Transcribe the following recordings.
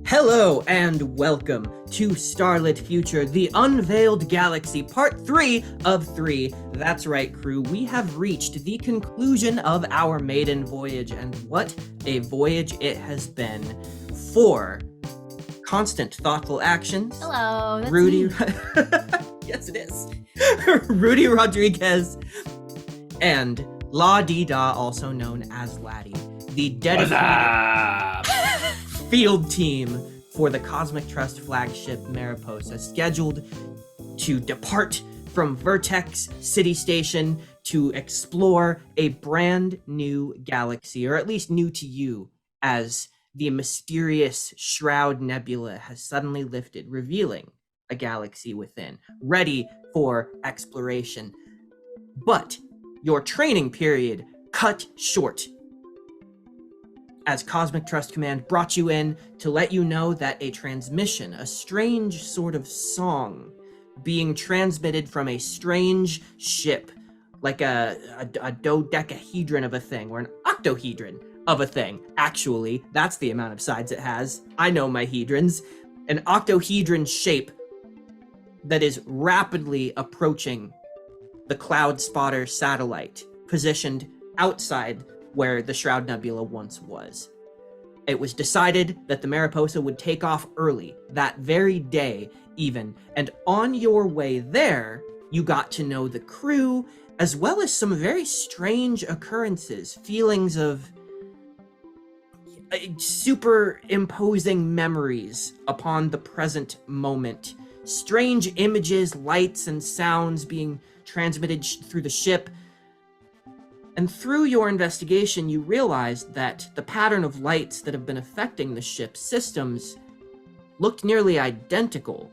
Hello and welcome to Starlit Future, the Unveiled Galaxy, part 3 of 3. That's right, crew, we have reached the conclusion of our maiden voyage, and what a voyage it has been. For constant thoughtful actions. Hello, that's Rudy. me. Yes, it is. Rudy Rodriguez and La Di Da, also known as Laddie, the dedicated field team for the Cosmic Trust flagship Mariposa, scheduled to depart from Vertex City Station to explore a brand new galaxy, or at least new to you, as the mysterious Shroud Nebula has suddenly lifted, revealing a galaxy within, ready for exploration. But your training period cut short, as Cosmic Trust Command brought you in to let you know that a transmission, a strange sort of song, being transmitted from a strange ship, like a dodecahedron of a thing, or an octohedron of a thing. Actually, that's the amount of sides it has. I know my hedrons. An octohedron shape that is rapidly approaching the Cloud Spotter satellite, positioned outside where the Shroud Nebula once was. It was decided that the Mariposa would take off early, that very day even, and on your way there, you got to know the crew, as well as some very strange occurrences, feelings of superimposing memories upon the present moment, strange images, lights, and sounds being transmitted through the ship. And through your investigation, you realized that the pattern of lights that have been affecting the ship's systems looked nearly identical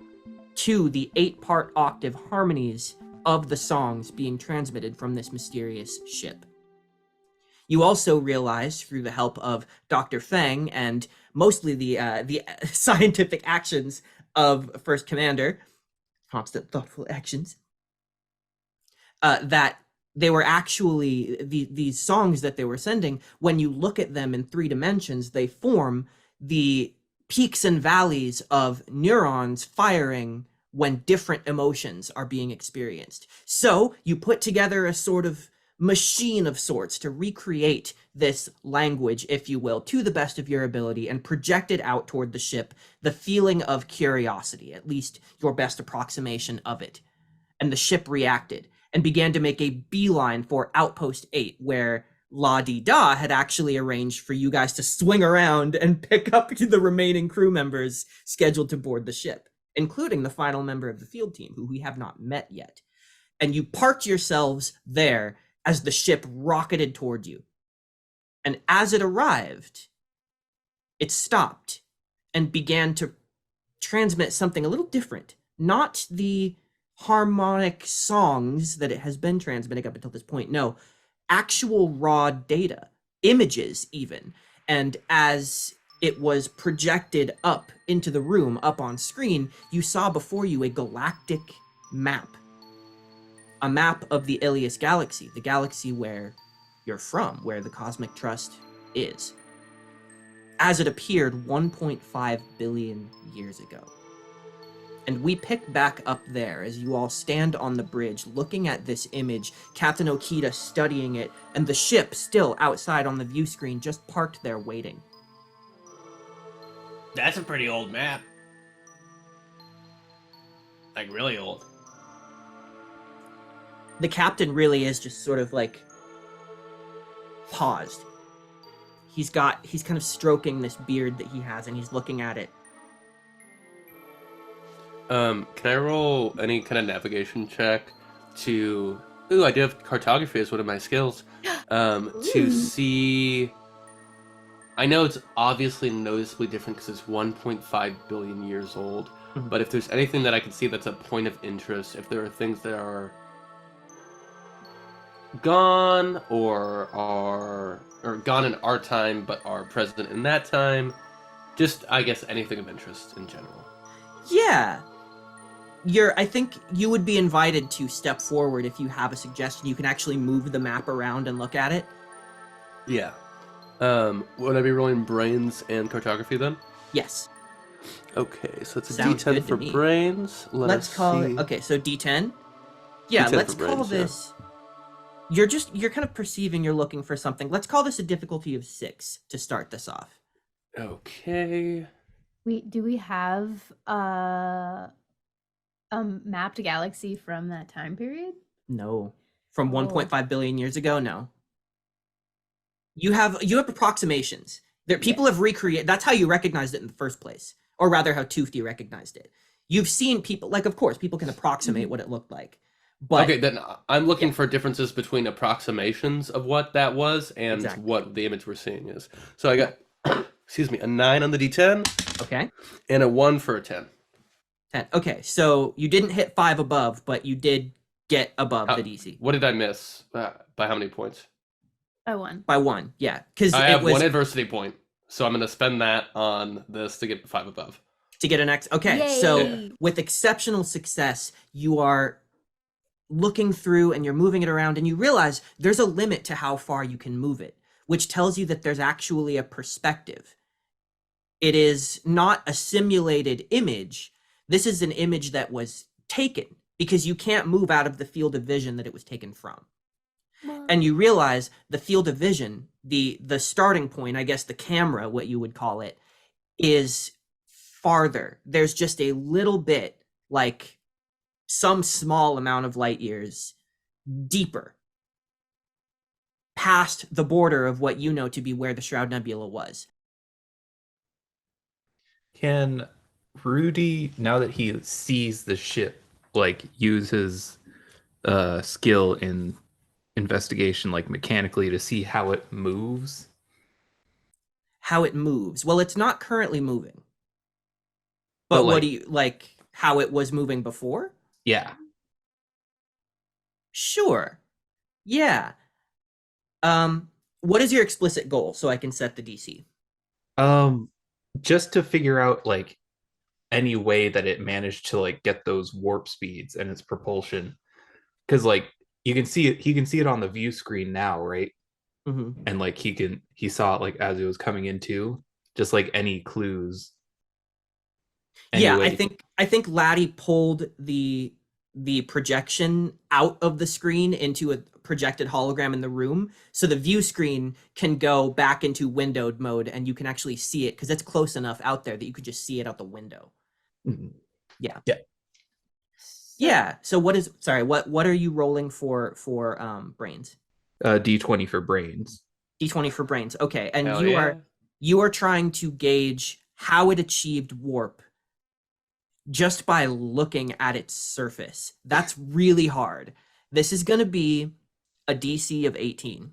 to the 8-part octave harmonies of the songs being transmitted from this mysterious ship. You also realized, through the help of Dr. Feng and mostly the scientific actions of First Commander, constant thoughtful actions, that they were actually, these songs that they were sending, when you look at them in 3 dimensions, they form the peaks and valleys of neurons firing when different emotions are being experienced. So you put together a sort of machine of sorts to recreate this language, if you will, to the best of your ability, and project it out toward the ship, the feeling of curiosity, at least your best approximation of it. And the ship reacted and began to make a beeline for Outpost 8, where La Di Da had actually arranged for you guys to swing around and pick up the remaining crew members scheduled to board the ship, including the final member of the field team, who we have not met yet. And you parked yourselves there as the ship rocketed toward you. And as it arrived, it stopped and began to transmit something a little different. Not the harmonic songs that it has been transmitting up until this point. No, actual raw data, images even. And as it was projected up into the room, up on screen, you saw before you a galactic map. A map of the Ilias Galaxy, the galaxy where you're from, where the Cosmic Trust is, as it appeared 1.5 billion years ago. And we pick back up there as you all stand on the bridge looking at this image, Captain Okita studying it, and the ship still outside on the view screen, just parked there waiting. That's a pretty old map. Like, really old. The captain really is just sort of like paused. He's kind of stroking this beard that he has, and he's looking at it. Can I roll any kind of navigation check to... Ooh, I do have cartography as one of my skills. To see... I know it's obviously noticeably different because it's 1.5 billion years old, but if there's anything that I can see that's a point of interest, if there are things that are gone or gone in our time but are present in that time, just, I guess, anything of interest in general. Yeah. I think you would be invited to step forward if you have a suggestion. You can actually move the map around and look at it. Yeah. Would I be rolling brains and cartography then? Yes. Okay, so it's a Sounds D10 good to for me. brains. Let's call see. it. Okay, so D10. Yeah, D10 let's for call brains, yeah. this. You're kind of perceiving you're looking for something. Let's call this a difficulty of 6 to start this off. Okay. Do we have mapped galaxy from that time period? No. From Oh. 1.5 billion years ago, no. You have approximations. People have recreated. That's how you recognized it in the first place, or rather, how Toofty recognized it. You've seen people, like, of course, people can approximate what it looked like, but Okay, then I'm looking for differences between approximations of what that was and Exactly. what the image we're seeing is. So I got, excuse me, a 9 on the D10 okay, and a 1 for a 10. 10. Okay, so you didn't hit 5 above, but you did get above the DC What did I miss? By how many points? By 1. by 1. Yeah, because I it have was 1 adversity point, so I'm going to spend that on this to get 5 above. to get an X. Okay, Yay! so with exceptional success, you are looking through and you're moving it around, and you realize there's a limit to how far you can move it, which tells you that there's actually a perspective. It is not a simulated image. This is an image that was taken because you can't move out of the field of vision that it was taken from. And you realize the field of vision, the starting point, I guess the camera, what you would call it, is farther. There's just a little bit, like some small amount of light years deeper, past the border of what you know to be where the Shroud Nebula was. Can Rudy, now that he sees the ship, like use his skill in investigation, like mechanically, to see how it moves? How it moves. Well, it's not currently moving. But, But what like- do you like how it was moving before? Yeah. Sure. Yeah. What is your explicit goal so I can set the DC? Just to figure out like any way that it managed to like get those warp speeds and its propulsion, because like you can see it, he can see it on the view screen now, right? Mm-hmm. And like he saw it like as it was coming into, just like any clues. Yeah, Anyway, I think Laddie pulled the projection out of the screen into a projected hologram in the room, so the view screen can go back into windowed mode and you can actually see it because it's close enough out there that you could just see it out the window. Mhm. Yeah. Yeah. Yeah. So what are you rolling for brains? D20 for brains. D20 for brains. Okay. And Hell you yeah. are trying to gauge how it achieved warp just by looking at its surface. That's really hard. This is going to be a DC of 18.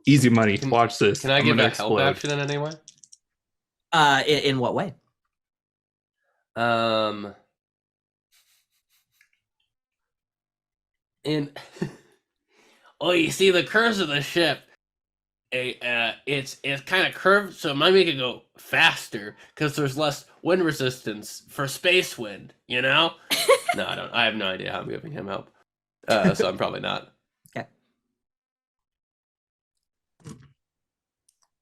Easy money. Can- Watch this. Can I I'm give gonna a help explode. action in any way? In what way? And oh, you see the curves of the ship. It's kind of curved, so it might make it go faster because there's less wind resistance for space wind. You know? No, I don't. I have no idea how I'm giving him help. So I'm probably not. Okay.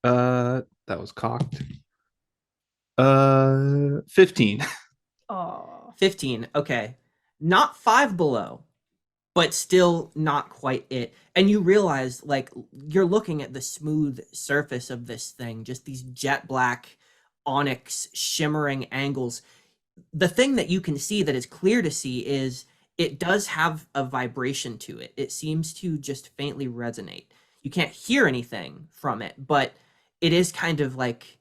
That was cocked. 15. Oh. 15. Okay. Not 5 below, but still not quite it. And you realize, like, you're looking at the smooth surface of this thing, just these jet black onyx shimmering angles. The thing that you can see that is clear to see is it does have a vibration to it. It seems to just faintly resonate. You can't hear anything from it, but it is kind of like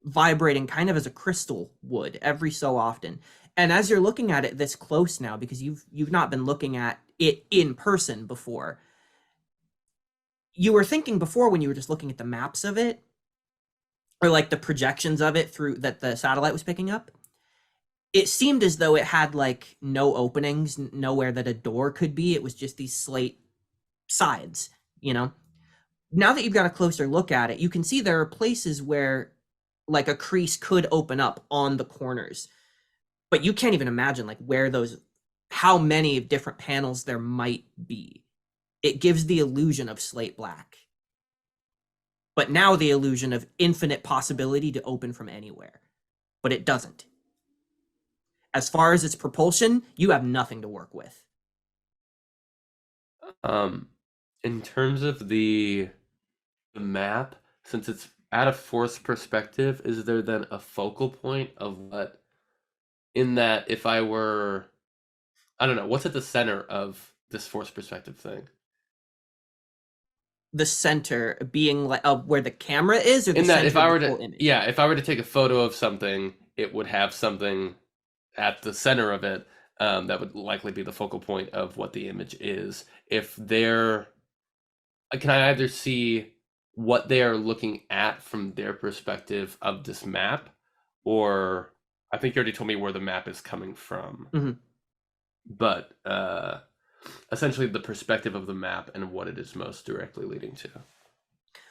vibrating kind of as a crystal would every so often. And as you're looking at it this close now, because you've not been looking at it in person before, you were thinking before when you were just looking at the maps of it, or like the projections of it through that the satellite was picking up, it seemed as though it had like no openings, nowhere that a door could be. It was just these slate sides, you know? Now that you've got a closer look at it, you can see there are places where like a crease could open up on the corners, but you can't even imagine like where those, how many different panels there might be. It gives the illusion of slate black. but now the illusion of infinite possibility to open from anywhere. But it doesn't. As far as its propulsion, you have nothing to work with. In terms of the map, since it's at a forced perspective, is there then a focal point of what, in that if I were, I don't know, what's at the center of this forced perspective thing? The center being like where the camera is, or the In that center if I of were the whole to, image? yeah, if I were to take a photo of something, it would have something at the center of it that would likely be the focal point of what the image is. If they're, can I either see what they are looking at from their perspective of this map, or I think you already told me where the map is coming from, Mhm. but essentially the perspective of the map and what it is most directly leading to.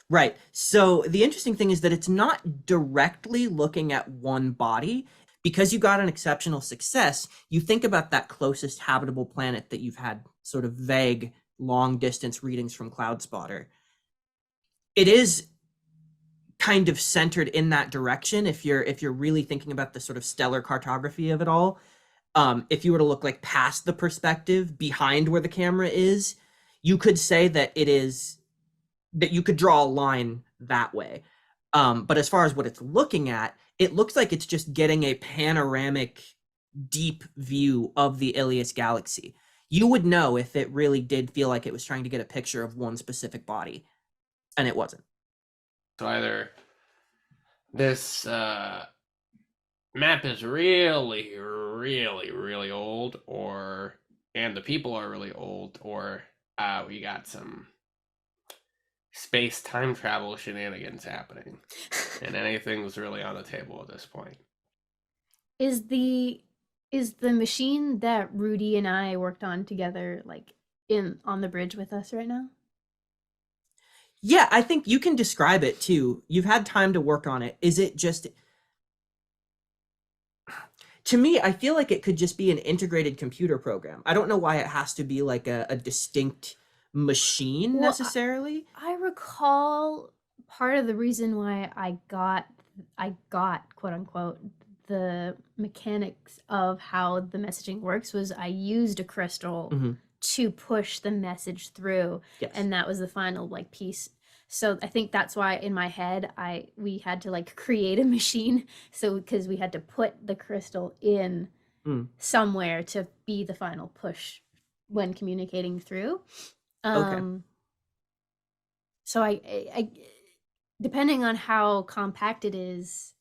Right. So the interesting thing is that it's not directly looking at one body. Because you got an exceptional success, you think about that closest habitable planet that you've had sort of vague long distance readings from Cloud Spotter. It is kind of centered in that direction if you're really thinking about the sort of stellar cartography of it all. If you were to look like past the perspective behind where the camera is, you could say that it is that you could draw a line that way. But as far as what it's looking at, it looks like it's just getting a panoramic, deep view of the Ilias galaxy. You would know if it really did feel like it was trying to get a picture of one specific body, and it wasn't. So either this map is really, really, really old, and the people are really old, or we got some space time travel shenanigans happening, and anything's really on the table at this point. Is the machine that Rudy and I worked on together like on the bridge with us right now? Yeah, I think you can describe it too. You've had time to work on it. Is it just, to me, I feel like it could just be an integrated computer program. I don't know why it has to be like a distinct machine Well, necessarily. I recall part of the reason why I got quote unquote the mechanics of how the messaging works was I used a crystal Mhm. to push the message through, Yes. and that was the final like piece. So I think that's why in my head we had to like create a machine, so because we had to put the crystal in Mm. somewhere to be the final push when communicating through. Okay. So I depending on how compact it is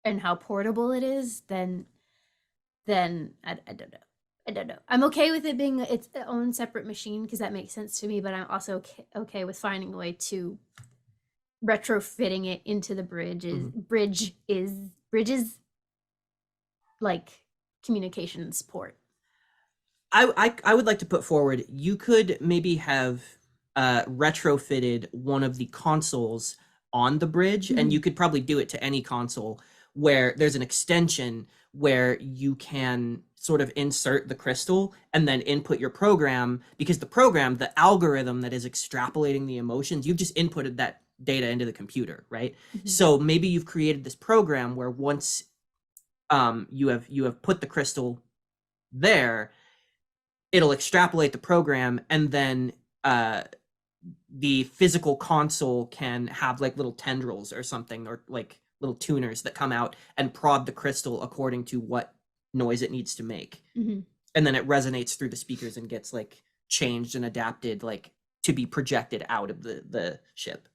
and how portable it is, then I don't know. I don't know. I'm okay with it being its own separate machine because that makes sense to me, but I'm also okay with finding a way to retrofitting it into the bridges like communications port. I would like to put forward, you could maybe have retrofitted one of the consoles on the bridge, and you could probably do it to any console where there's an extension where you can sort of insert the crystal and then input your program, because the program, the algorithm that is extrapolating the emotions, you've just inputted that data into the computer, right? So maybe you've created this program where once you have put the crystal there, it'll extrapolate the program, and then the physical console can have like little tendrils or something, or like little tuners that come out and prod the crystal according to what noise it needs to make. And then it resonates through the speakers and gets like changed and adapted like to be projected out of the ship.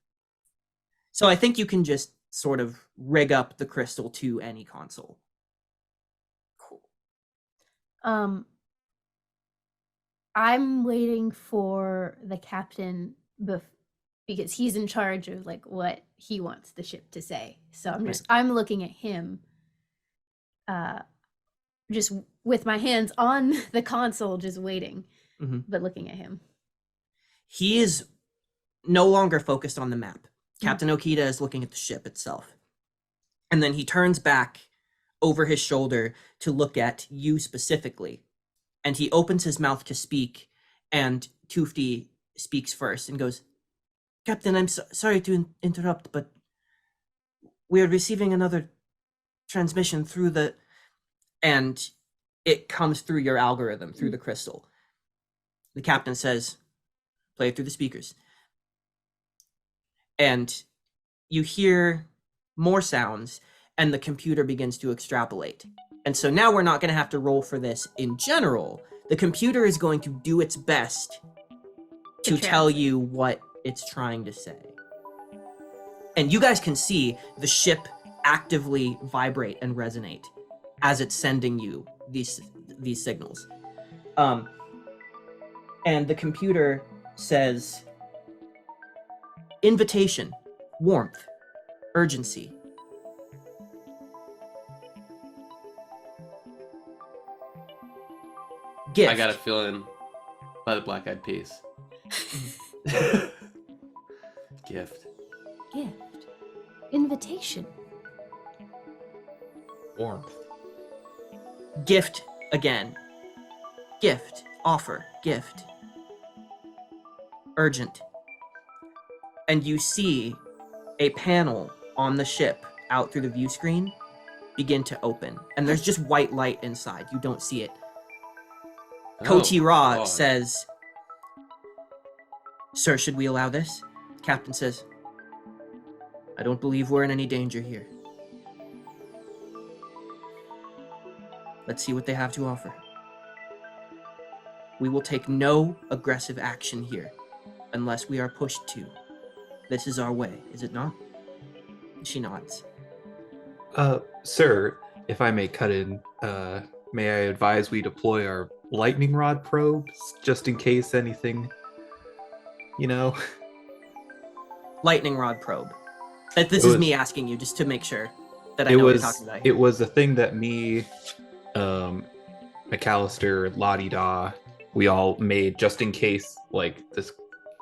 So I think you can just sort of rig up the crystal to any console. Cool. I'm waiting for the captain because he's in charge of like what he wants the ship to say. So I'm looking at him just with my hands on the console, just waiting, but looking at him. He is no longer focused on the map. Captain Okita is looking at the ship itself. And then he turns back over his shoulder to look at you specifically. And he opens his mouth to speak, and Tufti speaks first and goes, Captain, I'm sorry to interrupt, but we are receiving another transmission through the, and it comes through your algorithm, through the crystal. The captain says, play it through the speakers. And you hear more sounds, and the computer begins to extrapolate. And so now we're not going to have to roll for this in general. The computer is going to do its best to tell you what it's trying to say. And you guys can see the ship actively vibrate and resonate as it's sending you these signals. And the computer says, invitation, warmth, urgency. Gift. I got a feeling by the Black Eyed Peas. Gift. Gift. Invitation. Warmth. Gift again. Gift. Offer. Gift. Urgent. And you see a panel on the ship out through the view screen begin to open. And there's just white light inside. You don't see it. Koti Ra God. says, Sir, should we allow this? Captain says, I don't believe we're in any danger here. Let's see what they have to offer. We will take no aggressive action here, unless we are pushed to. This is our way, is it not? She nods. Sir, if I may cut in, may I advise we deploy our lightning rod probes, just in case anything, Lightning rod probe. This is me asking you, just to make sure that I know what you're talking about here. It was a thing that me, McAllister, La-di-da, we all made just in case, like, this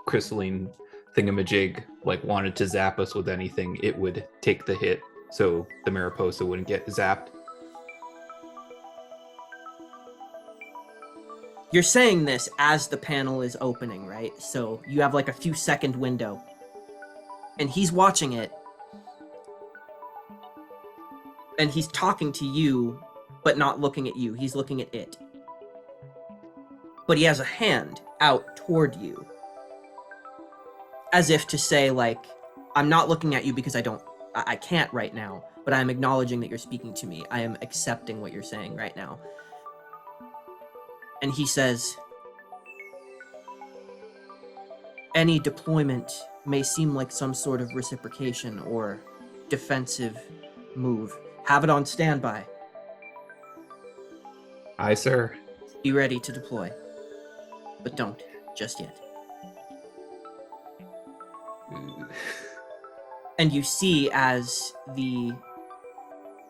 crystalline thingamajig, like, wanted to zap us with anything, it would take the hit, so the Mariposa wouldn't get zapped. You're saying this as the panel is opening, right? So you have like a few second window. And he's watching it. And he's talking to you, but not looking at you. He's looking at it. But he has a hand out toward you. As if to say, like, I'm not looking at you because I can't right now, but I'm acknowledging that you're speaking to me. I am accepting what you're saying right now. And he says, any deployment may seem like some sort of reciprocation or defensive move. Have it on standby. Aye, sir. Be ready to deploy. But don't just yet. And you see as the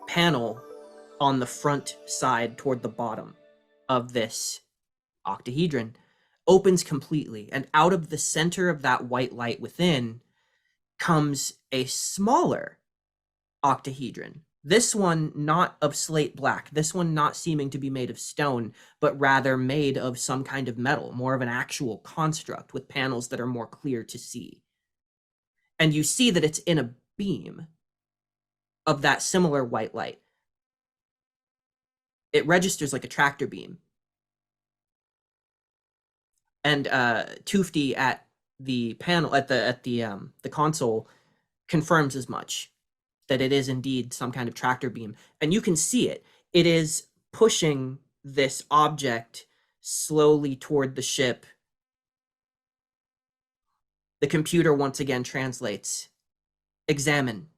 panel on the front side toward the bottom of this octahedron opens completely, and out of the center of that white light within comes a smaller octahedron. This one not of slate black, this one not seeming to be made of stone, but rather made of some kind of metal, more of an actual construct with panels that are more clear to see. And you see that it's in a beam of that similar white light. It registers like a tractor beam. And Toofty at the panel, at the console, confirms as much, that it is indeed some kind of tractor beam. And you can see it. It is pushing this object slowly toward the ship. The computer once again translates. Examine.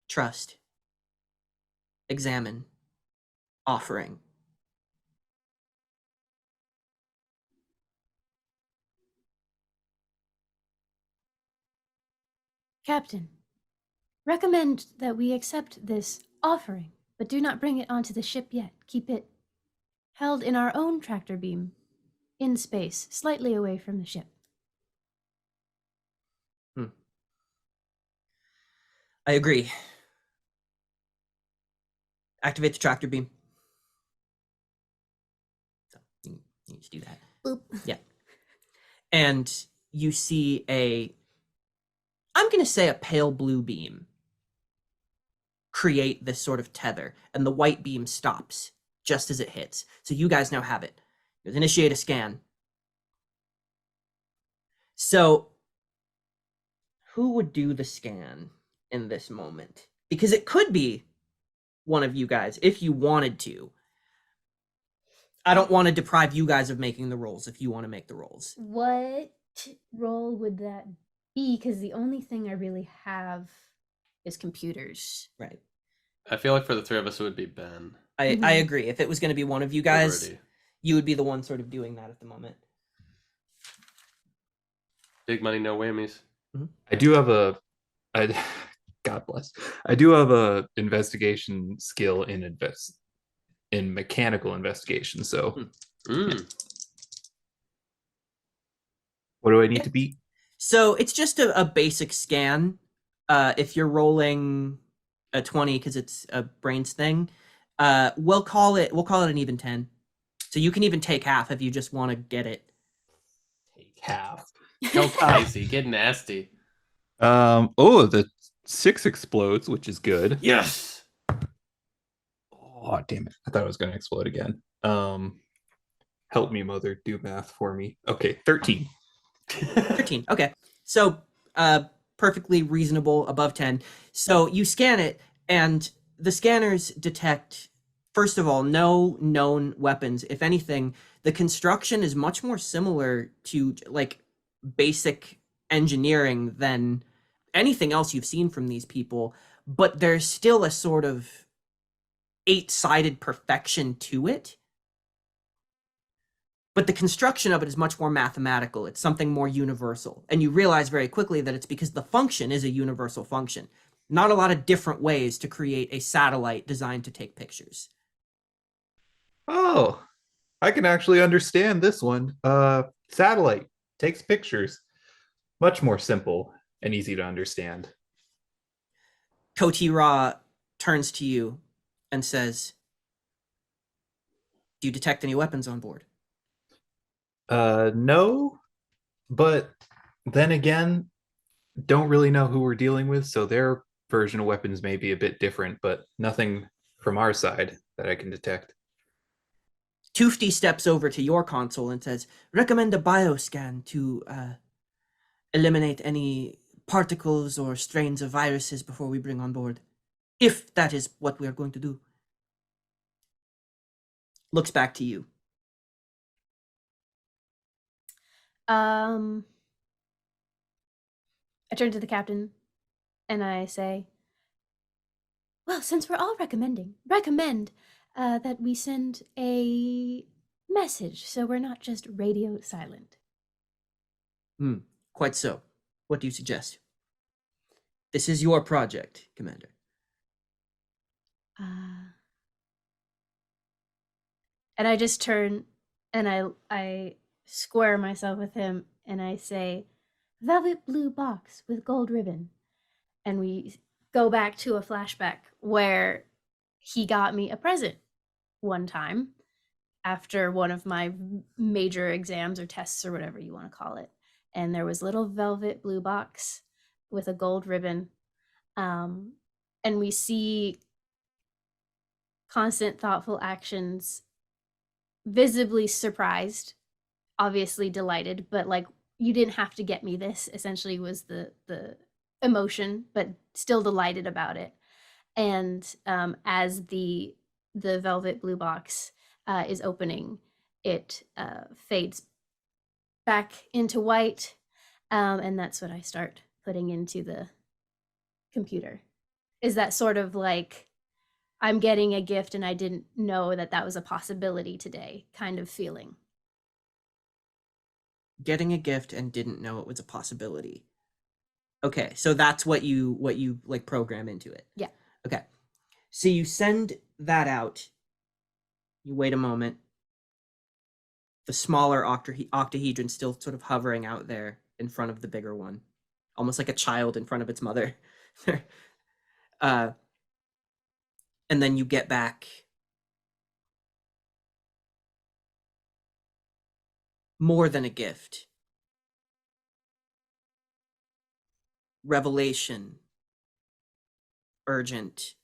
Trust. Examine. Offering. Captain, recommend that we accept this offering, but do not bring it onto the ship yet. Keep it held in our own tractor beam, in space, slightly away from the ship. I agree. Activate the tractor beam. So you need to do that. Boop. Yeah. And you see a I'm going to say a pale blue beam create this sort of tether, and the white beam stops just as it hits. So you guys now have it. It goes, initiate a scan. So who would do the scan in this moment? Because it could be one of you guys if you wanted to. I don't want to deprive you guys of making the rolls if you want to make the rolls. What role would that be? Because the only thing I really have is computers. Right. I feel like for the three of us, it would be Ben. I Mhm. agree. If it was going to be one of you guys, Already. you would be the one sort of doing that at the moment. Big money, no whammies. I do have I, God bless. I do have a investigation skill in mechanical investigation. So Mm. what do I need to beat? So it's just a basic scan. If you're rolling a 20 because it's a brains thing, we'll call it an even 10. So you can even take half if you just want to get it. Take half. Go Crazy, get nasty. Oh, the 6 explodes, which is good. Yes. Oh, damn it. I thought it was going to explode again. Help me, mother, do math for me. Okay, 13. 13. Okay. So perfectly reasonable, above 10. So you scan it, and the scanners detect, first of all, no known weapons. If anything, the construction is much more similar to like basic engineering than anything else you've seen from these people, but there's still a sort of eight-sided perfection to it. But the construction of it is much more mathematical. It's something more universal. And you realize very quickly that it's because the function is a universal function. Not a lot of different ways to create a satellite designed to take pictures. Oh, I can actually understand this one. Satellite takes pictures. Much more simple and easy to understand. Koti Ra turns to you and says, "Do you detect any weapons on board?" No, but then again, don't really know who we're dealing with, so their version of weapons may be a bit different, but nothing from our side that I can detect. Toofty steps over to your console and says, "Recommend a bioscan to eliminate any particles or strains of viruses before we bring on board, if that is what we are going to do." Looks back to you. I turn to the captain and I say, well, since we're all recommend that we send a message so we're not just radio silent. Quite so. What do you suggest? This is your project, Commander. And I just turn and I square myself with him and I say, velvet blue box with gold ribbon. And we go back to a flashback where he got me a present one time after one of my major exams or tests or whatever you want to call it. And there was little velvet blue box with a gold ribbon. And we see constant thoughtful actions, visibly surprised, obviously delighted, but like, you didn't have to get me this, essentially was the emotion, but still delighted about it. And as the velvet blue box is opening, it fades back into white, and that's what I start putting into the computer. Is that sort of like, I'm getting a gift and I didn't know that that was a possibility today kind of feeling? Getting a gift and didn't know it was a possibility. Okay, so that's what you like program into it. Yeah. Okay. So you send that out. You wait a moment. The smaller octahedron still sort of hovering out there in front of the bigger one, almost like a child in front of its mother. And then you get back more than a gift. revelation, urgent,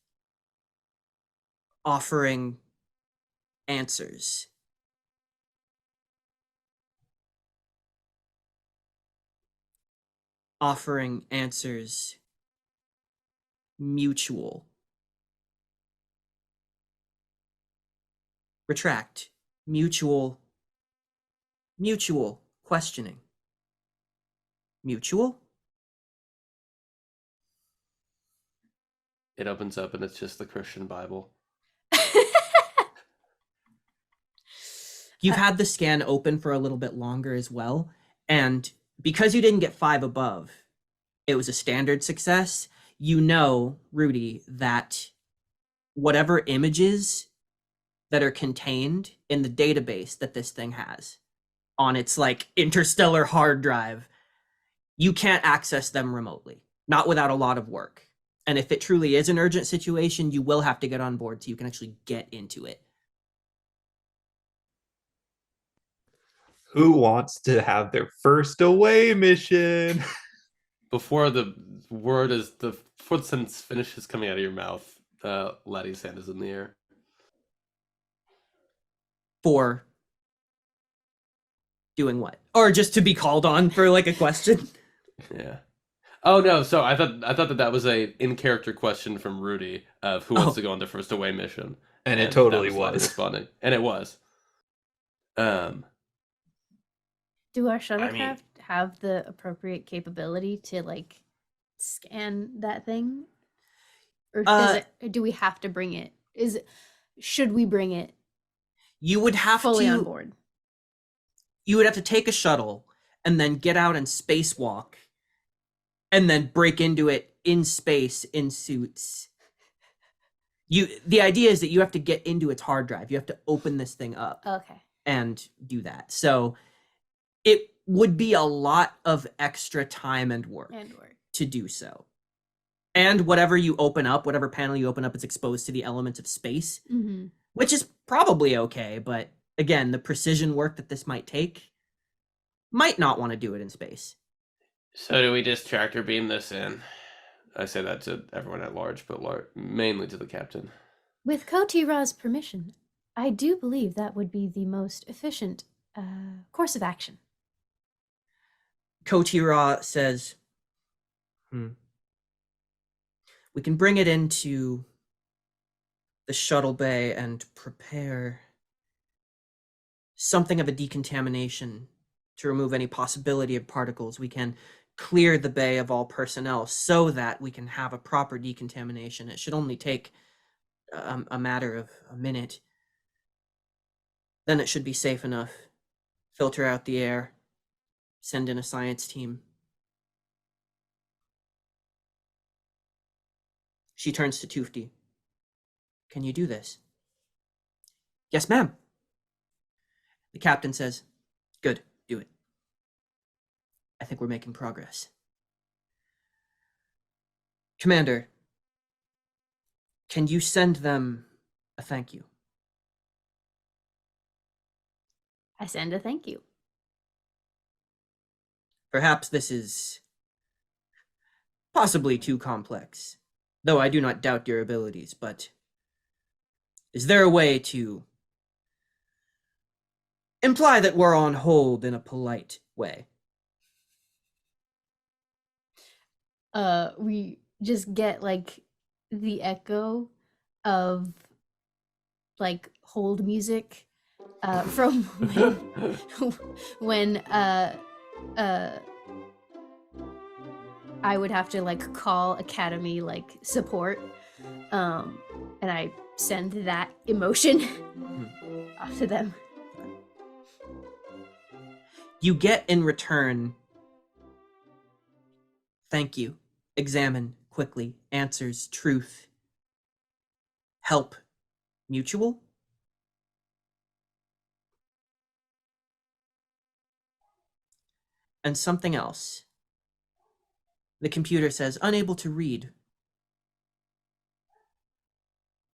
offering answers. Offering answers, mutual. Retract, mutual, mutual questioning. Mutual? It opens up and it's just the Christian Bible. You've had the scan open for a little bit longer as well, and because you didn't get 5 above, it was a standard success. You know, Rudy, that whatever images that are contained in the database that this thing has on its like interstellar hard drive, you can't access them remotely, not without a lot of work. And if it truly is an urgent situation, you will have to get on board so you can actually get into it. Who wants to have their first away mission? Before the sentence finishes coming out of your mouth, Laddie's hand is in the air. For doing what? Or just to be called on for like a question? Yeah. Oh no, so I thought that was a in-character question from Rudy of who wants to go on their first away mission. And it totally that Laddie was. responding. And it was. Do our shuttlecraft have the appropriate capability to like scan that thing, or do we have to bring it? Should we bring it? You would have fully to on board. You would have to take a shuttle and then get out and spacewalk, and then break into it in space in suits. The idea is that you have to get into its hard drive. You have to open this thing up. Okay. And do that. So it would be a lot of extra time and work to do so. And whatever you open up, whatever panel you open up, is exposed to the elements of space, which is probably okay. But again, the precision work that this might take, might not want to do it in space. So do we just tractor beam this in? I say that to everyone at large, but mainly to the captain. With Kotira's permission, I do believe that would be the most efficient course of action. Kotira says, we can bring it into the shuttle bay and prepare something of a decontamination to remove any possibility of particles. We can clear the bay of all personnel so that we can have a proper decontamination. It should only take a matter of a minute. Then it should be safe enough. Filter out the air. Send in a science team. She turns to Toofty. Can you do this? Yes, ma'am. The captain says, good, do it. I think we're making progress. Commander, can you send them a thank you? I send a thank you. Perhaps this is possibly too complex, though I do not doubt your abilities, but is there a way to imply that we're on hold in a polite way? We just get like the echo of like hold music from when I would have to like call Academy like support, and I send that emotion off to them. You get in return, thank you, examine, quickly, answers, truth, help, mutual. And something else. The computer says, unable to read.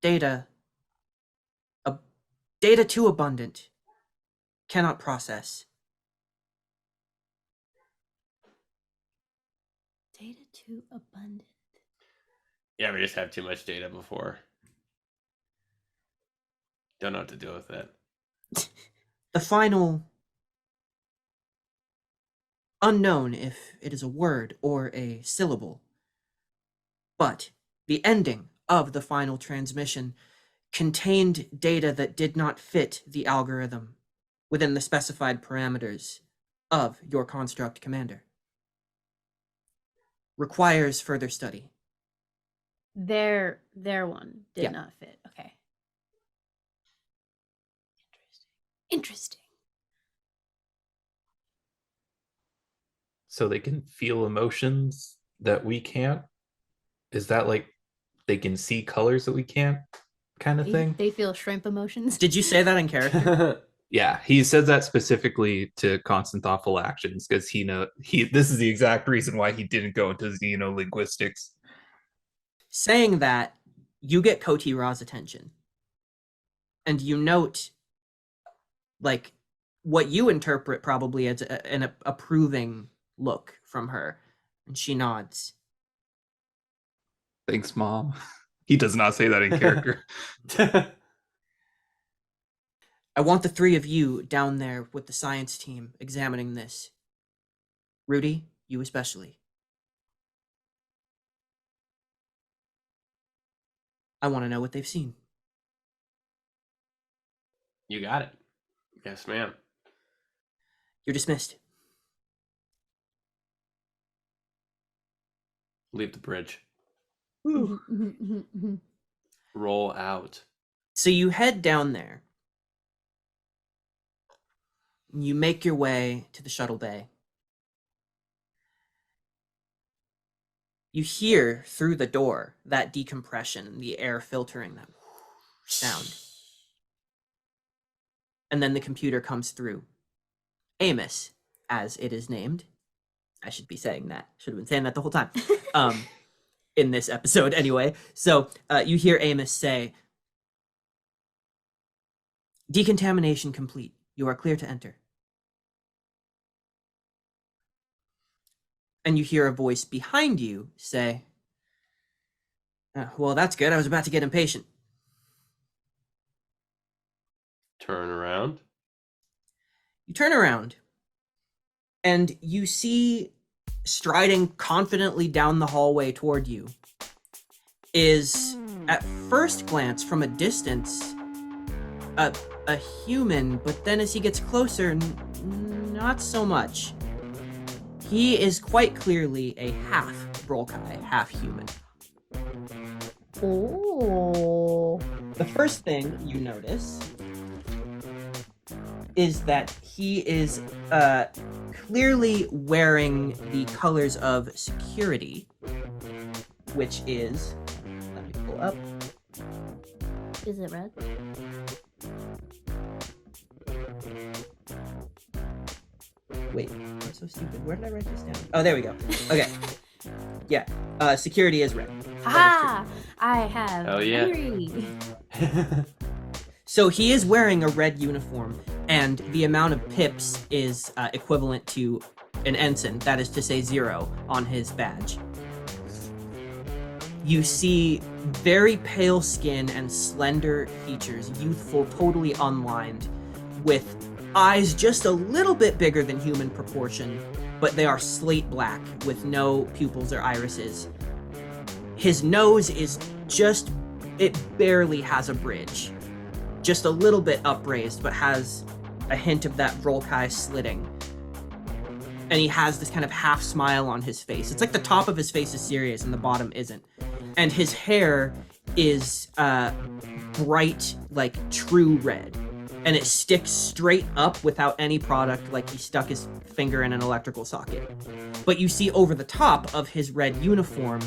Data too abundant. Cannot process. Data Too abundant. Yeah, we just have too much data before. Don't know what to do with it. The final, unknown if it is a word or a syllable, but the ending of the final transmission contained data that did not fit the algorithm within the specified parameters of your construct commander. Requires further study. Their one did Yeah. not fit. Okay. Interesting. So they can feel emotions that we can't? Is that like they can see colors that we can't kind of thing? They feel shrimp emotions. Did you say that in character? Yeah, he says that specifically to constant thoughtful actions because this is the exact reason why he didn't go into xenolinguistics. Saying that, you get Koti Ra's attention. And you note, like, what you interpret probably as an approving look from her. And she nods. Thanks, Mom. He does not say that in character. I want the three of you down there with the science team examining this. Rudy, you especially. I want to know what they've seen. You got it. Yes, ma'am. You're dismissed. Leave the bridge. Mhm. Roll out. So you head down there. You make your way to the shuttle bay. You hear through the door that decompression, the air filtering, that sound. And then the computer comes through. Amos, as it is named. I should be saying that. Should have been saying that the whole time. In this episode, anyway. So you hear Amos say, "Decontamination complete. You are clear to enter." And you hear a voice behind you say, "Well, that's good. I was about to get impatient." Turn around. You turn around, and you see, striding confidently down the hallway toward you, is, at first glance from a distance, a human, but then as he gets closer, not so much. He is quite clearly a half Brolkai, half human. Oh. The first thing you notice is that he is clearly wearing the colors of security, which is, let me pull up. Is it red? Wait, I'm so stupid. Where did I write this down? Oh, there we go. Okay. Yeah, security is red. Ah, I have Oh, yeah. memory. So he is wearing a red uniform, and the amount of pips is equivalent to an ensign, that is to say 0, on his badge. You see very pale skin and slender features, youthful, totally unlined, with eyes just a little bit bigger than human proportion, but they are slate black with no pupils or irises. His nose is just, it barely has a bridge. Just a little bit upraised, but has a hint of that Volkai slitting. And he has this kind of half smile on his face. It's like the top of his face is serious and the bottom isn't. And his hair is bright, like true red. And it sticks straight up without any product, like he stuck his finger in an electrical socket. But you see over the top of his red uniform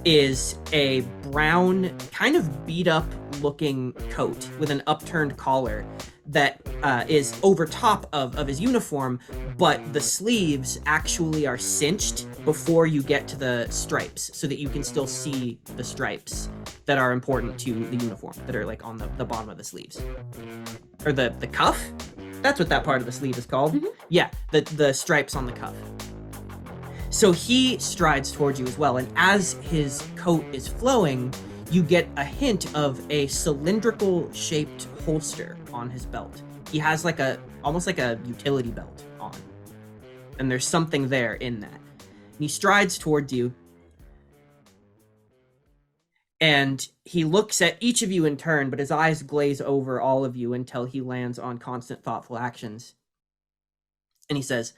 is a brown, kind of beat up looking coat with an upturned collar that is over top of his uniform, but the sleeves actually are cinched before you get to the stripes so that you can still see the stripes that are important to the uniform, that are like on the bottom of the sleeves. Or the cuff? That's what that part of the sleeve is called. Mhm. Yeah, the stripes on the cuff. So he strides towards you as well, and as his coat is flowing, you get a hint of a cylindrical shaped holster on his belt. He has like almost like a utility belt on, and there's something there in that. He strides towards you, and he looks at each of you in turn, but his eyes glaze over all of you until he lands on Constant Thoughtful Actions. And he says,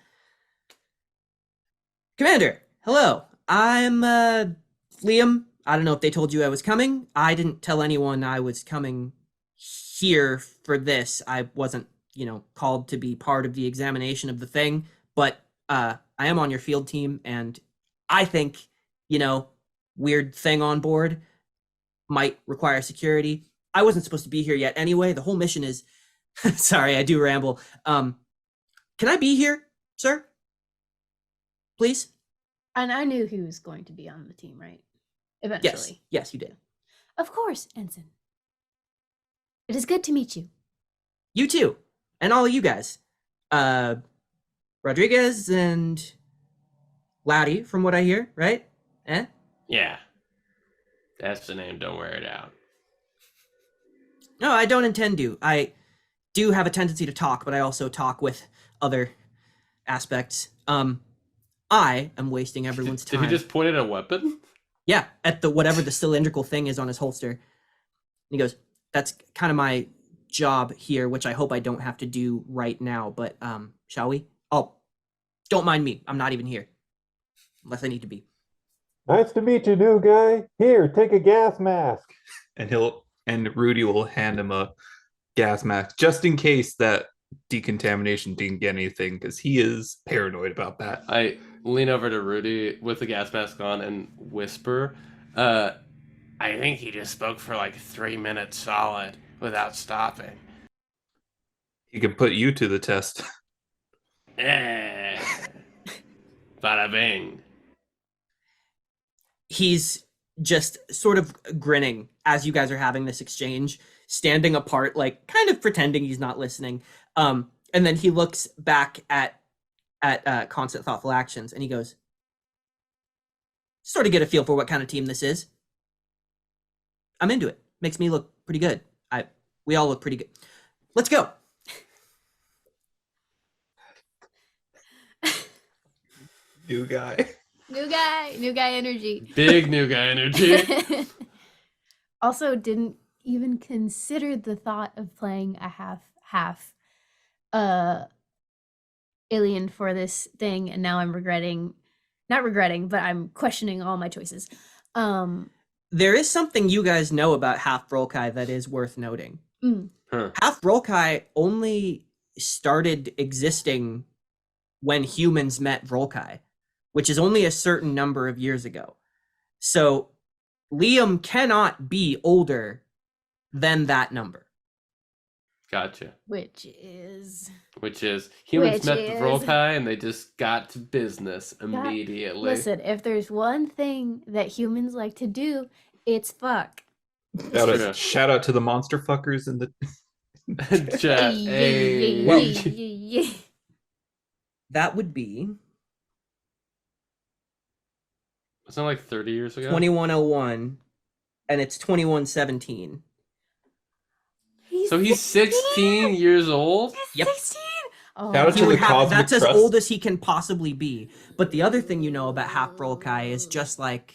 Commander, hello. I'm Liam. I don't know if they told you I was coming. I didn't tell anyone I was coming here for this. I wasn't, called to be part of the examination of the thing, but I am on your field team, and I think, weird thing on board might require security. I wasn't supposed to be here yet anyway. The whole mission is sorry, I do ramble. Can I be here, sir? Please? And I knew he was going to be on the team, right? Eventually. Yes, you did. Of course, Ensign. It is good to meet you. You too. And all of you guys. Rodriguez and Laddie, from what I hear, right? Eh? Yeah. That's the name. Don't wear it out. No, I don't intend to. I do have a tendency to talk, but I also talk with other aspects. I am wasting everyone's time. Did he just point at a weapon? Yeah, at the whatever the cylindrical thing is on his holster. And he goes, that's kind of my job here, which I hope I don't have to do right now, but shall we? Oh, don't mind me. I'm not even here. Unless I need to be. Nice to meet you, new guy. Here, take a gas mask. And Rudy will hand him a gas mask just in case that decontamination didn't get anything, because he is paranoid about that. I lean over to Rudy with the gas mask on and whisper, I think he just spoke for like 3 minutes solid without stopping. He can put you to the test. Eh. Bada bing. He's just sort of grinning as you guys are having this exchange, standing apart, like kind of pretending he's not listening. And then he looks back at Constant Thoughtful Actions, and he goes, sort of get a feel for what kind of team this is. I'm into it. Makes me look pretty good. We all look pretty good. Let's go. New guy. New guy energy. Big new guy energy. Also, didn't even consider the thought of playing a half alien for this thing, and now I'm not regretting, but I'm questioning all my choices. There is something you guys know about half Volkai that is worth noting. Huh. Half Volkai only started existing when humans met Volkai, which is only a certain number of years ago. So Liam cannot be older than that number. Gotcha. Which is Humans met the Volkai and they just got to business immediately. Listen, if there's one thing that humans like to do, it's fuck. Shout out to the monster fuckers in the Chat. Hey. That would be Wasn't it like 30 years ago? 2101, and it's 2117. So he's 16 years old? Yep. 16? Oh, Shout out He to would the have, Cosmic that's as Trust. old as he can possibly be. But the other thing you know about half Volkai is just like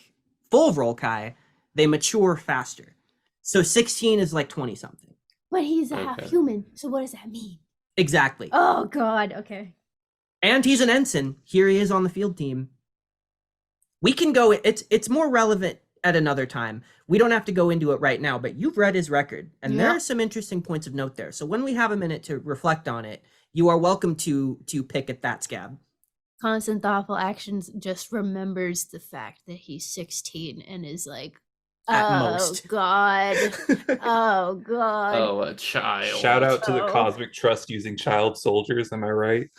full Volkai, they mature faster. So 16 is like 20 something. but he's a half Okay. human, so what does that mean? Exactly. Oh god, okay. And he's an ensign. Here he is on the field team. We can go, it's more relevant at another time. We don't have to go into it right now, but you've read his record, and there Yeah. are some interesting points of note there. So when we have a minute to reflect on it, you are welcome to pick at that, Scab. Constant Thoughtful Actions just remembers the fact that he's 16 and is like, At oh most. god, oh god. Oh, a child. Shout out to the Oh. Cosmic Trust using child soldiers, am I right?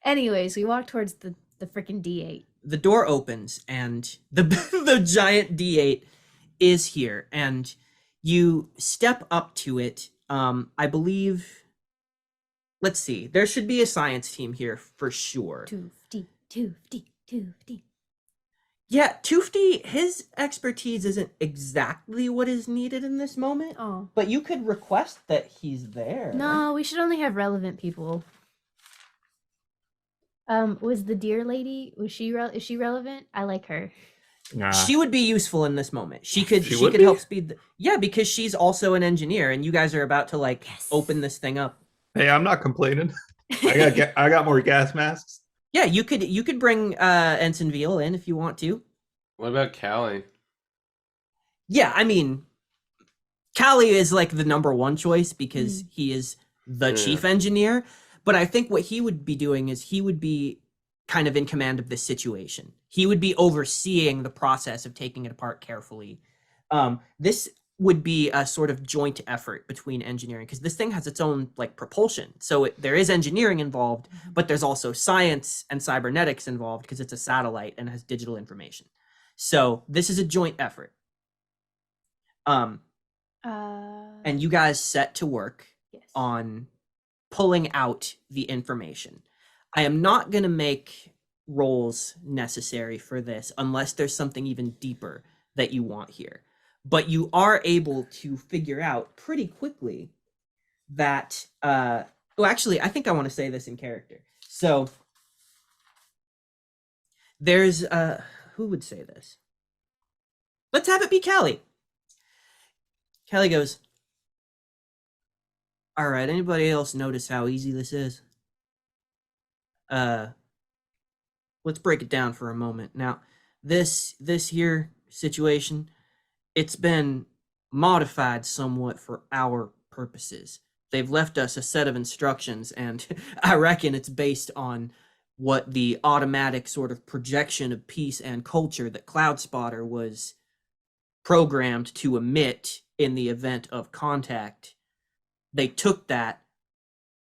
Anyways, we walk towards the freaking D8. The door opens and the the giant D8 is here, and you step up to it. I believe let's see. There should be a science team here for sure. Toofty. Yeah, Toofty, his expertise isn't exactly what is needed in this moment, Oh. but you could request that he's there. No, we should only have relevant people. Was the deer lady, is she relevant? I like her. Nah. She would be useful in this moment. She could She she would could be? help speed yeah, because she's also an engineer and you guys are about to like Yes. open this thing up. Hey, I'm not complaining. I got more gas masks. Yeah, you could bring Ensign Veal in if you want to. What about Callie? Yeah, I mean Callie is like the number one choice because he is the Yeah. chief engineer, but I think what he would be doing is he would be kind of in command of this situation. He would be overseeing the process of taking it apart carefully. This would be a sort of joint effort between engineering because this thing has its own like propulsion. So there is engineering involved, but there's also science and cybernetics involved because it's a satellite and has digital information. So this is a joint effort. And you guys set to work yes. on pulling out the information. I am not going to make rolls necessary for this unless there's something even deeper that you want here. But you are able to figure out pretty quickly that well, actually, I think I want to say this in character. So there's who would say this? Let's have it be Callie. Callie goes, all right, anybody else notice how easy this is? Let's break it down for a moment. Now, this here situation, it's been modified somewhat for our purposes. They've left us a set of instructions, and I reckon it's based on what the automatic sort of projection of peace and culture that Cloud Spotter was programmed to emit in the event of contact. They took that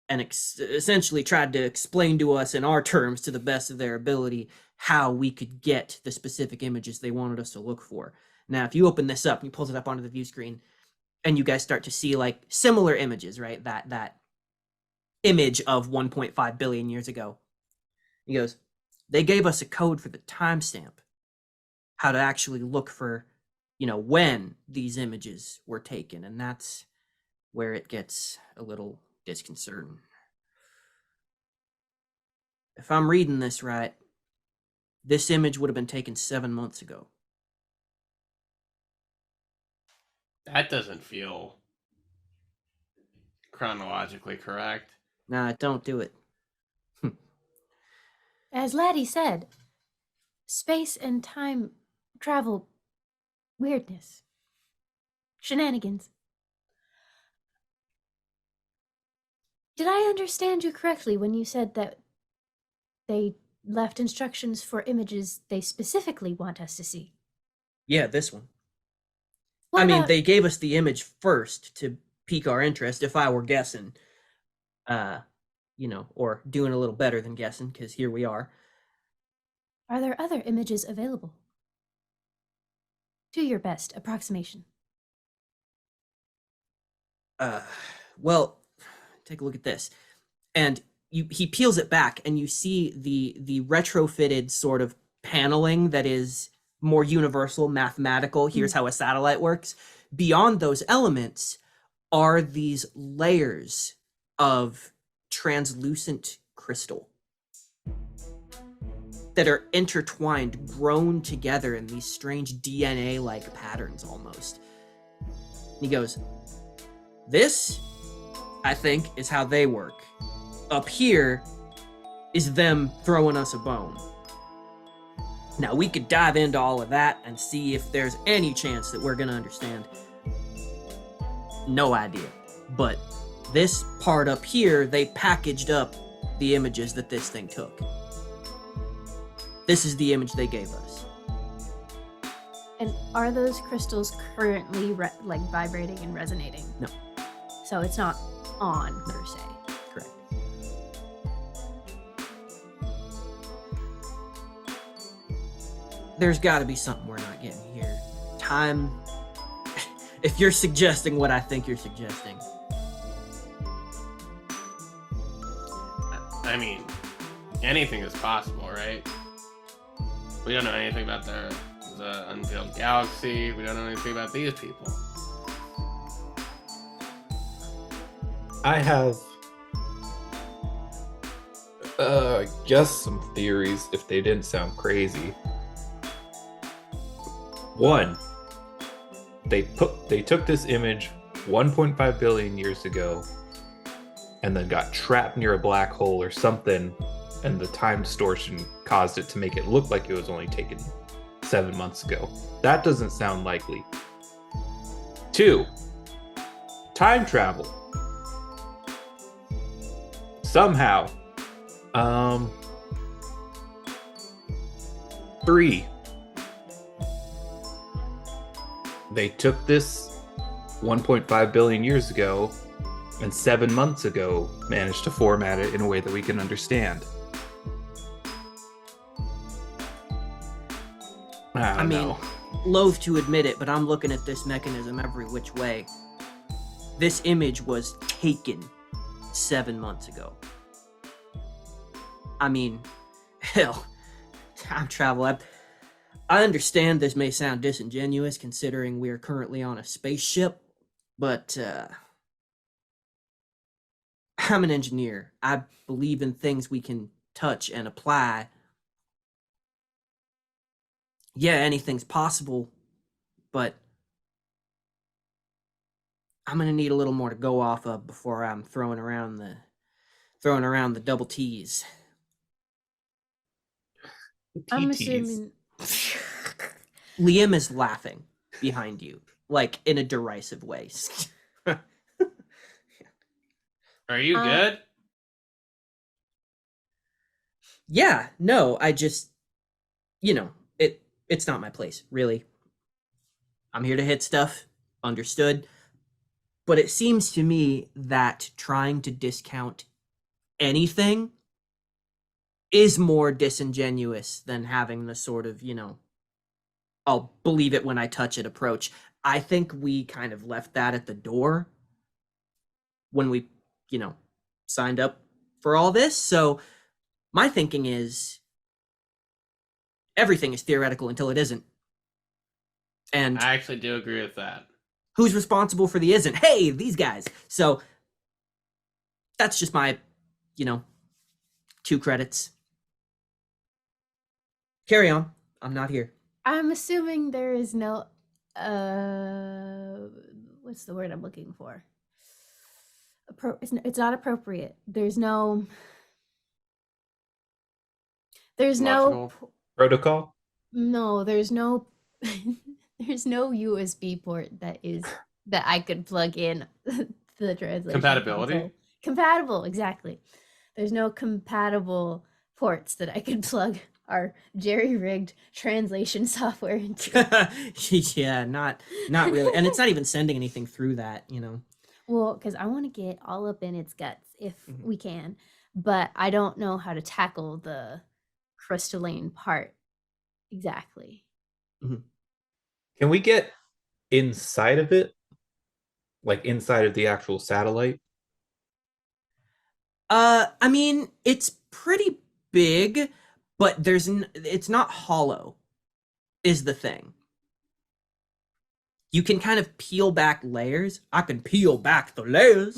and essentially tried to explain to us in our terms to the best of their ability how we could get the specific images they wanted us to look for. Now, if you open this up and you pulls it up onto the view screen and you guys start to see like similar images, right? That image of 1.5 billion years ago. He goes, they gave us a code for the timestamp, how to actually look for, when these images were taken. And that's where it gets a little disconcerting. If I'm reading this right, this image would have been taken 7 months ago. That doesn't feel chronologically correct. Nah, don't do it. As Laddie said, space and time travel weirdness. Shenanigans. Did I understand you correctly when you said that they left instructions for images they specifically want us to see? Yeah, this one. What I mean, about- they gave us the image first to pique our interest, if I were guessing. Or doing a little better than guessing, because here we are. Are there other images available? To your best approximation. Well, take a look at this. And he peels it back, and you see the retrofitted sort of paneling that is more universal, mathematical. Here's how a satellite works. Beyond those elements are these layers of translucent crystal that are intertwined, grown together in these strange DNA-like patterns almost. And he goes, this, I think, is how they work. Up here is them throwing us a bone. Now, we could dive into all of that and see if there's any chance that we're going to understand. No idea. But this part up here, they packaged up the images that this thing took. This is the image they gave us. And are those crystals currently vibrating and resonating? No. So it's not on per se. Correct. There's got to be something we're not getting here. Time. If you're suggesting what I think you're suggesting. I mean, anything is possible, right? We don't know anything about the Unveiled Galaxy. We don't know anything about these people. I have, I guess some theories if they didn't sound crazy. One, they took this image 1.5 billion years ago and then got trapped near a black hole or something, and the time distortion caused it to make it look like it was only taken 7 months ago. That doesn't sound likely. Two, time travel. Somehow. Three, they took this 1.5 billion years ago and 7 months ago managed to format it in a way that we can understand. I mean, know. loath to admit it, but I'm looking at this mechanism every which way. This image was taken 7 months ago. I mean, hell, time travel. I understand this may sound disingenuous considering we are currently on a spaceship, but I'm an engineer. I believe in things we can touch and apply. Yeah, anything's possible, but I'm gonna need a little more to go off of before I'm throwing around the double T's. I'm TTs. assuming. Liam is laughing behind you, like in a derisive way. Are you good? Yeah, no, I just, it's not my place, really. I'm here to hit stuff, understood. But it seems to me that trying to discount anything is more disingenuous than having the sort of, I'll believe it when I touch it approach. I think we kind of left that at the door when we, signed up for all this. So my thinking is everything is theoretical until it isn't. And I actually do agree with that. who's responsible for the isn't? Hey, these guys. So that's just my, 2 credits. Carry on. I'm not here. I'm assuming there is no. What's the word I'm looking for? It's not appropriate. There's no. Logical. Protocol? No, there's no. There's no USB port that I could plug in the translation Compatibility? console. Compatible, exactly. There's no compatible ports that I could plug our jerry-rigged translation software into. Yeah, not really. And it's not even sending anything through that, Well, because I want to get all up in its guts if we can, but I don't know how to tackle the crystalline part exactly. Can we get inside of it? Like inside of the actual satellite? I mean, it's pretty big, but it's not hollow, is the thing. You can kind of peel back layers. I can peel back the layers,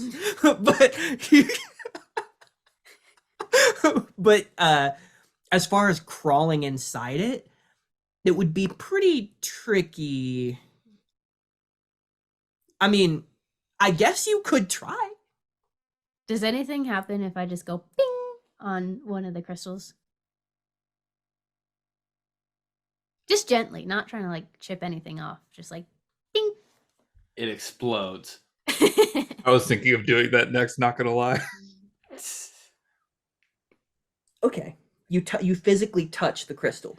but as far as crawling inside it, it would be pretty tricky. I mean, I guess you could try. Does anything happen if I just go ping on one of the crystals? Just gently, not trying to like chip anything off. Just like ping. It explodes. I was thinking of doing that next, not gonna lie. Okay, you physically touch the crystal.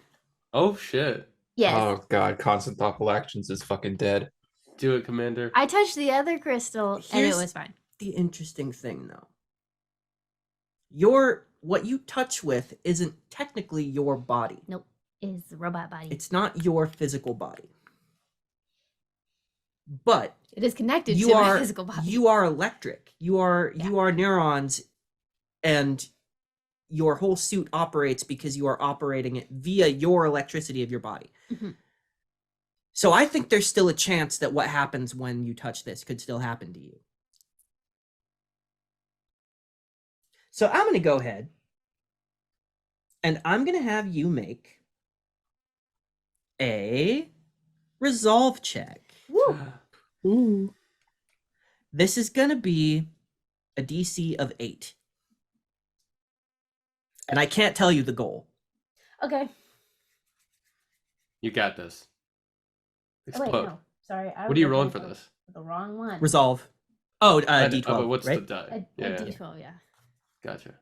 Oh shit. Yes. Oh god, constant thoughtful actions is fucking dead. Do it, Commander. I touched the other crystal and it Here's- was fine. The interesting thing, though, what you touch with isn't technically your body. Nope. Is the robot body. It's not your physical body. But It is connected you to are my physical body. you are electric. You are neurons, and your whole suit operates because you are operating it via your electricity of your body. Mhm. So I think there's still a chance that what happens when you touch this could still happen to you. So I'm going to go ahead and I'm going to have you make a resolve check. Woo. Ooh. This is going to be a DC of 8. And I can't tell you the goal. Okay. You got this. Oh, wait, Explode. no. Sorry. I What was are you looking rolling at for the- this? The wrong one. Resolve. Oh, I know, D12, but what's right? the die? A Yeah, D12, yeah. gotcha.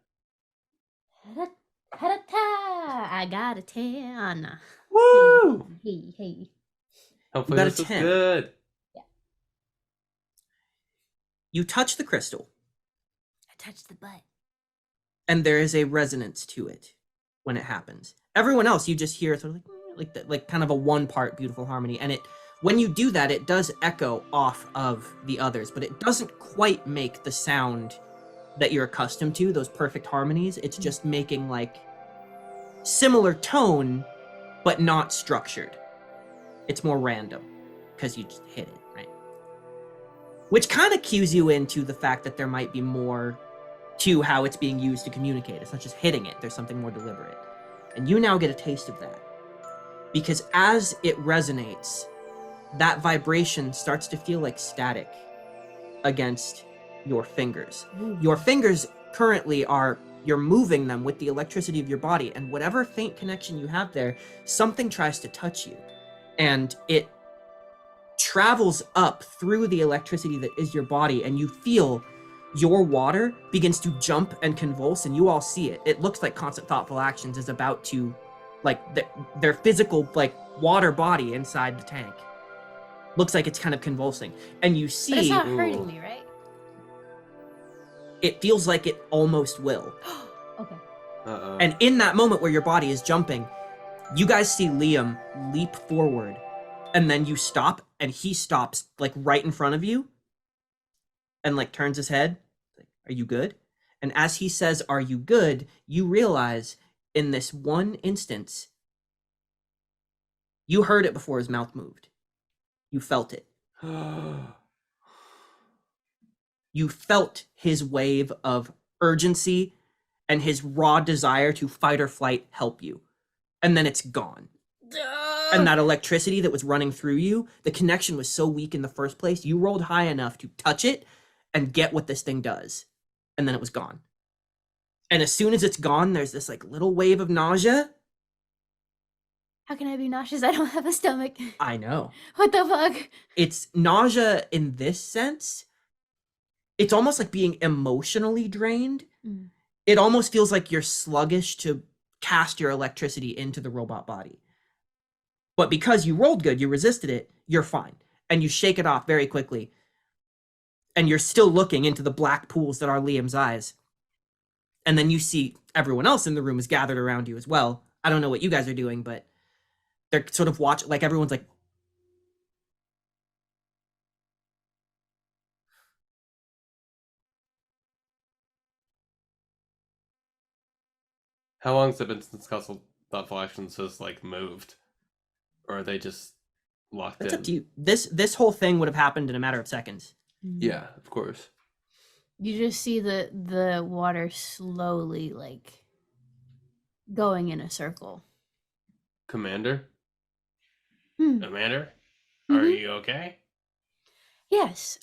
Ta-da-ta! I got a 10. Woo! Hey. Hopefully got a this is 10. good. You touch the crystal, I touched the butt. and there is a resonance to it when it happens. Everyone else, you just hear sort of like kind of a one-part beautiful harmony, and when you do that, it does echo off of the others, but it doesn't quite make the sound that you're accustomed to, those perfect harmonies. It's just making like similar tone, but not structured. It's more random because you just hit it, right? Which kind of cues you into the fact that there might be more to how it's being used to communicate. It's not just hitting it, there's something more deliberate. And you now get a taste of that. Because as it resonates, that vibration starts to feel like static against your fingers. Your fingers currently you're moving them with the electricity of your body, and whatever faint connection you have there, something tries to touch you. And it travels up through the electricity that is your body, and you feel your water begins to jump and convulse, and you all see it. It looks like Constant Thoughtful Actions is about to, like, their physical, like, water body inside the tank looks like it's kind of convulsing. And you see... But it's not Ooh. hurting me, right? It feels like it almost will. Okay. Uh-oh. And in that moment where your body is jumping, you guys see Liam leap forward, and then you stop, and he stops, like, right in front of you, and, like, turns his head. Like, are you good? And as he says, are you good, you realize in this one instance, you heard it before his mouth moved. You felt it. You felt his wave of urgency and his raw desire to fight or flight help you. And then it's gone. And that electricity that was running through you, the connection was so weak in the first place, you rolled high enough to touch it and get what this thing does. And then it was gone. And as soon as it's gone, there's this like little wave of nausea. How can I be nauseous? I don't have a stomach. I know. What the fuck? It's nausea in this sense. It's almost like being emotionally drained. Mm. It almost feels like you're sluggish to cast your electricity into the robot body. But because you rolled good, you resisted it, you're fine. And you shake it off very quickly. And you're still looking into the black pools that are Liam's eyes. And then you see everyone else in the room is gathered around you as well. I don't know what you guys are doing, but they're sort of watching, like everyone's like, How long has it been since Constant Thoughtful Actions has like moved, or are they just locked that's in? up to you. This whole thing would have happened in a matter of seconds. Yeah, of course. You just see the water slowly like going in a circle. Commander, Hmm. Commander, are Mhm. you okay? Yes.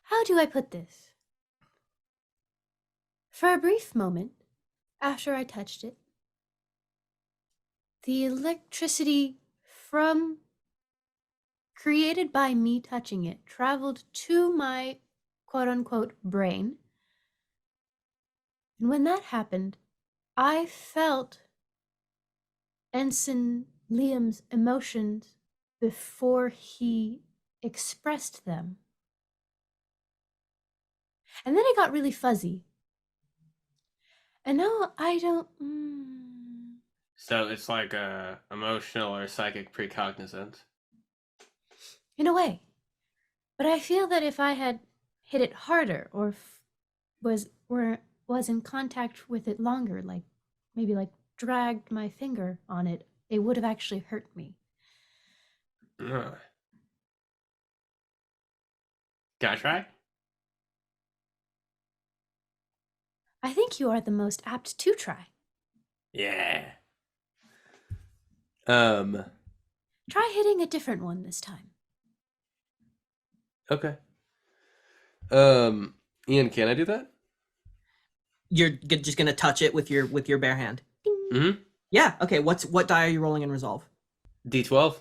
How do I put this? For a brief moment, after I touched it, the electricity created by me touching it traveled to my quote unquote brain. And when that happened, I felt Ensign Liam's emotions before he expressed them. And then it got really fuzzy. And now I don't... So it's like a emotional or psychic precognizance. In a way. But I feel that if I had hit it harder or was in contact with it longer, like maybe like dragged my finger on it, it would have actually hurt me. Ugh. Can I try? I think you are the most apt to try. Yeah. Try hitting a different one this time. Okay. Ian, can I do that? You're just gonna touch it with your bare hand. Mm-hmm. Yeah. Okay. What die are you rolling in resolve? D12.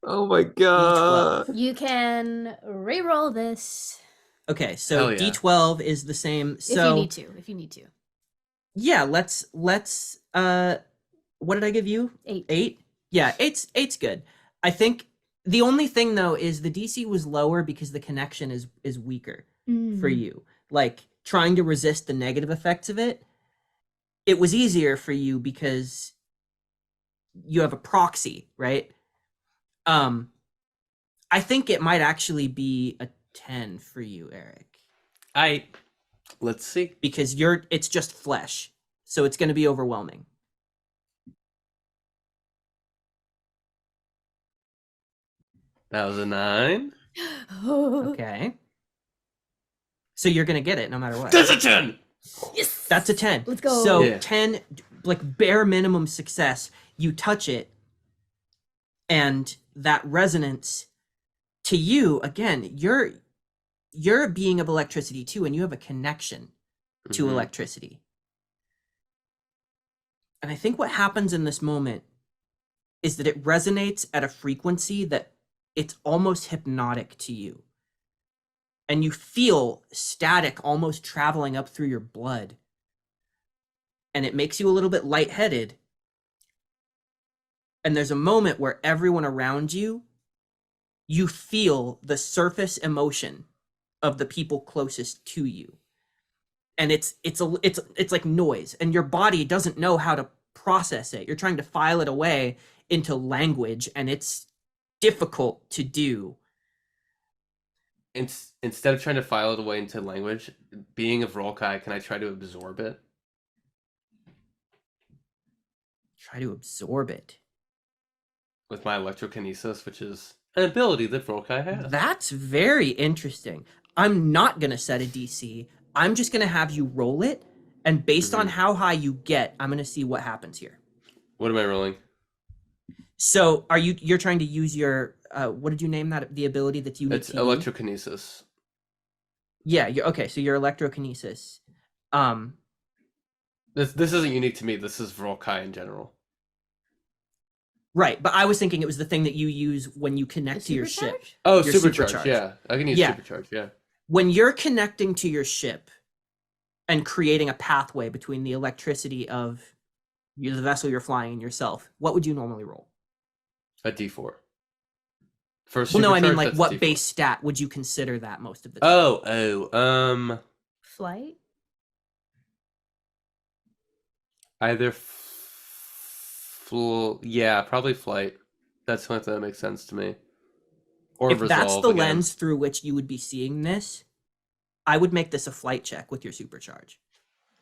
Oh my god. You can re-roll this Okay. So Hell yeah. D12 is the same. if So you need to. If you need to. yeah, let's what did I give you? 8. 8? Yeah, eight's good. I think the only thing though is the DC was lower because the connection is weaker for you. Like trying to resist the negative effects of it, it was easier for you because you have a proxy, right? I think it might actually be a 10 for you, Eric. Let's see. Because it's just flesh. So it's going to be overwhelming. That was a 9. Okay. So you're going to get it no matter what. That's a 10! Yes. That's a 10. Let's go. So Yeah. 10, like bare minimum success. You touch it, and that resonance to you, again, you're a being of electricity too, and you have a connection to Mhm. electricity. And I think what happens in this moment is that it resonates at a frequency that it's almost hypnotic to you. And you feel static almost traveling up through your blood. And it makes you a little bit lightheaded. And there's a moment where everyone around you, you feel the surface emotion of the people closest to you. And it's like noise, and your body doesn't know how to process it. You're trying to file it away into language, and it's difficult to do. Instead of trying to file it away into language, being of Rolkai, can I try to absorb it? Try to absorb it. With my electrokinesis, which is an ability that Rolkai has. That's very interesting. I'm not going to set a DC. I'm just going to have you roll it, and based on how high you get, I'm going to see what happens here. What am I rolling? So, you're trying to use your what did you name that, the ability that you need It's to use? electrokinesis. Yeah, okay, so your electrokinesis. This isn't unique to me. This is Rolkai in general. Right, but I was thinking it was the thing that you use when you connect The to your ship. supercharge? Oh, Your supercharge. supercharge. Yeah, I can use Yeah. supercharge. Yeah. When you're connecting to your ship and creating a pathway between the electricity of the vessel you're flying and yourself, what would you normally roll? A D4. For Well, no, I mean, supercharge, like, that's what D4. base stat would you consider that most of the time? Flight? Either yeah, probably flight. That's something that makes sense to me. Or If that's resolve the again. lens through which you would be seeing this, I would make this a flight check with your supercharge.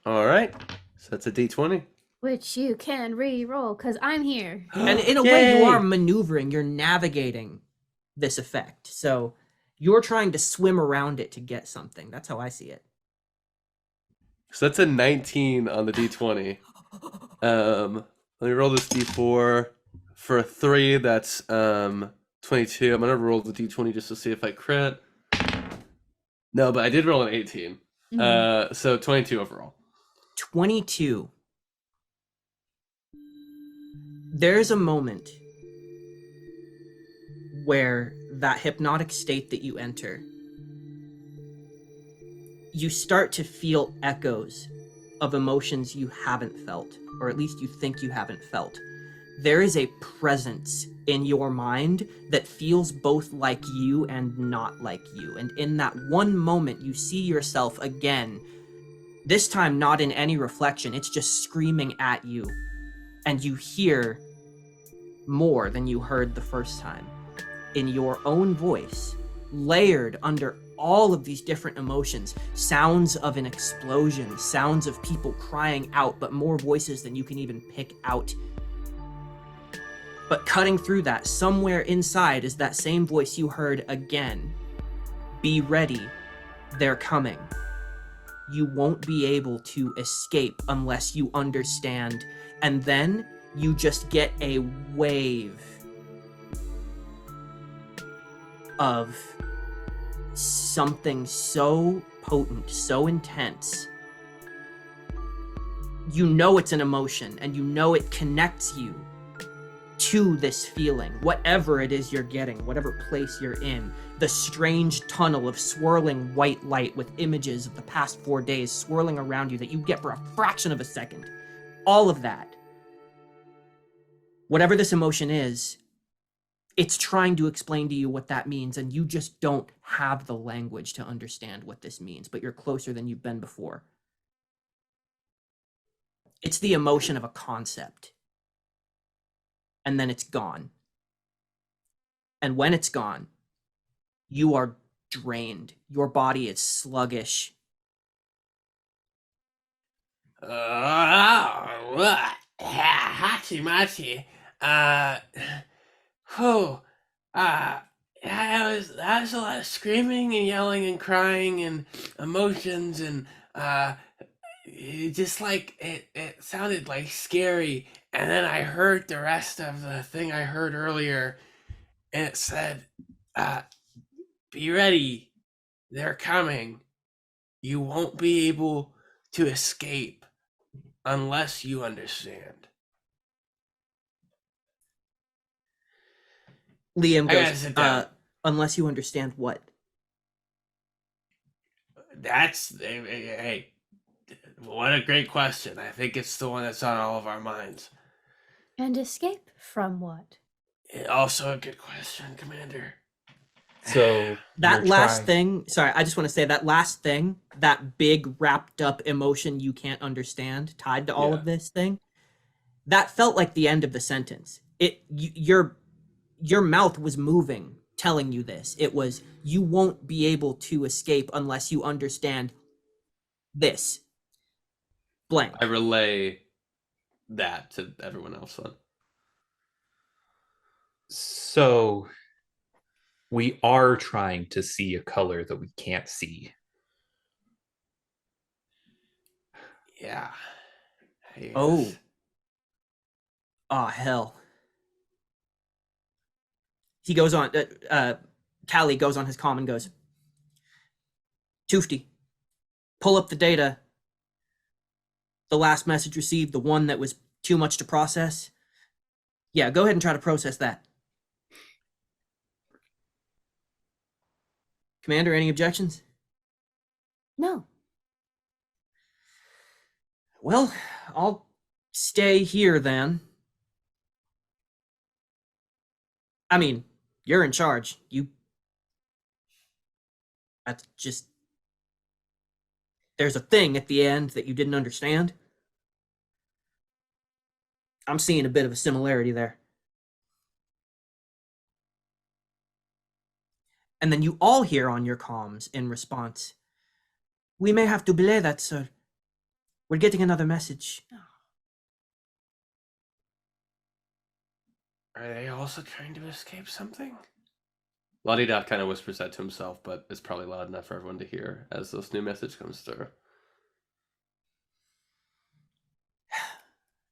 All right, so that's a D20. Which you can re-roll, because I'm here. And in a way, you Yay! are maneuvering, you're navigating this effect. So you're trying to swim around it to get something. That's how I see it. So that's a 19 on the D20. Let me roll this D4. For a 3, that's 22. I'm gonna roll the D20 just to see if I crit. No, but I did roll an 18. So 22 overall. 22. There's a moment where that hypnotic state that you enter, you start to feel echoes of emotions you haven't felt, or at least you think you haven't felt. There is a presence in your mind that feels both like you and not like you. And in that one moment, you see yourself again, this time not in any reflection, it's just screaming at you. And you hear more than you heard the first time, in your own voice, layered under all of these different emotions, sounds of an explosion, sounds of people crying out, but more voices than you can even pick out. But cutting through that, somewhere inside, is that same voice you heard again. Be ready, they're coming. You won't be able to escape unless you understand. And then you just get a wave of something so potent, so intense. You know it's an emotion, and you know it connects you to this feeling, whatever it is you're getting, whatever place you're in. The strange tunnel of swirling white light with images of the past 4 days swirling around you that you get for a fraction of a second. All of that. Whatever this emotion is, it's trying to explain to you what that means, and you just don't have the language to understand what this means, but you're closer than you've been before. It's the emotion of a concept. And then it's gone. And when it's gone, you are drained. Your body is sluggish. Hachimachi. That was a lot of screaming and yelling and crying and emotions, and just like it sounded like scary. And then I heard the rest of the thing I heard earlier, and it said, be ready, they're coming. You won't be able to escape unless you understand. Liam I gotta goes, sit down. unless you understand what? That's, hey, what a great question. I think it's the one that's on all of our minds. And escape from what? Also a good question, Commander. So That you're last trying- thing, sorry, I just want to say that last thing, that big wrapped up emotion you can't understand tied to all Yeah. of this thing, that felt like the end of the sentence. Your mouth was moving, telling you this. It was, you won't be able to escape unless you understand this. Blank. I relay that to everyone else then. So we are trying to see a color that we can't see. Yeah. Yes. Oh, hell. He goes on, Callie goes on his comm and goes, Toofty, pull up the data. The last message received, the one that was too much to process. Yeah, go ahead and try to process that. Commander, any objections? No. Well, I'll stay here then. I mean, you're in charge. That's just... There's a thing at the end that you didn't understand. I'm seeing a bit of a similarity there. And then you all hear on your comms in response, we may have to belay that, sir. We're getting another message. Are they also trying to escape something? Lottie Dot kind of whispers that to himself, but it's probably loud enough for everyone to hear as this new message comes through.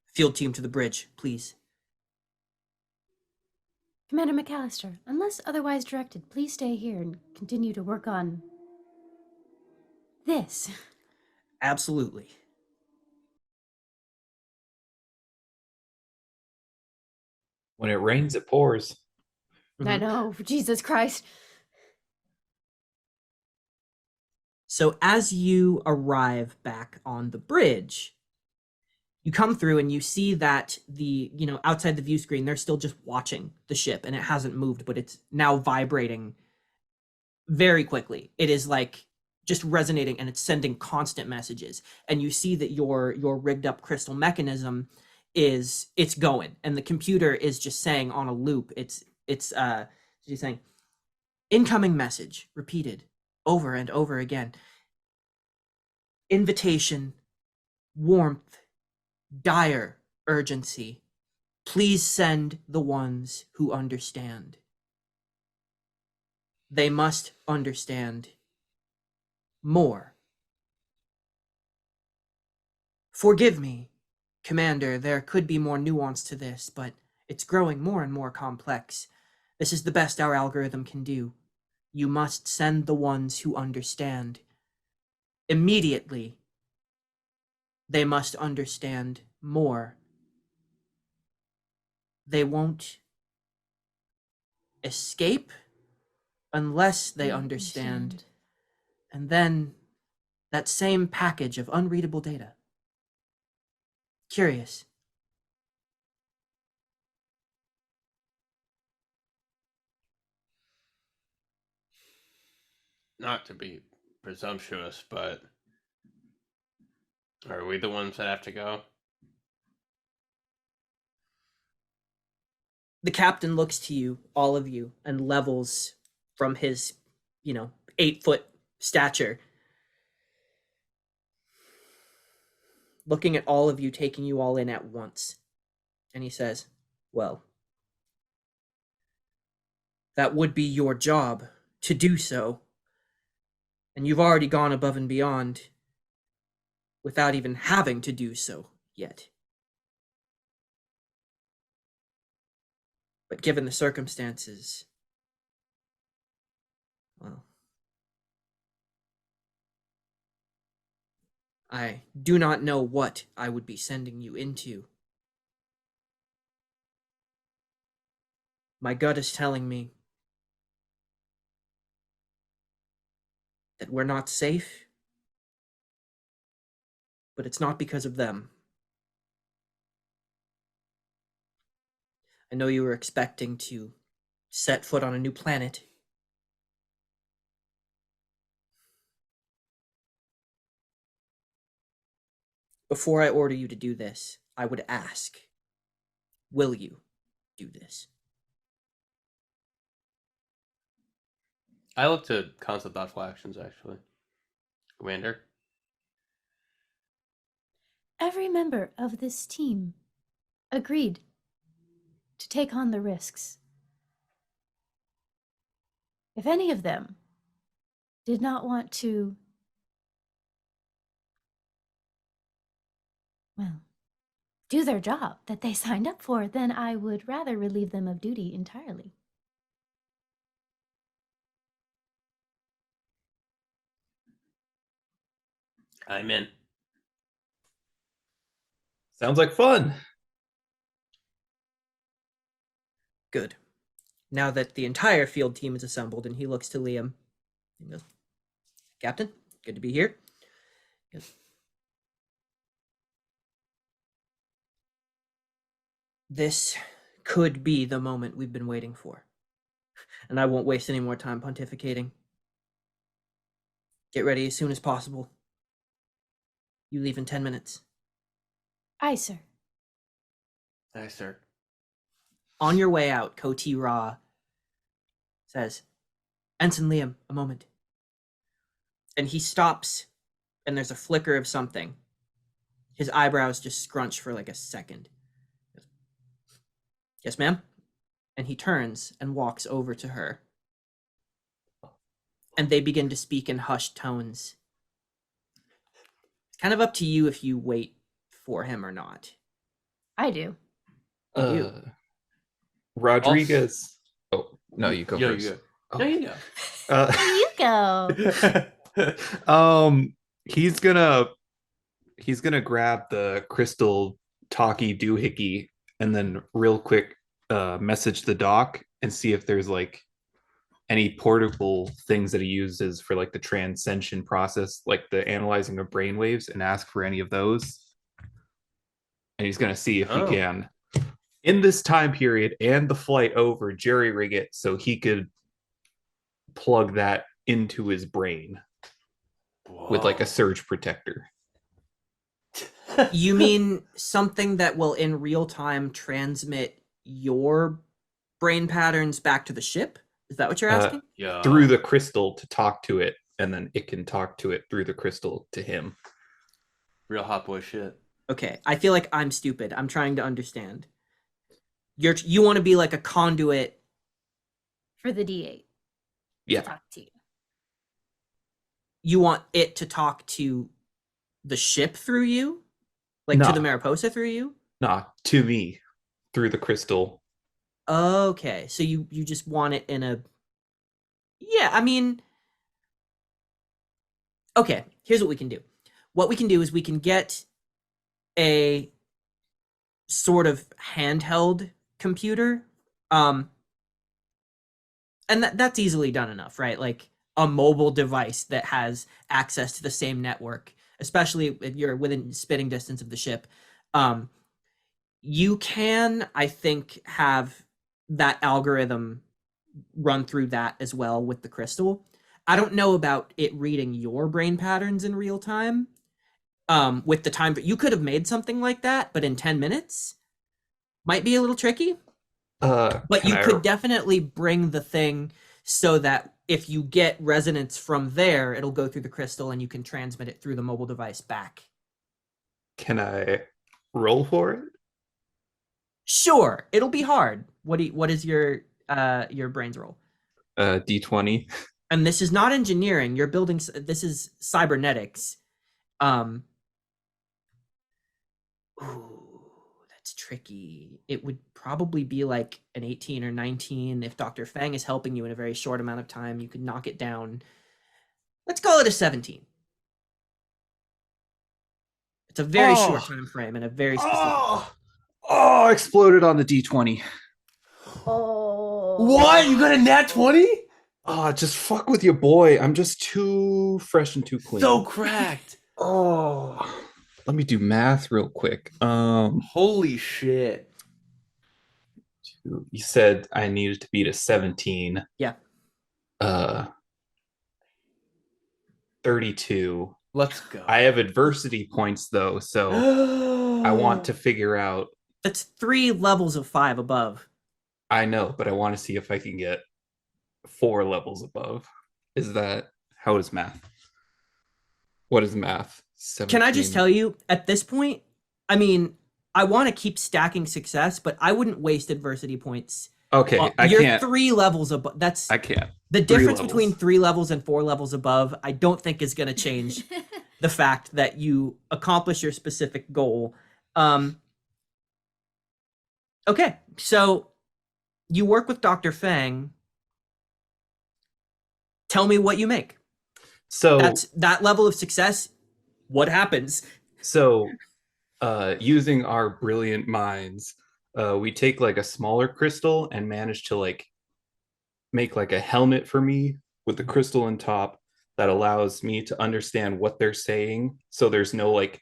Field team to the bridge, please. Commander McAllister, unless otherwise directed, please stay here and continue to work on this. Absolutely. When it rains, it pours. I Mhm. know, Jesus Christ. So as you arrive back on the bridge, you come through and you see that outside the view screen, they're still just watching the ship, and it hasn't moved, but it's now vibrating very quickly. It is like just resonating, and it's sending constant messages. And you see that your rigged up crystal mechanism it's going, and the computer is just saying on a loop. It's she's saying, incoming message repeated over and over again. Invitation, warmth, dire urgency. Please send the ones who understand. They must understand more. Forgive me, Commander, there could be more nuance to this, but it's growing more and more complex. This is the best our algorithm can do. You must send the ones who understand. Immediately. They must understand more. They won't escape unless they understand. And then that same package of unreadable data. Curious. Not to be presumptuous, but are we the ones that have to go? The captain looks to you, all of you, and levels from his, 8-foot stature. Looking at all of you, taking you all in at once. And he says, well, that would be your job to do so. And you've already gone above and beyond without even having to do so yet. But given the circumstances, well, I do not know what I would be sending you into. My gut is telling me that we're not safe, but it's not because of them. I know you were expecting to set foot on a new planet. Before I order you to do this, I would ask, will you do this? I look to concept thoughtful actions, actually. Commander? Every member of this team agreed to take on the risks. If any of them did not want to, well, do their job that they signed up for, then I would rather relieve them of duty entirely. I'm in. Sounds like fun. Good. Now that the entire field team is assembled, and he looks to Liam and goes, Captain, good to be here. He goes, this could be the moment we've been waiting for. And I won't waste any more time pontificating. Get ready as soon as possible. You leave in 10 minutes. Aye, sir. Aye, sir. On your way out, Koti Ra says, Ensign Liam, a moment. And he stops, and there's a flicker of something. His eyebrows just scrunch for like a second. Yes, ma'am? And he turns and walks over to her. And they begin to speak in hushed tones. It's kind of up to you if you wait for him or not. I do. You. Rodriguez. Oh, no, you go first. You go. Oh. No, you go. There you go. He's gonna grab the crystal talkie doohickey and then real quick message the doc and see if there's like any portable things that he uses for like the transcension process, like the analyzing of brainwaves, and ask for any of those. And he's gonna see if he can, in this time period and the flight over, jerry rig it so he could plug that into his brain with like a surge protector. You mean something that will in real time transmit your brain patterns back to the ship? Is that what you're asking? Yo. Through the crystal to talk to it, and then it can talk to it through the crystal to him. Real hot boy shit. Okay, I feel like I'm stupid. I'm trying to understand. You want to be like a conduit. For the D8 Yeah. to talk to you. You want it to talk to the ship through you? Like to No. the Mariposa through you? Nah, to me through the crystal. Okay, so you just want it in a... Yeah, I mean... Okay, here's what we can do. What we can do is we can get a sort of handheld computer. And that's easily done enough, right? Like a mobile device that has access to the same network, especially if you're within spitting distance of the ship. You can, I think, have that algorithm run through that as well with the crystal. I don't know about it reading your brain patterns in real time. With the time, but you could have made something like that, but in 10 minutes might be a little tricky. But Can you I, could definitely bring the thing so that if you get resonance from there, it'll go through the crystal and you can transmit it through the mobile device back. can I roll for it? Sure, it'll be hard. What is your brains roll? D20. And this is not engineering. You're building. This is cybernetics. Ooh, that's tricky. It would probably be like an 18 or 19. If Dr. Fang is helping you in a very short amount of time, you could knock it down. Let's call it a 17. It's a very short time frame and a very specific. Oh, exploded on the D20. Oh. What? You got a nat 20? Oh, just fuck with your boy. I'm just too fresh and too clean. So cracked. Oh, let me do math real quick. Holy shit. You said I needed to beat a 17. Yeah. 32. Let's go. I have adversity points though, so I want to figure out. That's 3 levels of 5 above. I know, but I want to see if I can get 4 levels above. Is that how is math? What is math? 17. Can I just tell you, at this point, I mean, I want to keep stacking success, but I wouldn't waste adversity points. Okay, I You're can't. 3 levels above. That's I can't. the 3 difference levels. between 3 levels and 4 levels above. I don't think is going to change the fact that you accomplish your specific goal. Okay, so you work with Dr. Fang. Tell me what you make. So That's that level of success. What happens? So, using our brilliant minds, we take like a smaller crystal and manage to like make like a helmet for me with the crystal on top that allows me to understand what they're saying. So there's no like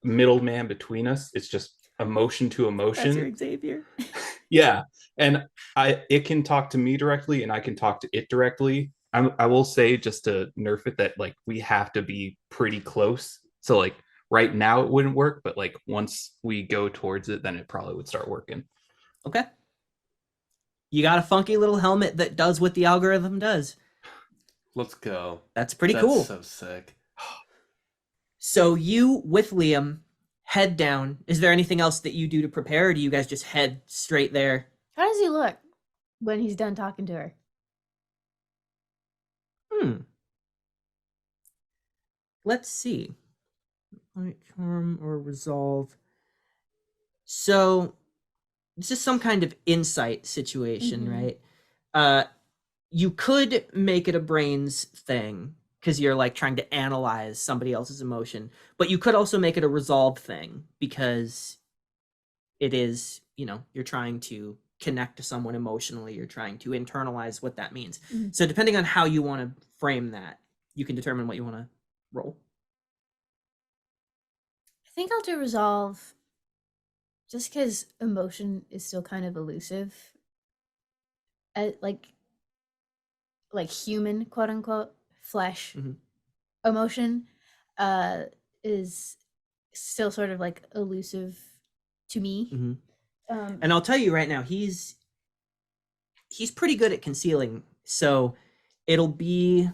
middleman between us. It's just emotion to emotion. Professor Xavier. Yeah, and it can talk to me directly, and I can talk to it directly. I will say, just to nerf it, that like we have to be pretty close. So like right now it wouldn't work, but like once we go towards it, then it probably would start working. Okay. You got a funky little helmet that does what the algorithm does. Let's go. That's pretty That's cool. so sick. So you with Liam head down. Is there anything else that you do to prepare, or do you guys just head straight there? How does he look when he's done talking to her? Let's see. Light charm or resolve. So this is some kind of insight situation, Mhm. right? You could make it a brains thing because you're like trying to analyze somebody else's emotion, but you could also make it a resolve thing because it is, you're trying to connect to someone emotionally, you're trying to internalize what that means. Mhm. So depending on how you want to frame that, you can determine what you want to roll. I think I'll do resolve just because emotion is still kind of elusive. Like human, quote unquote, flesh Mhm. emotion is still sort of like elusive to me. Mhm. Um, And I'll tell you right now, he's pretty good at concealing. So it'll be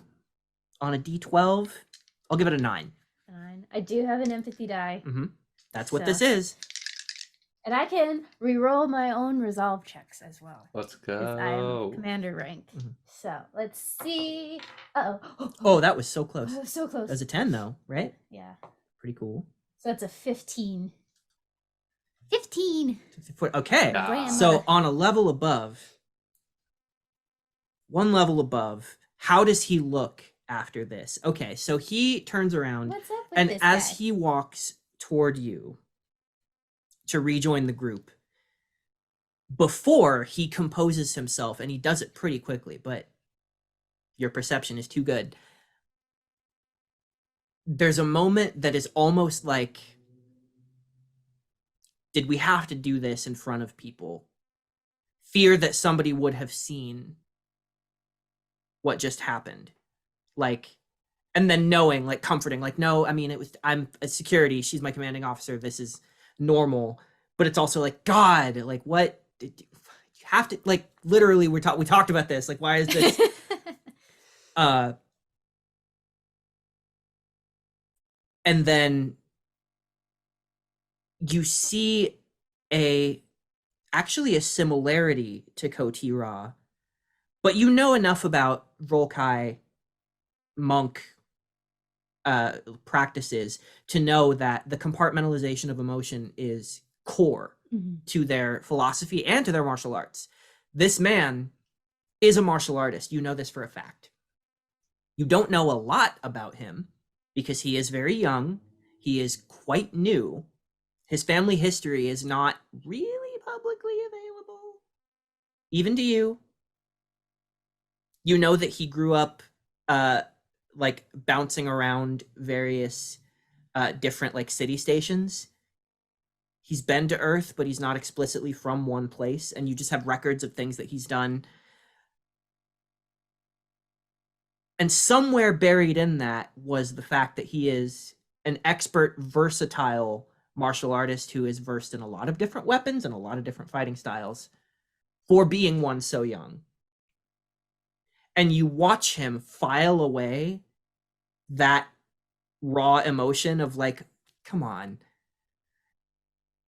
on a D12. I'll give it a 9. 9. I do have an empathy die, That's what So- this is. and I can re-roll my own resolve checks as well. Let's 'Cause I am go. commander rank. Mhm. So let's see. Uh-oh. Oh, that was so close. Oh, so close. That was a 10 though, right? Yeah. Pretty cool. So that's a 15. 15. Okay. Ah. Grandma. So on a level above, one level above, how does he look after this? Okay, so he turns around, What's up with and this as guy? he walks toward you to rejoin the group, before he composes himself, and he does it pretty quickly, but your perception is too good. There's a moment that is almost like, did we have to do this in front of people? Fear that somebody would have seen what just happened. Like, and then knowing, like, comforting, like, no, I mean, I'm a security, she's my commanding officer, this is normal. But it's also like, God, like, what did you have to, like, literally we talked about this, like, why is this and then you see actually a similarity to Koti Ra, but you know enough about Volkai monk practices to know that the compartmentalization of emotion is core Mhm. to their philosophy and to their martial arts. This man is a martial artist. You know this for a fact. You don't know a lot about him because he is very young. He is quite new. His family history is not really publicly available, even to you. You know that he grew up like bouncing around various different like city stations. He's been to Earth, but he's not explicitly from one place, and you just have records of things that he's done. And somewhere buried in that was the fact that he is an expert, versatile martial artist who is versed in a lot of different weapons and a lot of different fighting styles for being one so young. And you watch him file away that raw emotion of like, come on,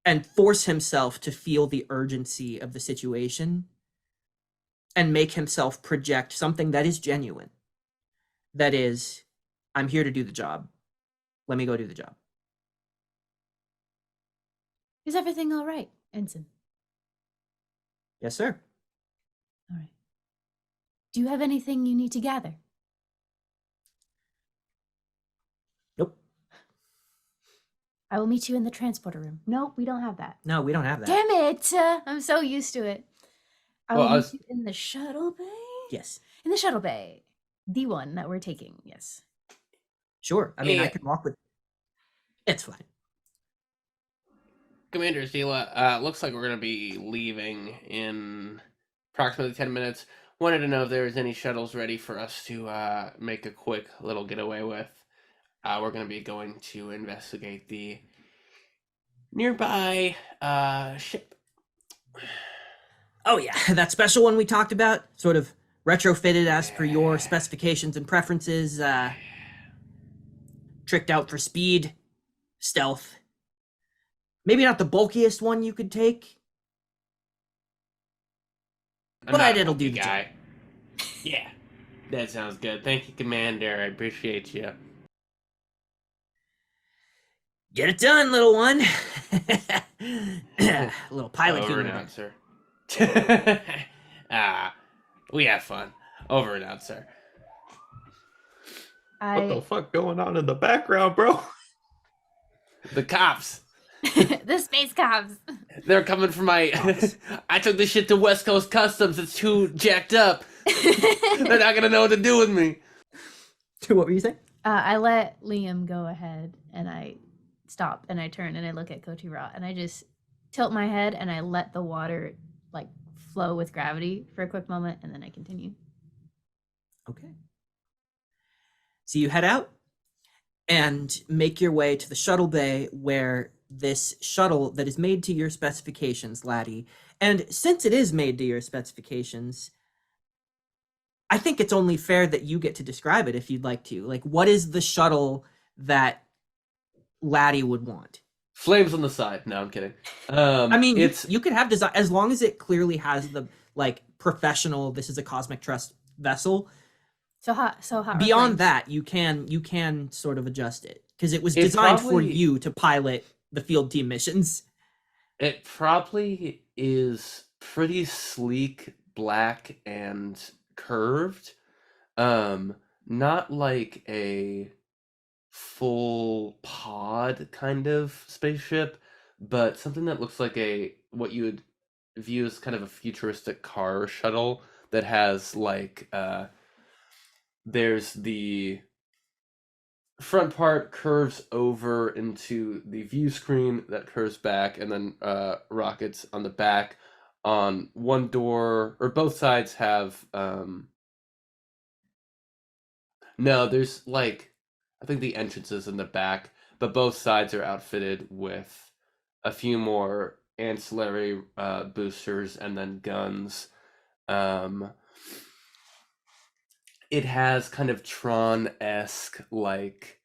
and force himself to feel the urgency of the situation and make himself project something that is genuine. That is, I'm here to do the job. Let me go do the job. Is everything all right, Ensign? Yes, sir. All right. Do you have anything you need to gather? Nope. I will meet you in the transporter room. No, we don't have that. No, we don't have that. Damn it! I'm so used to it. I Well, will I meet was- you in the shuttle bay? Yes. In the shuttle bay. The one that we're taking, yes. Sure. I mean, I Yeah. can walk with. It's fine. Commander Zila, looks like we're going to be leaving in approximately 10 minutes. Wanted to know if there was any shuttles ready for us to make a quick little getaway with. We're going to be going to investigate the nearby ship. Oh, yeah. That special one we talked about, sort of retrofitted as per your specifications and preferences, tricked out for speed, stealth. Maybe not the bulkiest one you could take. I'm But not a it'll do bulky the guy. Yeah, that sounds good. Thank you, Commander. I appreciate you. Get it done, little one. Little pilot Over humor and there. out, sir. We have fun. Over and out, sir. What the I fuck going on in the background, bro? The cops. the space cops. They're coming for my. I took this shit to West Coast Customs. It's too jacked up. They're not gonna know what to do with me. What were you saying? I let Liam go ahead and I stop and I turn and I look at Koti Ra and I just tilt my head and I let the water like flow with gravity for a quick moment and then I continue. Okay. So you head out, and make your way to the shuttle bay where this shuttle that is made to your specifications, laddie. And since it is made to your specifications, I think it's only fair that you get to describe it if you'd like to. Like, what is the shuttle that laddie would want? Flames on the side. No, I'm kidding. I mean, it's you could have design as long as it clearly has the like professional. This is a Cosmic Trust vessel. So hot are Beyond flames. that, you can sort of adjust it because it was It designed for probably- you to pilot the field team missions. It probably is pretty sleek, black, and curved. Not like a full pod kind of spaceship, but something that looks like what you would view as kind of a futuristic car shuttle that has like there's the front part curves over into the view screen that curves back, and then rockets on the back. On one door, or both sides have no, there's like, I think the entrance is in the back, but both sides are outfitted with a few more ancillary boosters and then guns. It has kind of Tron-esque, like,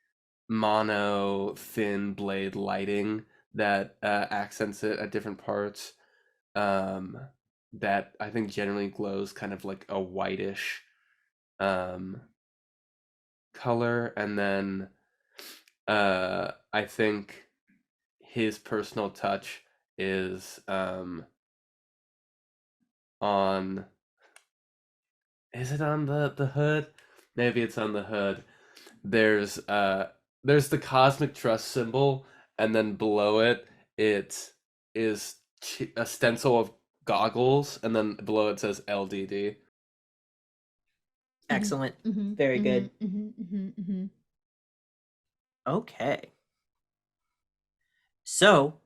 mono thin blade lighting that accents it at different parts. That I think generally glows kind of like a whitish color, and then I think his personal touch is on, is it on the hood? Maybe it's on the hood. There's the Cosmic Trust symbol, and then below it is a stencil of goggles, and then below it says LDD. Excellent. Mhm, Very mhm, good. mhm, mhm, mhm. Okay. So,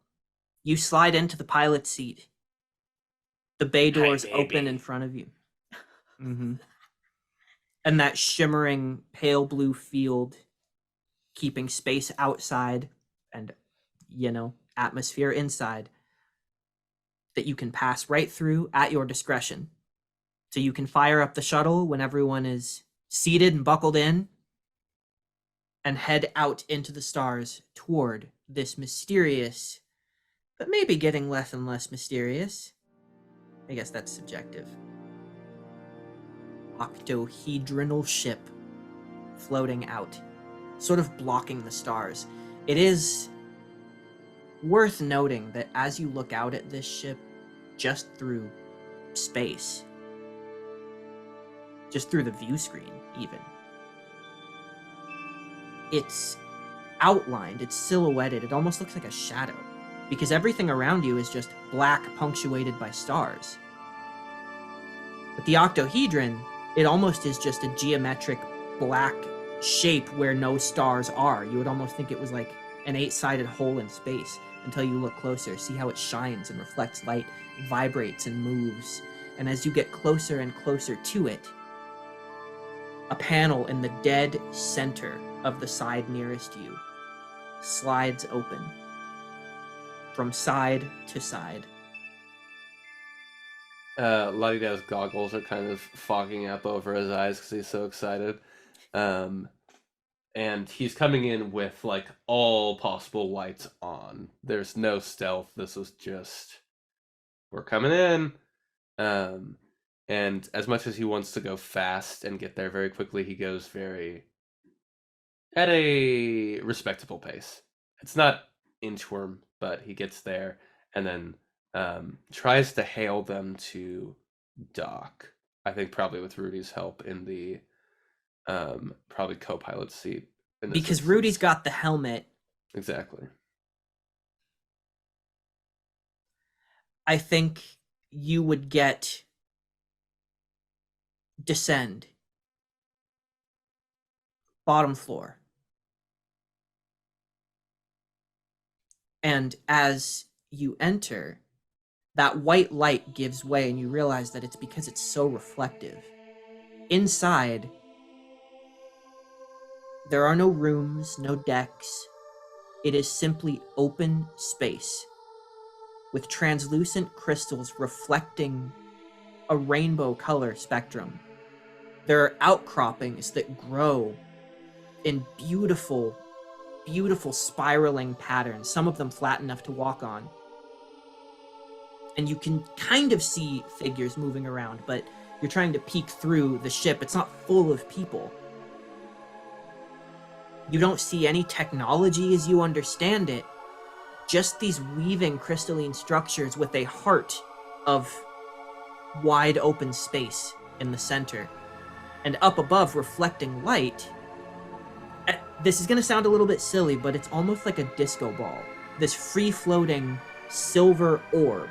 you slide into the pilot seat. The bay doors open in front of you. Mm-hmm. And that shimmering pale blue field, keeping space outside and, atmosphere inside, that you can pass right through at your discretion. So you can fire up the shuttle when everyone is seated and buckled in, and head out into the stars toward this mysterious, but maybe getting less and less mysterious. I guess that's subjective. Octohedronal ship floating out, sort of blocking the stars. It is worth noting that as you look out at this ship, just through space, just through the view screen even, it's outlined, it's silhouetted, it almost looks like a shadow, because everything around you is just black punctuated by stars. But the octohedron, it almost is just a geometric black shape where no stars are. You would almost think it was like an 8-sided hole in space until you look closer, see how it shines and reflects light, vibrates and moves. And as you get closer and closer to it, a panel in the dead center of the side nearest you slides open from side to side. Ladida's goggles are kind of fogging up over his eyes because he's so excited. And he's coming in with like all possible lights on. There's no stealth. This is just, we're coming in. And as much as he wants to go fast and get there very quickly, he goes at a respectable pace. It's not inchworm, but he gets there and then tries to hail them to dock. I think probably with Rudy's help in the probably co-pilot seat. Because Rudy's got the helmet. Exactly. I think you would get descend. Bottom floor. And as you enter, that white light gives way and you realize that it's because it's so reflective. Inside, There are no rooms, no decks. It is simply open space with translucent crystals reflecting a rainbow color spectrum. There are outcroppings that grow in beautiful, beautiful spiraling patterns, some of them flat enough to walk on. And you can kind of see figures moving around, but you're trying to peek through the ship. It's not full of people. You don't see any technology as you understand it, just these weaving crystalline structures with a heart of wide open space in the center. And up above, reflecting light, this is going to sound a little bit silly, but it's almost like a disco ball. This free-floating silver orb.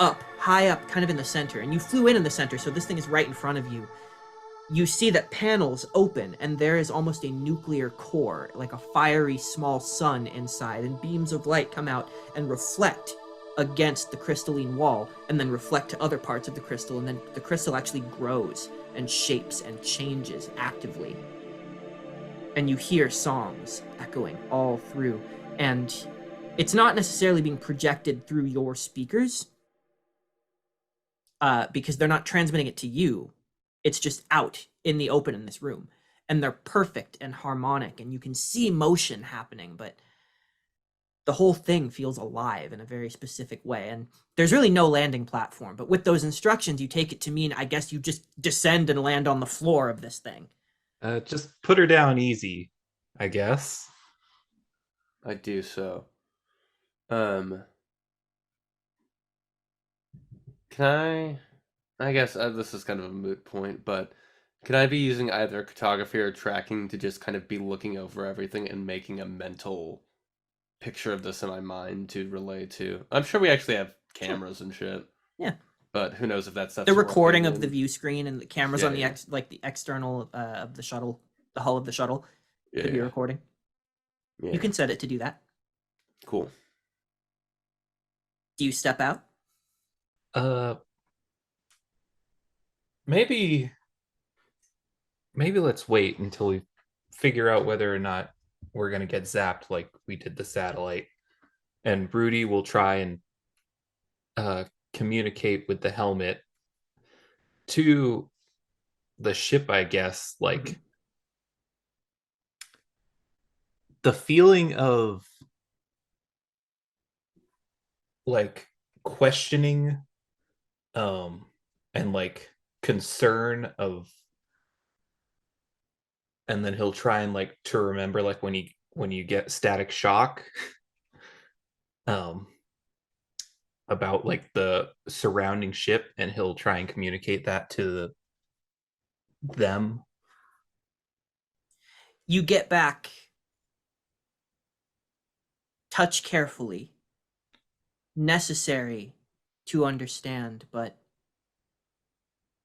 Up, high up, kind of in the center. And you flew in the center, so this thing is right in front of you. You see that panels open, and there is almost a nuclear core, like a fiery small sun inside, and beams of light come out and reflect against the crystalline wall, and then reflect to other parts of the crystal, and then the crystal actually grows and shapes and changes actively. And you hear songs echoing all through, and it's not necessarily being projected through your speakers, because they're not transmitting it to you. It's just out in the open in this room, and they're perfect and harmonic, and you can see motion happening, but the whole thing feels alive in a very specific way. And there's really no landing platform, but with those instructions, you take it to mean, I guess, you just descend and land on the floor of this thing. Just put her down easy, I guess. I do so. Can I guess this is kind of a moot point, but can I be using either cartography or tracking to just kind of be looking over everything and making a mental picture of this in my mind to relay to? I'm sure we actually have cameras and shit. Yeah. But who knows if that stuff's The recording working of the and- view screen and the cameras Yeah, on the yeah. the external of the shuttle, the hull of the shuttle, could be Yeah, recording. yeah. You can set it to do that. Cool. Do you step out? Maybe let's wait until we figure out whether or not we're gonna get zapped like we did the satellite. And Broody will try and communicate with the helmet to the ship, I guess. Like the feeling of like questioning and like concern of, and then he'll try and like to remember like when you get static shock about like the surrounding ship, and he'll try and communicate that to them. You get back. Touch carefully. Necessary to understand, but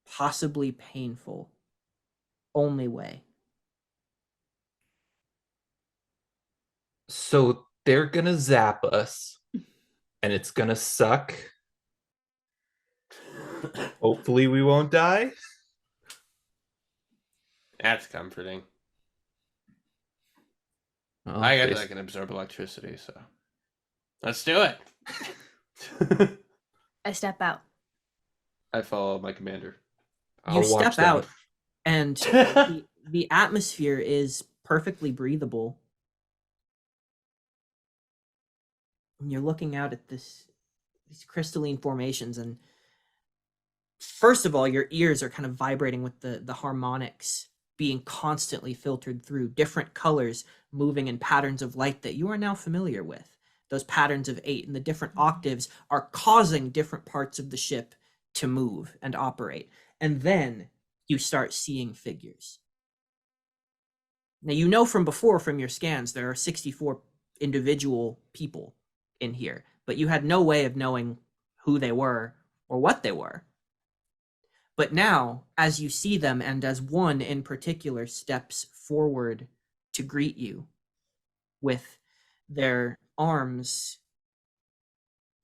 possibly painful. Only way. So they're gonna zap us, and it's gonna suck. Hopefully we won't die. That's comforting. Oh, I guess face- I can absorb electricity, so let's do it. I step out. I follow my commander. You I'll watch step them. out, and the atmosphere is perfectly breathable. And you're looking out at these crystalline formations, and first of all, your ears are kind of vibrating with the harmonics being constantly filtered through, different colors moving in patterns of light that you are now familiar with. Those patterns of 8 and the different octaves are causing different parts of the ship to move and operate. And then you start seeing figures. Now, you know from before, from your scans, there are 64 individual people in here, but you had no way of knowing who they were or what they were. But now, as you see them, and as one in particular steps forward to greet you with their arms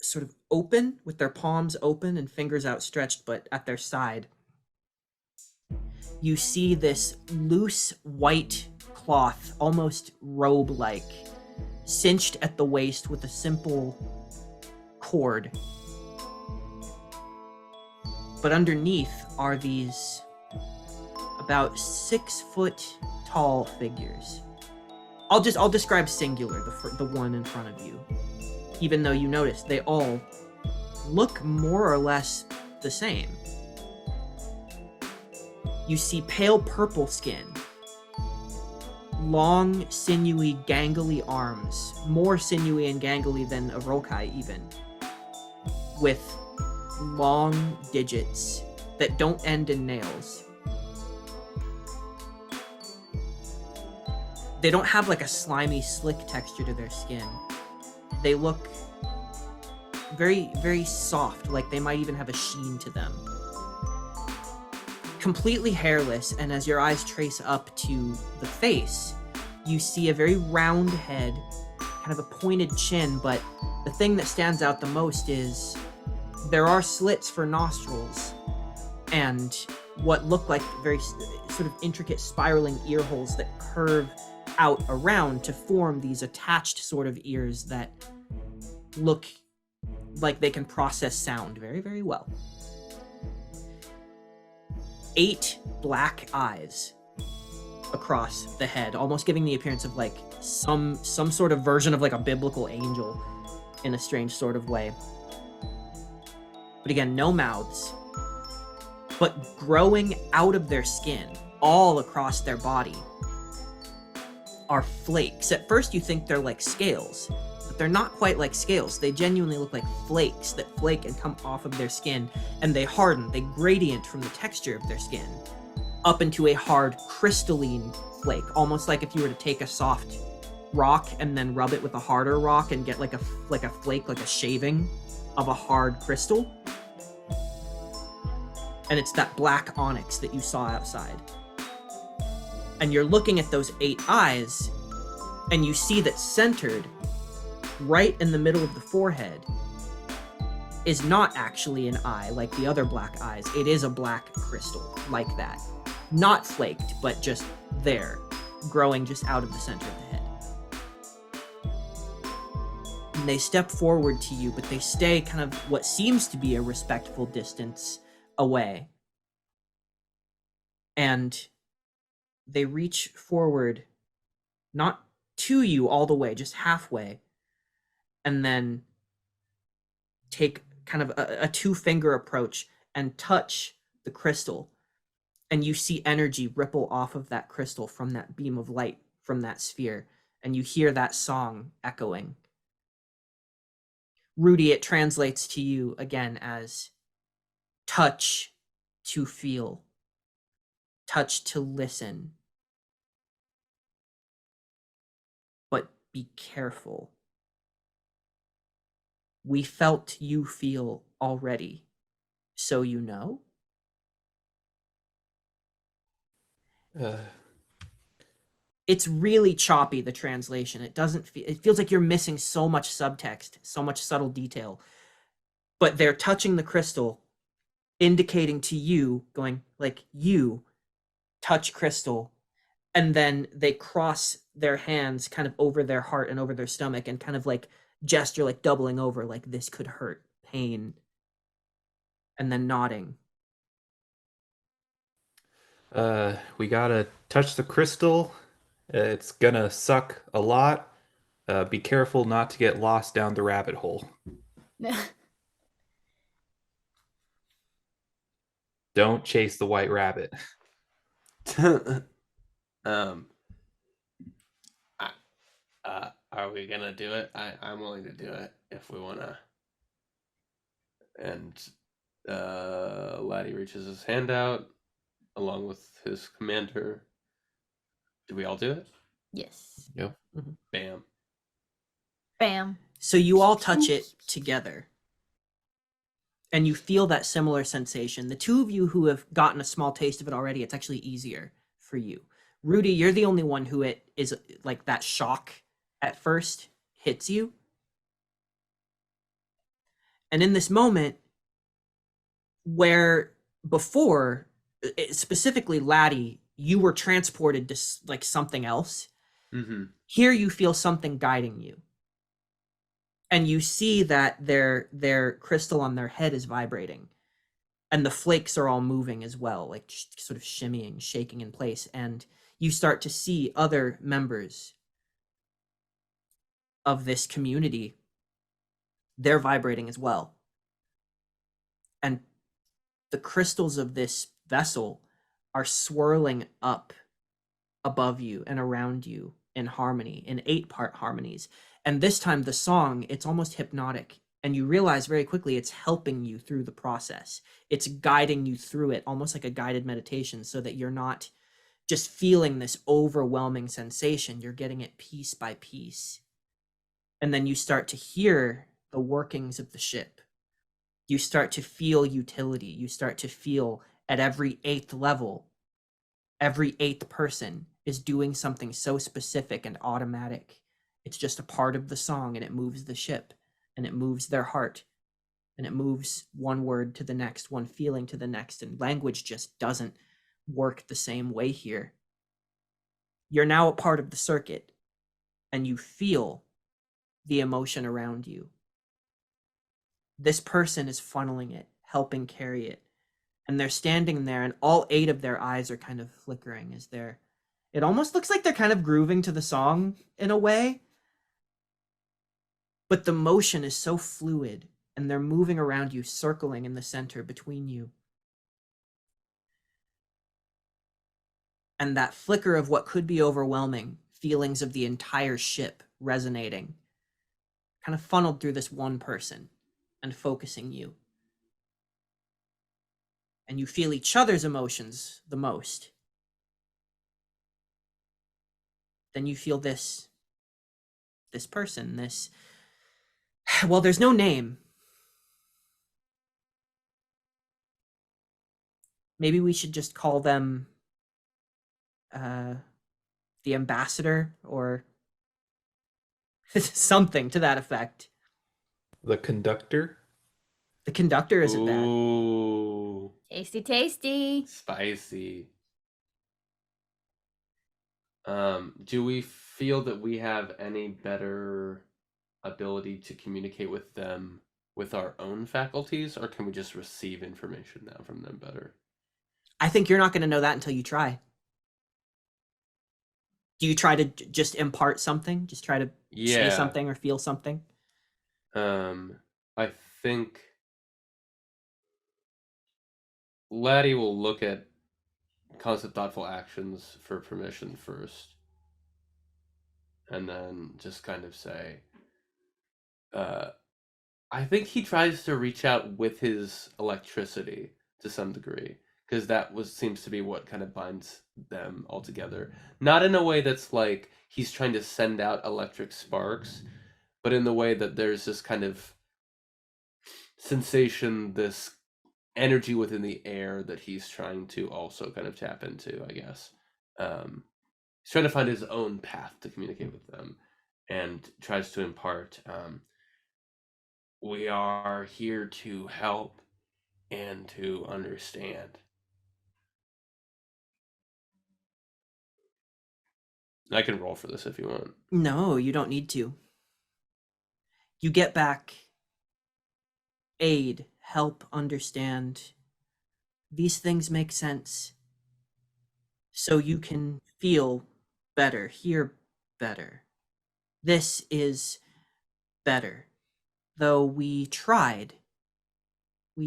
sort of open, with their palms open and fingers outstretched, but at their side, you see this loose white cloth, almost robe-like, cinched at the waist with a simple cord. But underneath are these about 6 foot tall figures. I'll describe singular, the one in front of you, even though you notice they all look more or less the same. You see pale purple skin, long, sinewy, gangly arms, more sinewy and gangly than a Rokai even, with long digits that don't end in nails. They don't have like a slimy, slick texture to their skin. They look very, very soft, like they might even have a sheen to them. Completely hairless, and as your eyes trace up to the face, you see a very round head, kind of a pointed chin, but the thing that stands out the most is there are slits for nostrils and what look like very sort of intricate spiraling ear holes that curve out around to form these attached sort of ears that look like they can process sound very, very well. 8 black eyes across the head, almost giving the appearance of like some sort of version of like a biblical angel in a strange sort of way. But again, no mouths, but growing out of their skin, all across their body, are flakes. At first you think they're like scales, but they're not quite like scales. They genuinely look like flakes that flake and come off of their skin, and they harden, they gradient from the texture of their skin up into a hard crystalline flake, almost like if you were to take a soft rock and then rub it with a harder rock and get like a flake, like a shaving of a hard crystal. And it's that black onyx that you saw outside. And you're looking at those 8 eyes, and you see that centered right in the middle of the forehead is not actually an eye like the other black eyes. It is a black crystal like that. Not flaked, but just there, growing just out of the center of the head. And they step forward to you, but they stay kind of what seems to be a respectful distance away. And they reach forward, not to you all the way, just halfway, and then take kind of a 2-finger approach and touch the crystal. And you see energy ripple off of that crystal from that beam of light from that sphere, and you hear that song echoing. Rudy, it translates to you again as touch to feel, touch to listen. But be careful. We felt you feel already, so you know? It's really choppy, the translation. It doesn't feel, it feels like you're missing so much subtext, so much subtle detail. But they're touching the crystal, indicating to you, going like, you touch crystal, and then they cross their hands kind of over their heart and over their stomach and kind of like gesture, like doubling over, like this could hurt, pain, and then nodding. We gotta touch the crystal. It's gonna suck a lot. Be careful not to get lost down the rabbit hole. Don't chase the white rabbit. Are we gonna do it? I'm willing to do it if we wanna. And Laddie reaches his hand out along with his commander. Do we all do it? Yes. Yep. Bam. Bam. So you all touch it together. And you feel that similar sensation. The two of you who have gotten a small taste of it already, it's actually easier for you. Rudy, you're the only one who it is like that shock at first hits you. And in this moment, where before specifically Laddie, you were transported to like something else. Mm-hmm. Here you feel something guiding you. And you see that their crystal on their head is vibrating. And the flakes are all moving as well, like sort of shimmying, shaking in place. And you start to see other members of this community. They're vibrating as well. And the crystals of this vessel are swirling up above you and around you in harmony, in 8-part harmonies. And this time the song, it's almost hypnotic. And you realize very quickly it's helping you through the process. It's guiding you through it, almost like a guided meditation, so that you're not just feeling this overwhelming sensation. You're getting it piece by piece. And then you start to hear the workings of the ship. You start to feel utility. You start to feel at every 8th level, every 8th person is doing something so specific and automatic. It's just a part of the song, and it moves the ship, and it moves their heart, and it moves one word to the next, one feeling to the next, and language just doesn't work the same way here. You're now a part of the circuit, and you feel the emotion around you. This person is funneling it, helping carry it, and they're standing there, and all 8 of their eyes are kind of flickering as they're, it almost looks like they're kind of grooving to the song in a way, but the motion is so fluid, and they're moving around you, circling in the center between you. And that flicker of what could be overwhelming feelings of the entire ship resonating, kind of funneled through this one person and focusing you. And you feel each other's emotions the most. Then you feel this person, well, there's no name. Maybe we should just call them the ambassador, or something to that effect. The conductor. The conductor isn't bad. Ooh, Tasty, tasty. spicy. Do we feel that we have any better ability to communicate with them with our own faculties, or can we just receive information now from them better? I think you're not going to know that until you try. Do you try to just impart something? Just try to say something or feel something? I think Laddie will look at constant thoughtful actions for permission first, and then just kind of say, I think he tries to reach out with his electricity to some degree, because that seems to be what kind of binds them all together. Not in a way that's like he's trying to send out electric sparks, but in the way that there's this kind of sensation, this energy within the air that he's trying to also kind of tap into, I guess. He's trying to find his own path to communicate with them, and tries to impart, we are here to help and to understand. I can roll for this if you want. No, you don't need to. You get back aid, help, understand. These things make sense. So you can feel better, hear better. This is better. Though we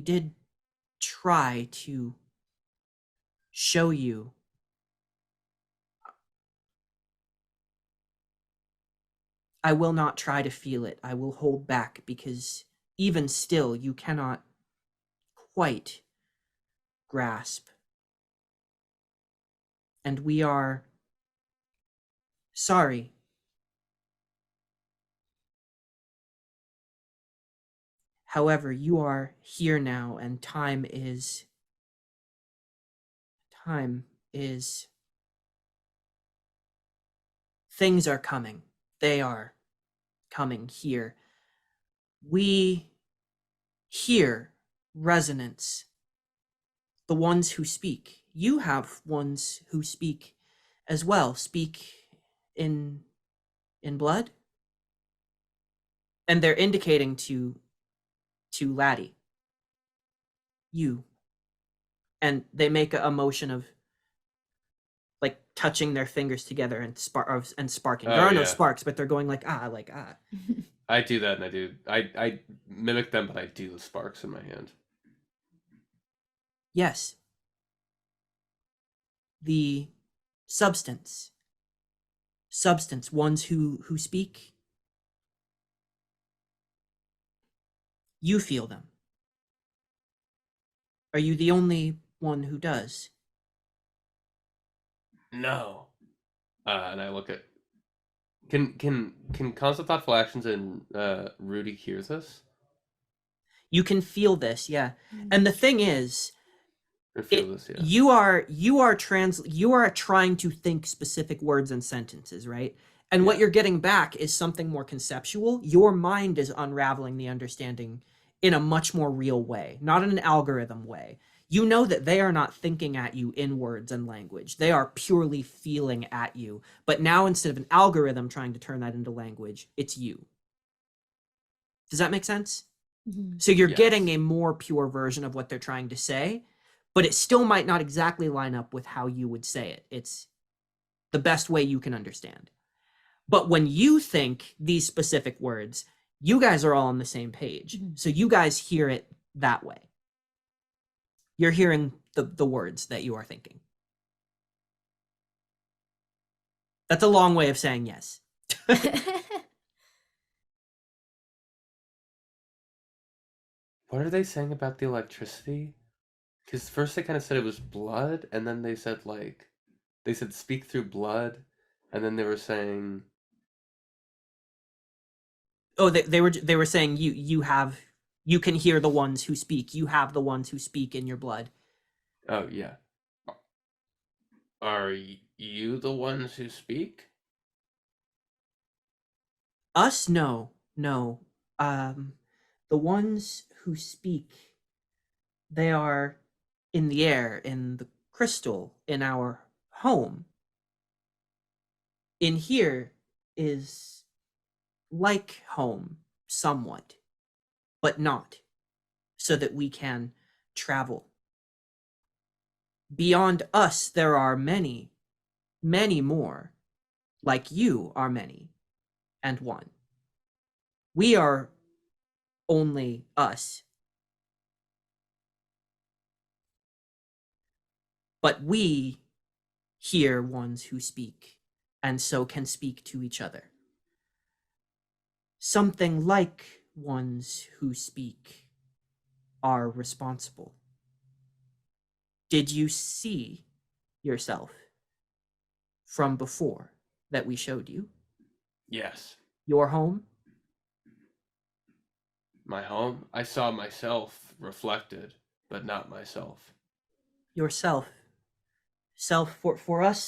did try to show you. I will not try to feel it. I will hold back, because even still, you cannot quite grasp. And we are sorry. However, you are here now, and time is things are coming. They are coming here. We hear resonance. The ones who speak, you have ones who speak as well. Speak in blood? And they're indicating to Laddie. You. And they make a motion of like touching their fingers together and sparking. There Oh, are no yeah. sparks, but they're going like ah. I do that, and I mimic them, but I do the sparks in my hand. Yes. The substance, ones who speak. You feel them. Are you the only one who does? No. And I look at. Can constant thoughtful actions and Rudy hear this? You can feel this, yeah. And the thing is, Or feel this, yeah. you are trying to think specific words and sentences, right? And what Yeah. you're getting back is something more conceptual. Your mind is unraveling the understanding in a much more real way, not in an algorithm way. You know that they are not thinking at you in words and language. They are purely feeling at you. But now instead of an algorithm trying to turn that into language, it's you. Does that make sense? Mhm. So you're Yes. getting a more pure version of what they're trying to say, but it still might not exactly line up with how you would say it. It's the best way you can understand. But when you think these specific words, you guys are all on the same page. Mhm. So you guys hear it that way. You're hearing the words that you are thinking. That's a long way of saying yes. What are they saying about the electricity? Because first they kind of said it was blood, and then they said speak through blood, and then they were saying, Oh, they were saying you can hear the ones who speak. You have the ones who speak in your blood. oh yeah, are you the ones who speak? Us? No. The ones who speak, they are in the air, in the crystal, in our home. In here is like home, somewhat, but not, so that we can travel. Beyond us, there are many, many more, like you are many, and one. We are only us. But we hear ones who speak, and so can speak to each other. Something like ones who speak are responsible. Did you see yourself from before that we showed you? Yes. Your home? My home? I saw myself reflected, but not myself. Yourself. Self for us,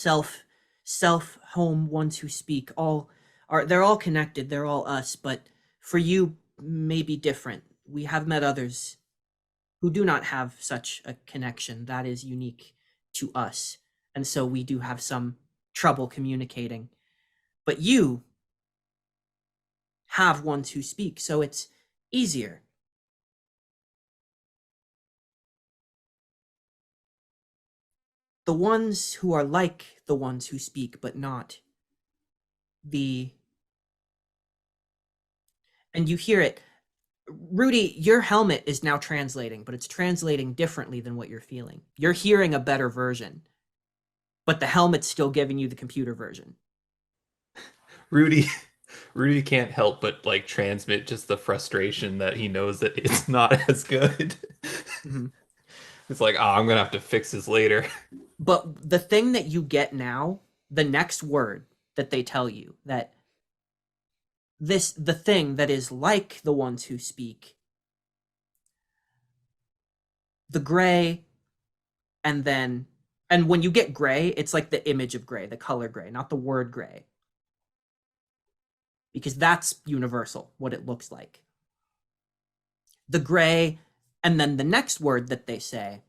self, home, ones who speak, they're all connected, they're all us, but for you may be different. We have met others who do not have such a connection that is unique to us, and so we do have some trouble communicating. But you have ones who speak, so it's easier. The ones who are like the ones who speak, but not and you hear it. Rudy, your helmet is now translating, but it's translating differently than what you're feeling. You're hearing a better version, but the helmet's still giving you the computer version. Rudy can't help but like transmit just the frustration that he knows that it's not as good. Mhm. It's like, oh, I'm gonna have to fix this later. But the thing that you get now, the next word that they tell you, that the thing that is like the ones who speak, the gray, and when you get gray, it's like the image of gray, the color gray, not the word gray. Because that's universal, what it looks like. The gray, and then the next word that they say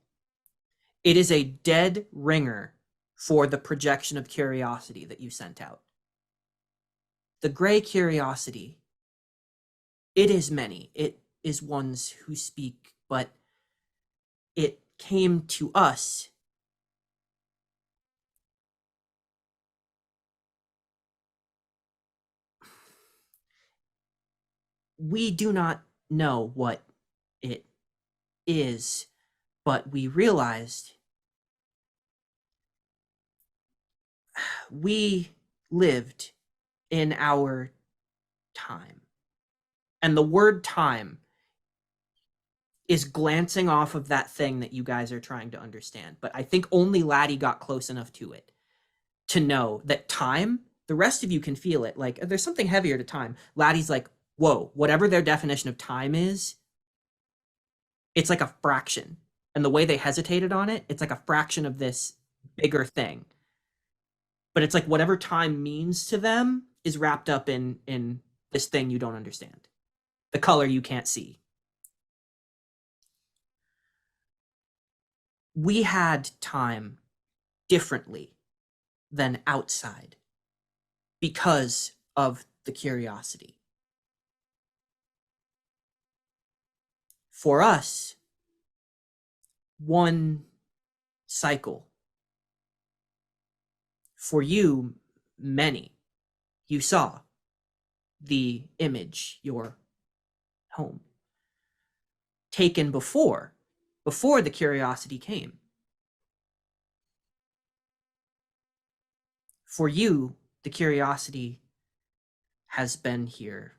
It is a dead ringer for the projection of curiosity that you sent out. The gray curiosity, it is many. It is ones who speak, but it came to us we do not know what it is, but we realized we lived in our time. And the word time is glancing off of that thing that you guys are trying to understand. But I think only Laddie got close enough to it to know that time, the rest of you can feel it. Like, there's something heavier to time. Laddie's like, whoa, whatever their definition of time is, it's like a fraction. And the way they hesitated on it, it's like a fraction of this bigger thing. But it's like whatever time means to them is wrapped up in this thing you don't understand. The color you can't see. We had time differently than outside because of the curiosity. For us, one cycle. For you, many. You saw the image, your home, taken before the curiosity came. For you, the curiosity has been here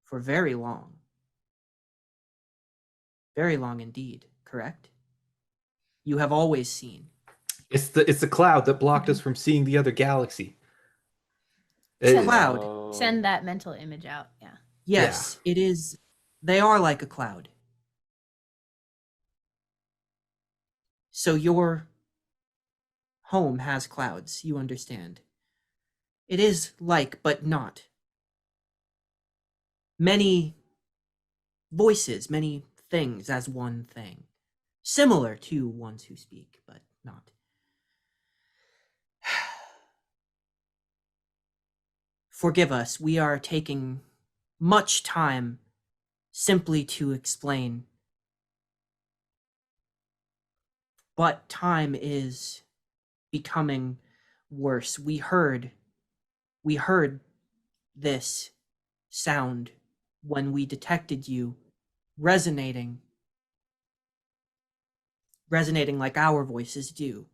for very long indeed, correct? You have always seen. It's the cloud that blocked us from seeing the other galaxy. Send, Cloud. send that mental image out. Yeah. Yes, it is. They are like a cloud. So your home has clouds, you understand. It is like, but not. Many voices, many things as one thing. Similar to ones who speak, but not. Forgive us, we are taking much time simply to explain. But time is becoming worse. We heard this sound when we detected you resonating like our voices do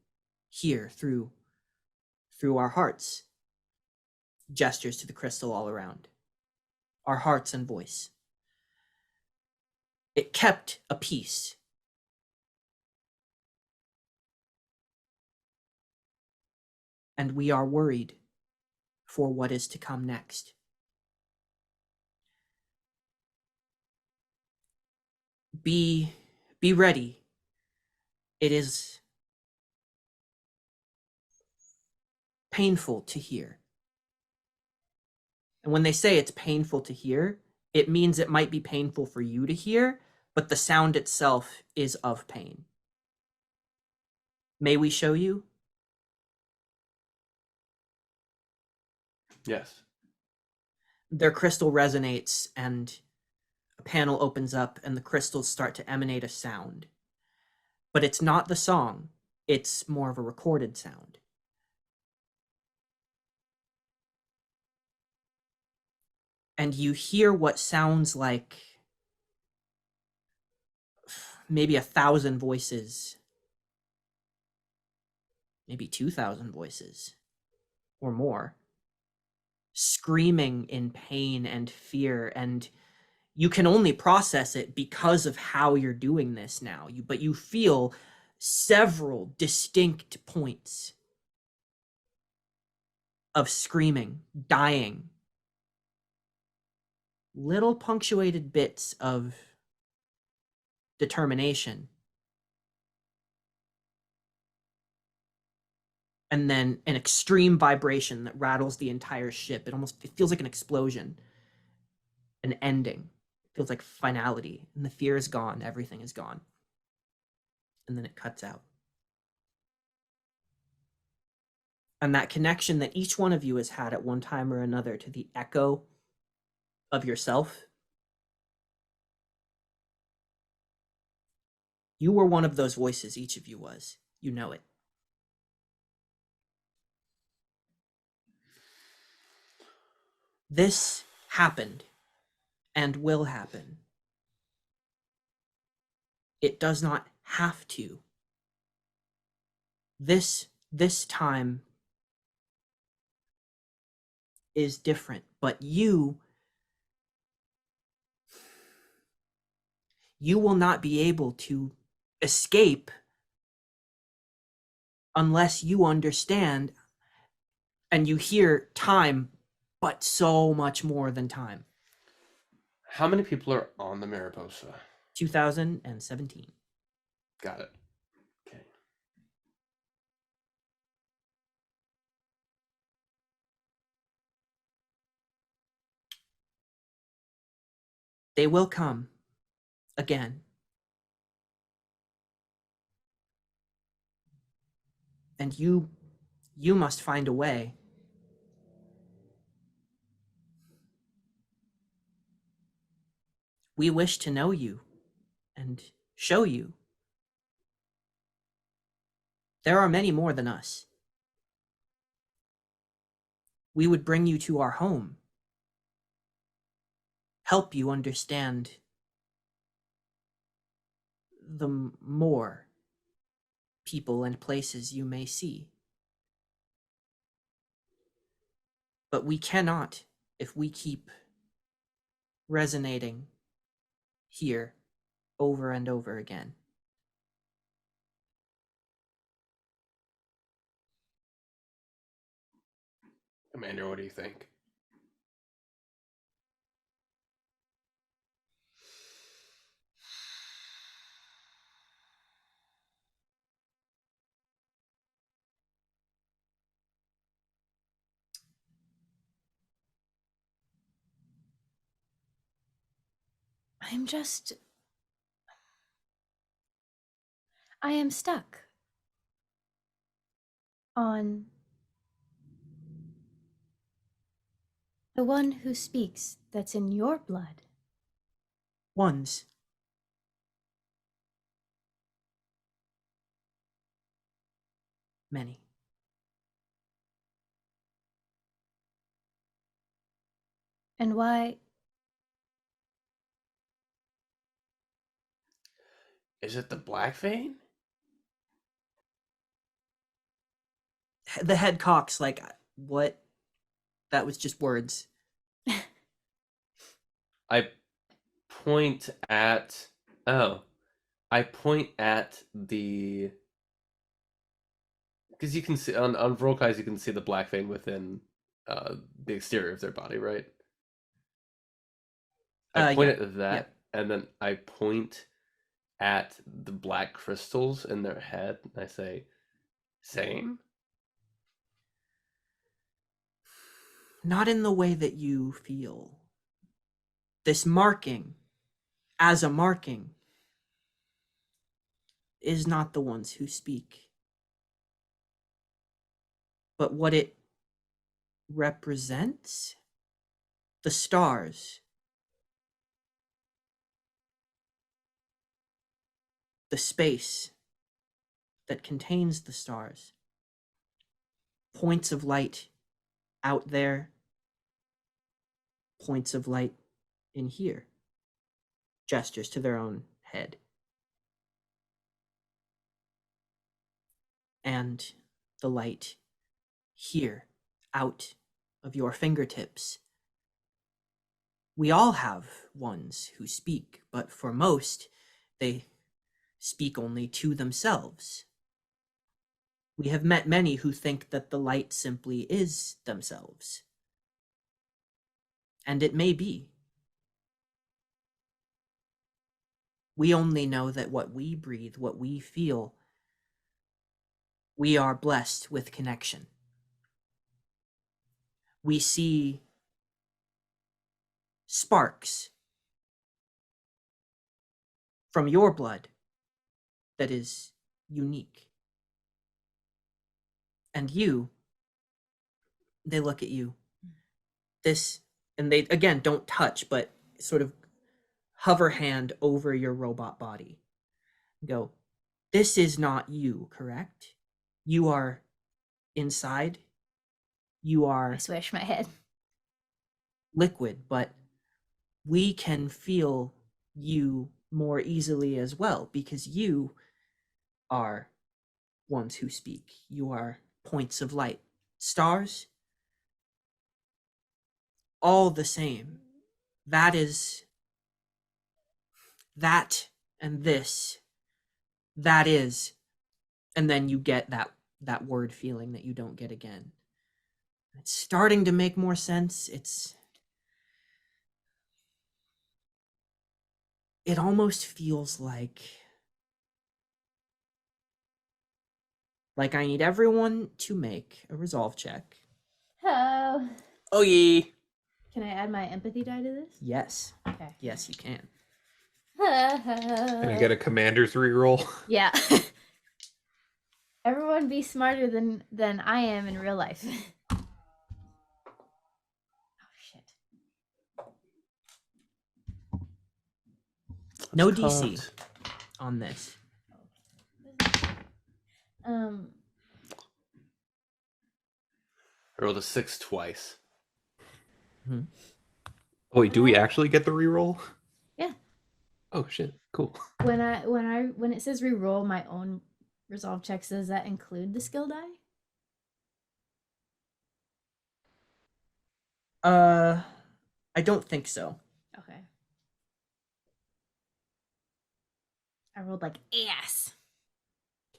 here through our hearts. Gestures to the crystal all around. Our hearts and voice. It kept a peace. And we are worried for what is to come next. Be ready. It is painful to hear. And when they say it's painful to hear, it means it might be painful for you to hear, but the sound itself is of pain. May we show you? Yes. Their crystal resonates and a panel opens up and the crystals start to emanate a sound. But it's not the song, it's more of a recorded sound. And you hear what sounds like maybe 1,000 voices, maybe 2,000 voices or more, screaming in pain and fear. And you can only process it because of how you're doing this now. But you feel several distinct points of screaming, dying, little punctuated bits of determination, and then an extreme vibration that rattles the entire ship. It feels like an explosion, an ending. It feels like finality, and the fear is gone. Everything is gone. and then it cuts out. And that connection that each one of you has had at one time or another to the echo of yourself, you were one of those voices, each of you was. You know it. This happened and will happen. It does not have to. This time is different, but you will not be able to escape unless you understand and you hear time, but so much more than time. How many people are on the Mariposa? 2017. Got it. Okay. They will come again. And you must find a way. We wish to know you and show you. There are many more than us. We would bring you to our home, help you understand the more people and places you may see. But we cannot if we keep resonating here over and over again. Commander, what do you think? I am stuck on the one who speaks that's in your blood. Ones. Many. And why? Is it the Black Vein? The head cocks like, what? That was just words. I point at the, because you can see on Volkais, you can see the Black Vein within the exterior of their body, right? I point at that, and then I point at the black crystals in their head, and I say, same? Not in the way that you feel. This marking, as a marking, is not the ones who speak. But what it represents? The stars. The space that contains the stars. Points of light out there. Points of light in here. Gestures to their own head. And the light here, out of your fingertips. We all have ones who speak, but for most, they speak only to themselves. We have met many who think that the light simply is themselves. And it may be. We only know that what we breathe, what we feel, we are blessed with connection. We see sparks from your blood that is unique. And you, they look at you. This, and they, again, don't touch, but sort of hover hand over your robot body. Go, this is not you, correct? You are inside. You are I swish my head. liquid, but we can feel you more easily as well because you are ones who speak. You are points of light. Stars, all the same. That is that and this. That is. And then you get that word feeling that you don't get again. It's starting to make more sense. It almost feels like I need everyone to make a resolve check. Oh. Oh, yeah. Can I add my empathy die to this? Yes. Okay. Yes, you can. Can I get a commander's reroll? Yeah. Everyone be smarter than I am in real life. Oh shit. No It's DC cocked. on this. I rolled a 6 twice. Oh, wait, do we actually get the reroll? Yeah. Oh shit, cool. When it says reroll my own resolve checks, does that include the skill die? I don't think so. Okay. I rolled like ass.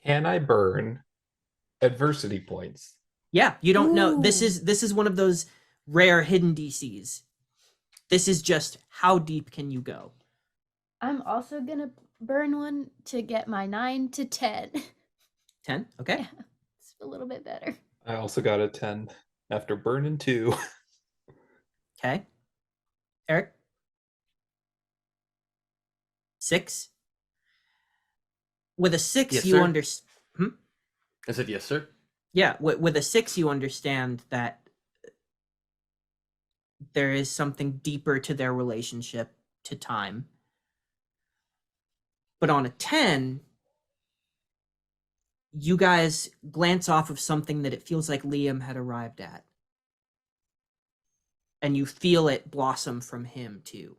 Can I burn adversity points? Yeah, you don't know. This Ooh. is one of those rare hidden DCs. This is just how deep can you go? I'm also gonna burn one to get my 9 to 10. 10? Okay. Yeah, it's a little bit better. I also got a 10 after burning 2. Okay. Eric? 6? With a 6, Yes, you sir. understand. I said, yes, sir. Yeah, with a 6, you understand that there is something deeper to their relationship to time. But on a 10, you guys glance off of something that it feels like Liam had arrived at. And you feel it blossom from him too.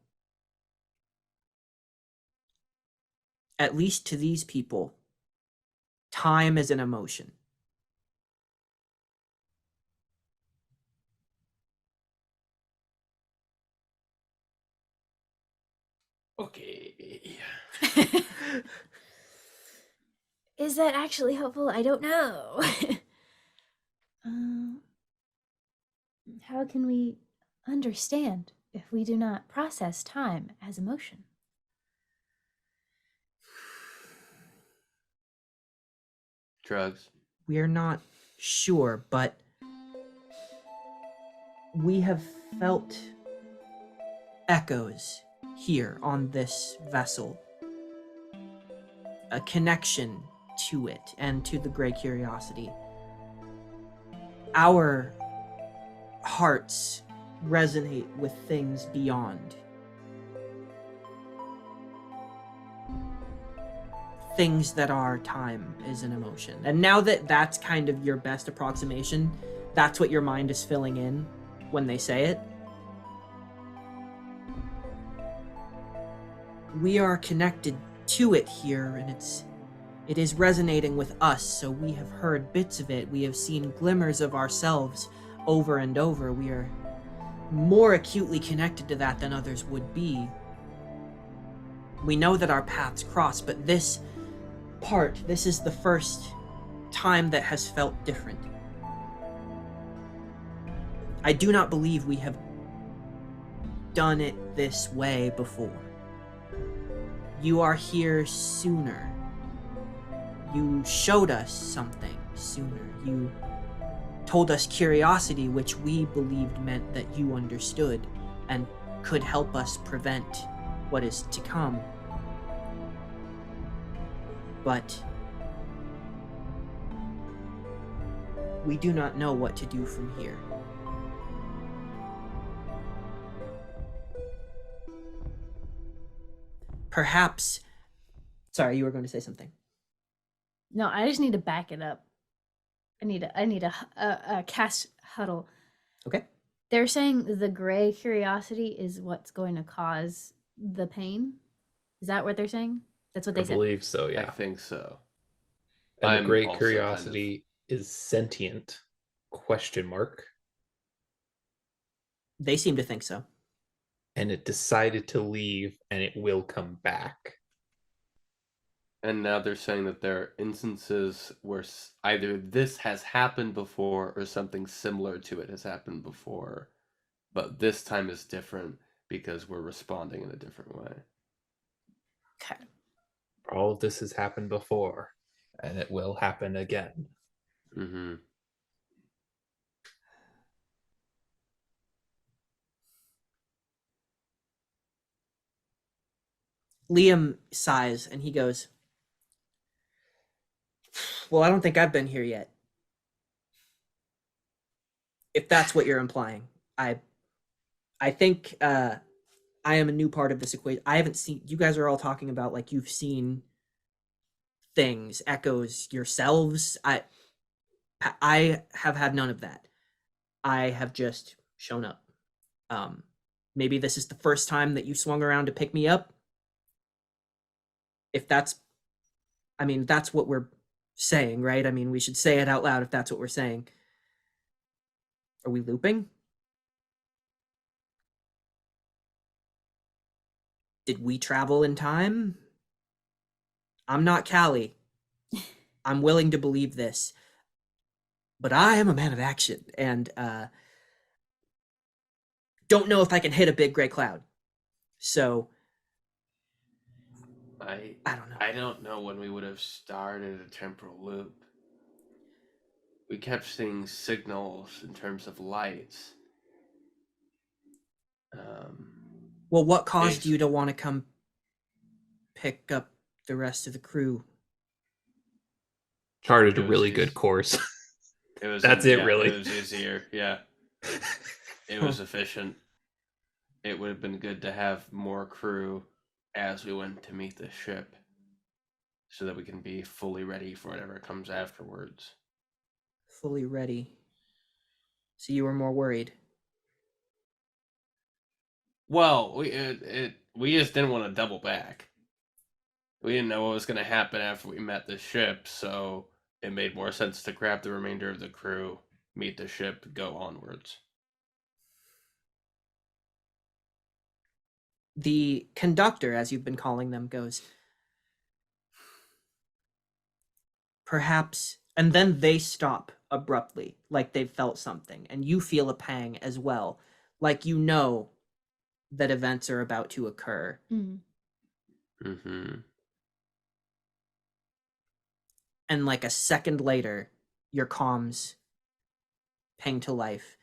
At least to these people, time is an emotion. Okay. Is that actually helpful? I don't know. How can we understand if we do not process time as emotion? Drugs. We're not sure, but we have felt echoes here on this vessel. A connection to it and to the Grey Curiosity. Our hearts resonate with things beyond. Things that are time is an emotion. And now that that's kind of your best approximation, that's what your mind is filling in when they say it. We are connected to it here, and it is resonating with us, so we have heard bits of it. We have seen glimmers of ourselves over and over. We are more acutely connected to that than others would be. We know that our paths cross, but this is the first time that has felt different. I do not believe we have done it this way before. You are here sooner. You showed us something sooner. You told us curiosity, which we believed meant that you understood and could help us prevent what is to come. But We do not know what to do from here. Perhaps. Sorry, you were going to say something. No, I just need to back it up. I need a cast huddle. Okay. They're saying the gray curiosity is what's going to cause the pain. Is that what they're saying? That's what I they said. believe so, I yeah. think so. And the I'm great also curiosity is sentient? Question mark. They seem to think so. And it decided to leave, and it will come back. And now they're saying that there are instances where either this has happened before or something similar to it has happened before, but this time is different because we're responding in a different way. Okay. All of this has happened before, and it will happen again. Mm-hmm. Liam sighs and he goes, well, I don't think I've been here yet. If that's what you're implying. I think I am a new part of this equation. I haven't seen, you guys are all talking about like you've seen things, echoes yourselves. I have had none of that. I have just shown up. Maybe this is the first time that you swung around to pick me up. If that's, I mean, that's what we're saying, right? I mean, we should say it out loud if that's what we're saying. Are we looping? Did we travel in time? I'm not Callie. I'm willing to believe this. But I am a man of action, and don't know if I can hit a big gray cloud. So I don't know. I don't know when we would have started a temporal loop. We kept seeing signals in terms of lights. Well, what caused you to want to come pick up the rest of the crew? Charted a really good course. It was That's it, really. It was easier, yeah. It was efficient. It would have been good to have more crew as we went to meet the ship so that we can be fully ready for whatever comes afterwards. Fully ready. So you were more worried. Well, we just didn't want to double back. We didn't know what was going to happen after we met the ship, so it made more sense to grab the remainder of the crew, meet the ship, go onwards. The conductor, as you've been calling them, goes, perhaps, and then they stop abruptly, like they've felt something, and you feel a pang as well, like you know that events are about to occur. Mm-hmm. And like a second later, your comms ping to life,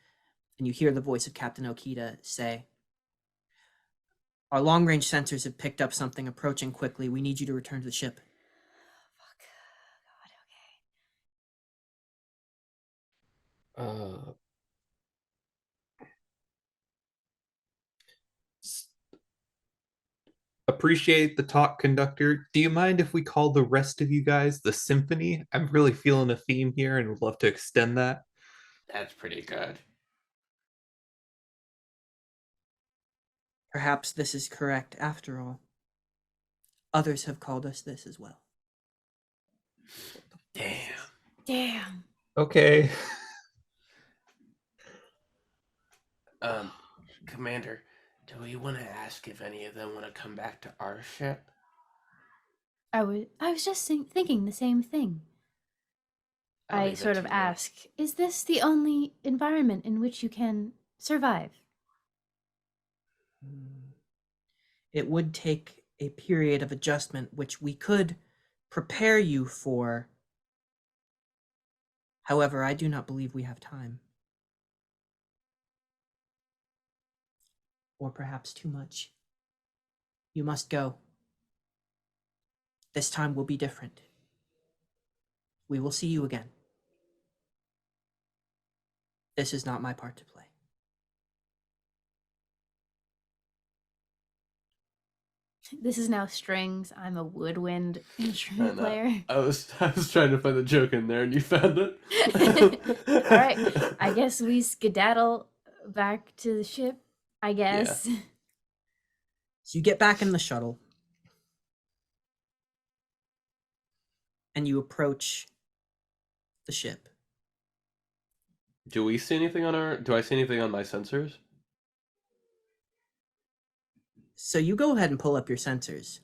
and you hear the voice of Captain Okita say, our long-range sensors have picked up something approaching quickly. We need you to return to the ship. Fuck. Uh, appreciate the talk, conductor. Do you mind if we call the rest of you guys the Symphony? I'm really feeling a theme here and would love to extend that. That's pretty good. Perhaps this is correct after all. Others have called us this as well. Damn. Okay. Commander, do we want to ask if any of them want to come back to our ship? I was just thinking the same thing. I'll I leave it sort of to you. ask, is this the only environment in which you can survive? It would take a period of adjustment, which we could prepare you for. However, I do not believe we have time. Or perhaps too much. You must go. This time will be different. We will see you again. This is not my part to play. This is now strings. I'm a woodwind instrument know. player. I was trying to find the joke in there, and you found it. All right. I guess we skedaddle back to the ship. I guess. So you get back in the shuttle. And you approach the ship. Do we see anything on our? Do I see anything on my sensors? So you go ahead and pull up your sensors.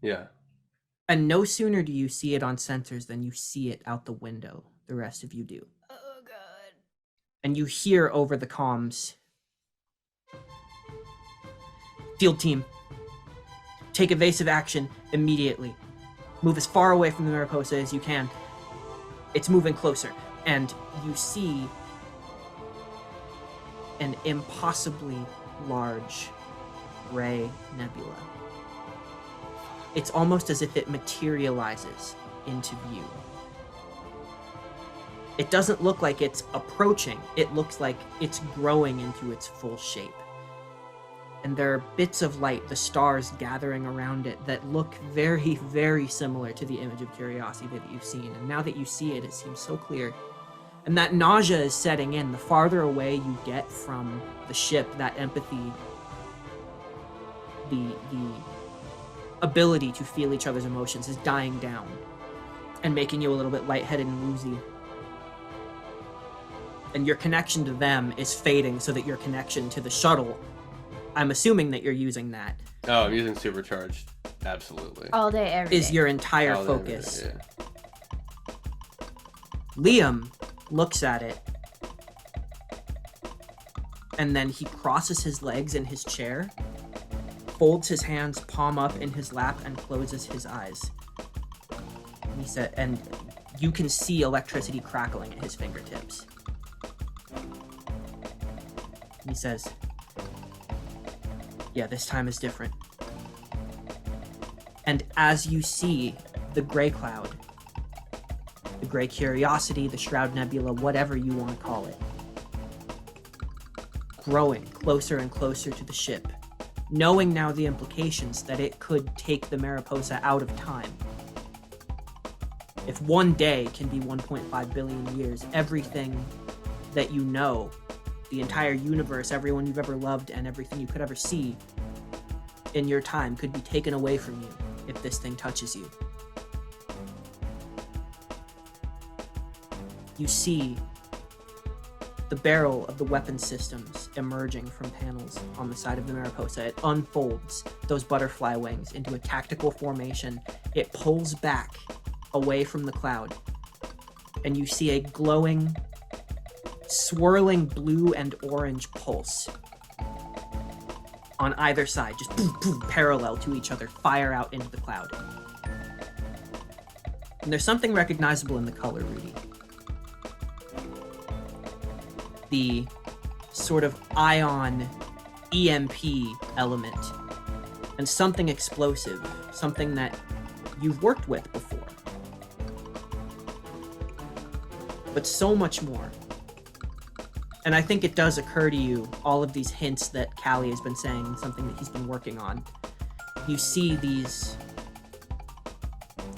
Yeah. And no sooner do you see it on sensors than you see it out the window. The rest of you do. Oh god. And you hear over the comms, field team, take evasive action immediately. Move as far away from the Mariposa as you can. It's moving closer. And you see an impossibly large gray nebula. It's almost as if it materializes into view. It doesn't look like it's approaching. It looks like it's growing into its full shape. And there are bits of light, the stars gathering around it, that look very, very similar to the image of curiosity that you've seen. And now that you see it, it seems so clear. And that nausea is setting in. The farther away you get from the ship, that empathy, the ability to feel each other's emotions is dying down and making you a little bit lightheaded and woozy. And your connection to them is fading so that your connection to the shuttle, I'm assuming that you're using that, Oh, I'm using supercharged. Absolutely. All day, every day. is your entire All the way, focus. yeah. Liam looks at it, and then he crosses his legs in his chair, folds his hands palm up in his lap, and closes his eyes. And he said, and you can see electricity crackling at his fingertips. And he says, "Yeah, this time is different." And as you see the gray cloud, the gray curiosity, the Shroud Nebula, whatever you want to call it, growing closer and closer to the ship, knowing now the implications that it could take the Mariposa out of time. If one day can be 1.5 billion years, everything that you know, the entire universe, everyone you've ever loved, and everything you could ever see in your time could be taken away from you if this thing touches you. You see the barrel of the weapon systems emerging from panels on the side of the Mariposa. It unfolds those butterfly wings into a tactical formation. It pulls back away from the cloud, and you see a glowing, swirling blue and orange pulse on either side, just boom, boom, parallel to each other, fire out into the cloud. And there's something recognizable in the color, Rudy. The sort of ion EMP element, and something explosive, something that you've worked with before. But so much more. And I think it does occur to you, all of these hints that Callie has been saying, something that he's been working on. You see these,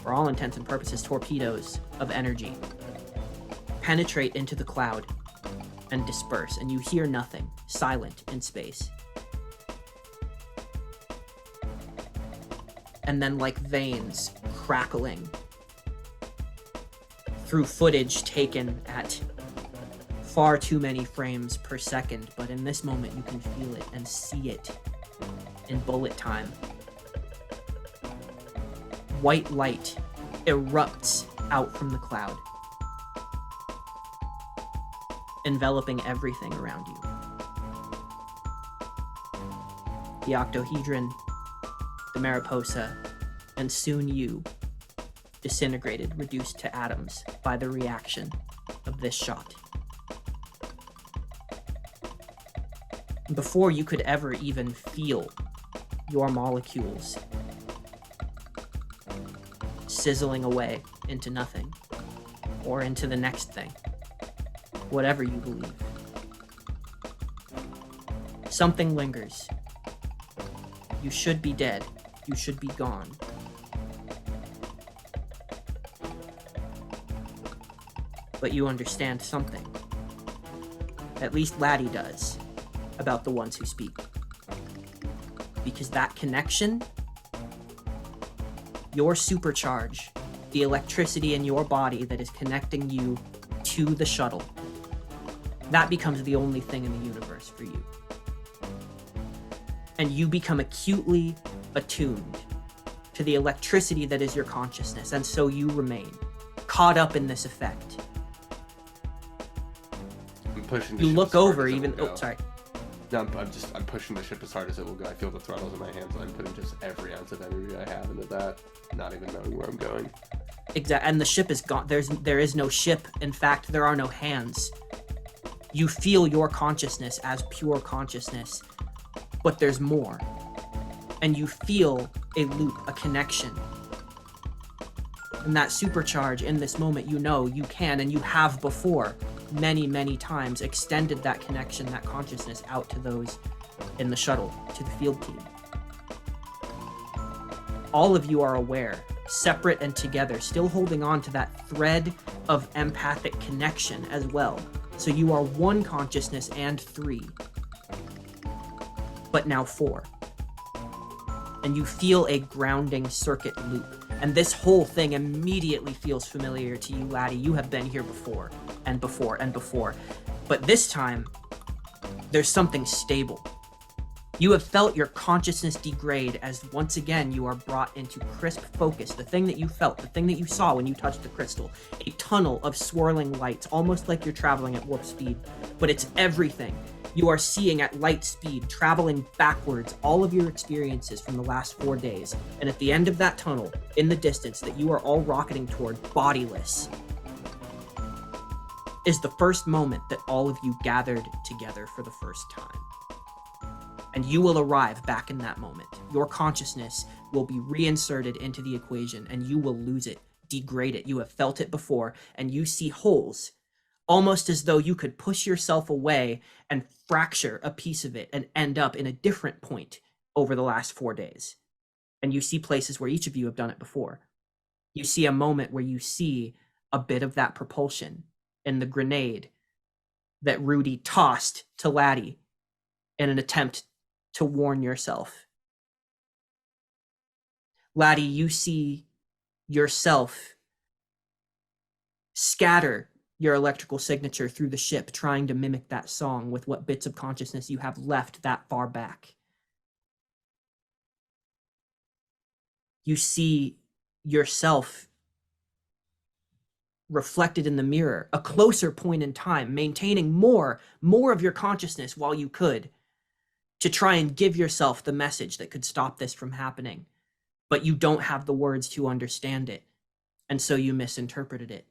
for all intents and purposes, torpedoes of energy penetrate into the cloud and disperse, and you hear nothing, silent in space. And then, like veins crackling through footage taken at far too many frames per second, but in this moment you can feel it and see it in bullet time. White light erupts out from the cloud, enveloping everything around you. The octohedron, the Mariposa, and soon you, disintegrated, reduced to atoms by the reaction of this shot. Before you could ever even feel your molecules sizzling away into nothing, or into the next thing, whatever you believe. Something lingers. You should be dead. You should be gone. But you understand something. At least Laddie does, about the ones who speak. Because that connection, your supercharge, the electricity in your body that is connecting you to the shuttle, that becomes the only thing in the universe for you. And you become acutely attuned to the electricity that is your consciousness, and so you remain caught up in this effect. I'm pushing. The You ship look as hard over as it even. will Oh, go. sorry. No, I'm pushing the ship as hard as it will go. I feel the throttles in my hands, and I'm putting just every ounce of energy I have into that, not even knowing where I'm going. Exactly, and the ship is gone. There is no ship. In fact, there are no hands. You feel your consciousness as pure consciousness, but there's more. And you feel a loop, a connection. And that supercharge in this moment, you know you can, and you have before, many, many times, extended that connection, that consciousness out to those in the shuttle, to the field team. All of you are aware, separate and together, still holding on to that thread of empathic connection as well. So you are one consciousness and three, but now four. And you feel a grounding circuit loop. And this whole thing immediately feels familiar to you, Laddie. You have been here before, and before, and before. But this time, there's something stable. You have felt your consciousness degrade as once again you are brought into crisp focus, the thing that you felt, the thing that you saw when you touched the crystal. A tunnel of swirling lights, almost like you're traveling at warp speed, but it's everything. You are seeing at light speed, traveling backwards, all of your experiences from the last 4 days. And at the end of that tunnel, in the distance that you are all rocketing toward, bodiless, is the first moment that all of you gathered together for the first time. And you will arrive back in that moment. Your consciousness will be reinserted into the equation, and you will lose it, degrade it. You have felt it before, and you see holes, almost as though you could push yourself away and fracture a piece of it and end up in a different point over the last 4 days. And you see places where each of you have done it before. You see a moment where you see a bit of that propulsion in the grenade that Rudy tossed to Laddie in an attempt to warn yourself. Laddie, you see yourself scatter your electrical signature through the ship, trying to mimic that song with what bits of consciousness you have left that far back. You see yourself reflected in the mirror, a closer point in time, maintaining more of your consciousness while you could, to try and give yourself the message that could stop this from happening. But you don't have the words to understand it, and so you misinterpreted it.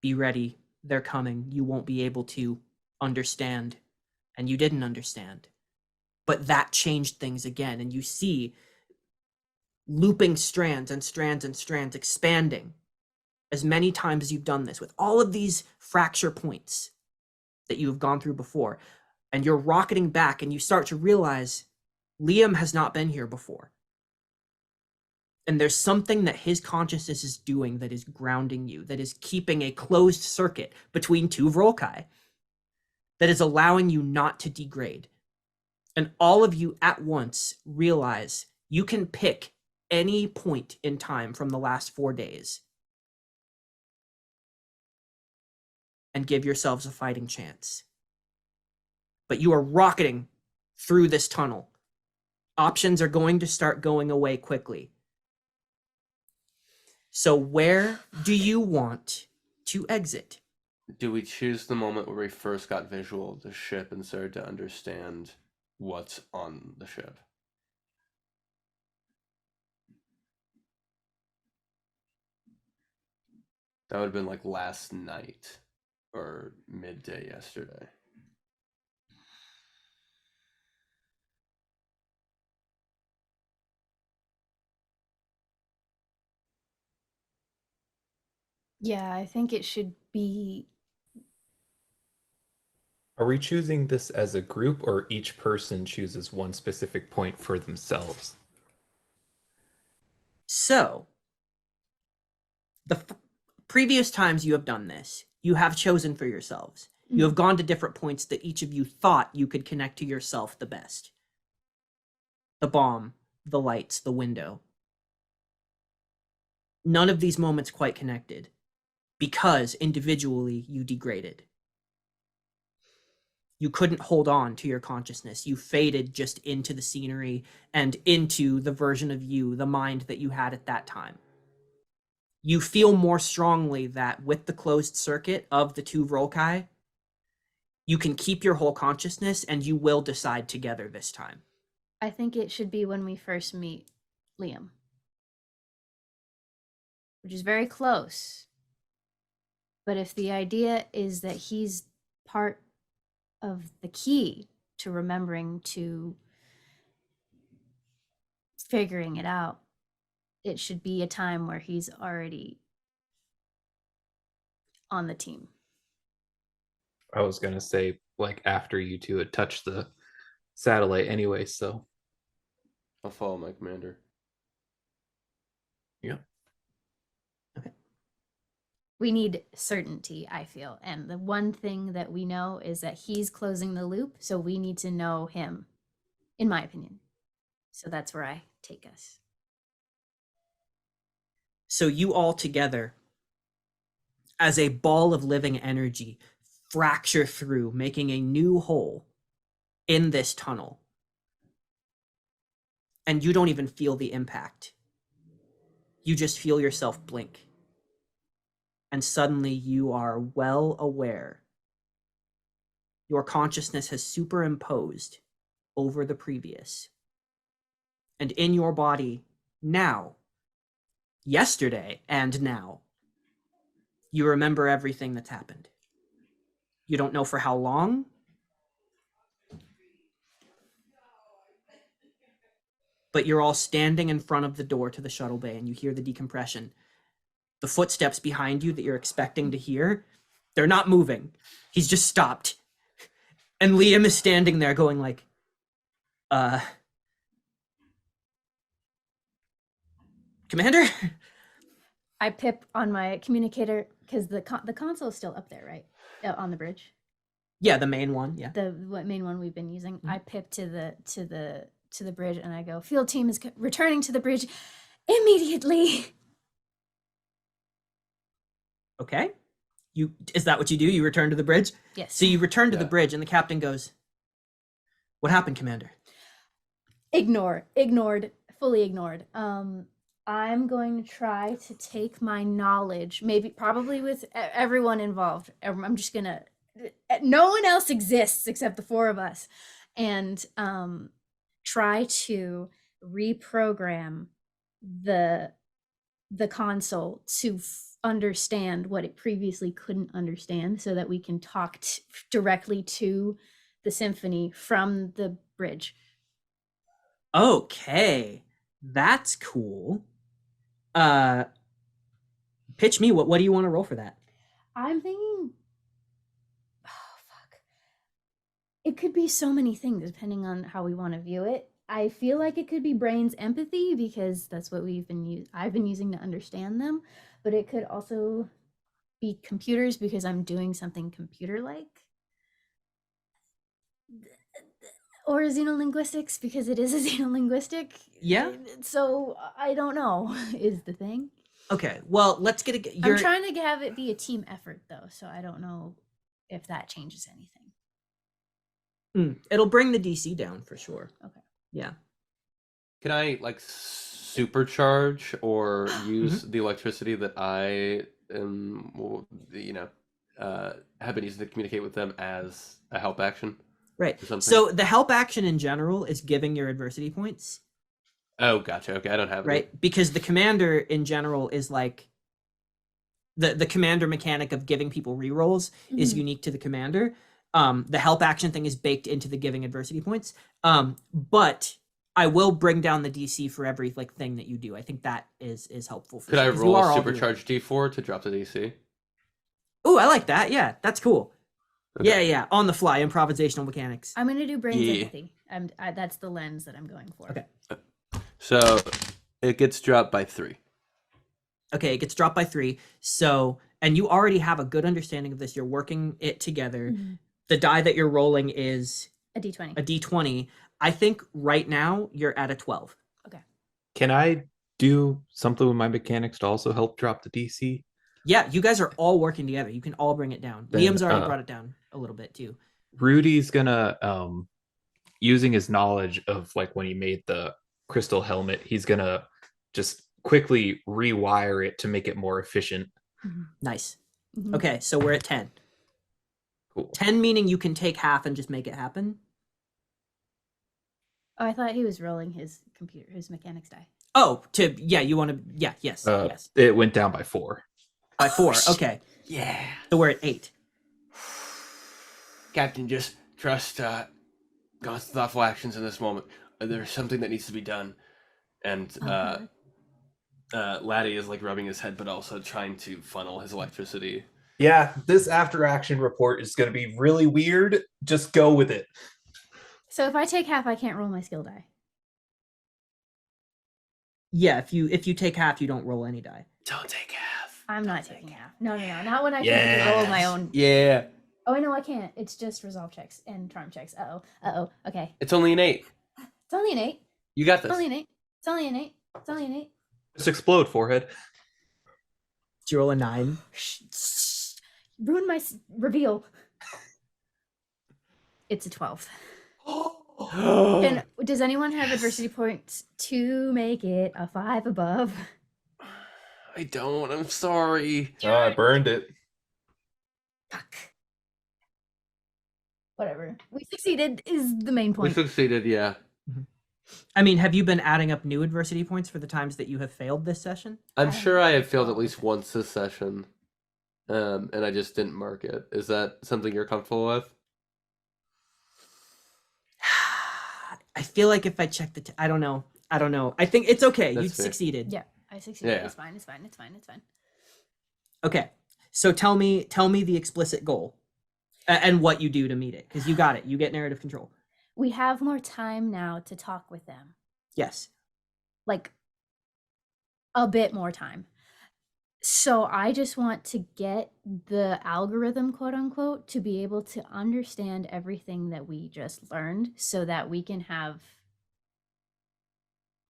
Be ready, they're coming. You won't be able to understand, and you didn't understand. But that changed things again, and you see looping strands and strands and strands expanding as many times as you've done this, with all of these fracture points that you have gone through before. And you're rocketing back, and you start to realize Liam has not been here before. And there's something that his consciousness is doing that is grounding you, that is keeping a closed circuit between two Volkai, that is allowing you not to degrade. And all of you at once realize you can pick any point in time from the last 4 days and give yourselves a fighting chance. But you are rocketing through this tunnel. Options are going to start going away quickly. So where do you want to exit? Do we choose the moment where we first got visual of the ship and started to understand what's on the ship? That would have been like last night or midday yesterday. Yeah, I think it should be Are we choosing this as a group, or each person chooses one specific point for themselves? So, the previous times you have done this, you have chosen for yourselves. You have gone to different points that each of you thought you could connect to yourself the best. The bomb, the lights, the window. None of these moments quite connected because individually you degraded. You couldn't hold on to your consciousness. You faded just into the scenery and into the version of you, the mind that you had at that time. You feel more strongly that with the closed circuit of the two Volkai, you can keep your whole consciousness and you will decide together this time. I think it should be when we first meet Liam, which is very close. But if the idea is that he's part of the key to remembering, to figuring it out, it should be a time where he's already on the team. I was gonna say, like, after you two had touched the satellite anyway, so I'll follow my commander. yeah. We need certainty, I feel. And the one thing that we know is that he's closing the loop, so we need to know him, in my opinion. So that's where I take us. So you all together, as a ball of living energy, fracture through, making a new hole in this tunnel. And you don't even feel the impact. You just feel yourself blink. And suddenly you are well aware. Your consciousness has superimposed over the previous. And in your body now, yesterday and now, you remember everything that's happened. You don't know for how long. But you're all standing in front of the door to the shuttle bay and you hear the decompression. The footsteps behind you that you're expecting to hear, they're not moving. He's just stopped. And Liam is standing there going like, Commander? I pip on my communicator because the console is still up there, right? On the bridge. Yeah, the main one, yeah. The main one we've been using. I pip to the bridge and I go, field team is returning to the bridge immediately. Okay. Is that what you do? You return to the bridge? Yes. So you return to the bridge and the captain goes, what happened, Commander? Ignored, fully ignored. I'm going to try to take my knowledge, probably with everyone involved. I'm just gonna, no one else exists except the four of us, and try to reprogram the console to understand what it previously couldn't understand, so that we can talk directly to the symphony from the bridge. Okay, that's cool. Pitch me. What do you want to roll for that? I'm thinking, oh fuck, it could be so many things depending on how we want to view it. I feel like it could be brains empathy because that's what I've been using to understand them, but it could also be computers because I'm doing something computer-like. Or xenolinguistics because it is a xenolinguistic. Yeah. So I don't know is the thing. Okay, well, let's get I'm trying to have it be a team effort though, so I don't know if that changes anything. It'll bring the DC down for sure. Okay. Yeah. Can I like supercharge or use the electricity that I am, have been using to communicate with them as a help action? Right. So the help action in general is giving your adversity points. Oh, gotcha. Okay, I don't have it. Right, because the commander in general is like the commander mechanic of giving people rerolls is unique to the commander. The help action thing is baked into the giving adversity points. But I will bring down the DC for every like thing that you do. I think that is helpful. Could I roll a supercharged D4 to drop the DC? Oh, I like that. Yeah, that's cool. Yeah, yeah, on the fly, improvisational mechanics. I'm gonna do brains Yeah. empathy. That's the lens that I'm going for. Okay. So it gets dropped by 3. Okay, it gets dropped by 3. So, and you already have a good understanding of this. You're working it together. Mhm. The die that you're rolling is A D20. a d20. I think right now you're at a 12. Can I do something with my mechanics to also help drop the DC? Yeah, you guys are all working together. You can all bring it down. Then, Liam's already brought it down a little bit too. Rudy's gonna using his knowledge of like when he made the crystal helmet, he's gonna just quickly rewire it to make it more efficient. Nice. Mhm. Okay, so we're at 10. Cool. 10 meaning you can take half and just make it happen. Oh, I thought he was rolling his mechanics die. Oh, you want to, yes. It went down by 4. By 4, okay. Yeah. So we're at 8. Captain, just trust God's thoughtful actions in this moment. There's something that needs to be done. And Okay. Laddie is like rubbing his head, but also trying to funnel his electricity. Yeah, this after action report is going to be really weird. Just go with it. So if I take half, I can't roll my skill die. Yeah, if you take half, you don't roll any die. Don't take half. I'm not taking half. No, not when I can roll my own. Yeah. Oh, no, I can't. It's just resolve checks and charm checks. Uh-oh. Okay. It's only an 8. It's only an 8. You got It's this. only an 8. It's only an 8. It's only an 8. Just explode, forehead. Did you roll a 9? Shh. Ruin my reveal. It's a 12. And does anyone have adversity points to make it a 5 above? I don't. I'm sorry. I burned it. Fuck. Whatever. We succeeded is the main We point. succeeded, yeah. I mean, have you been adding up new adversity points for the times that you have failed this session? I'm I sure I have failed at don't least once this session. And I just didn't mark it. Is that something you're comfortable with? I feel like if I check I don't know. I think it's okay. You That's fair. succeeded. Yeah, I succeeded. Yeah. It's fine. Okay. So tell me the explicit goal and what you do to meet it, because you got it. You get narrative control. We have more time now to talk with them. Yes. Like a bit more time. So I just want to get the algorithm, quote unquote, to be able to understand everything that we just learned so that we can have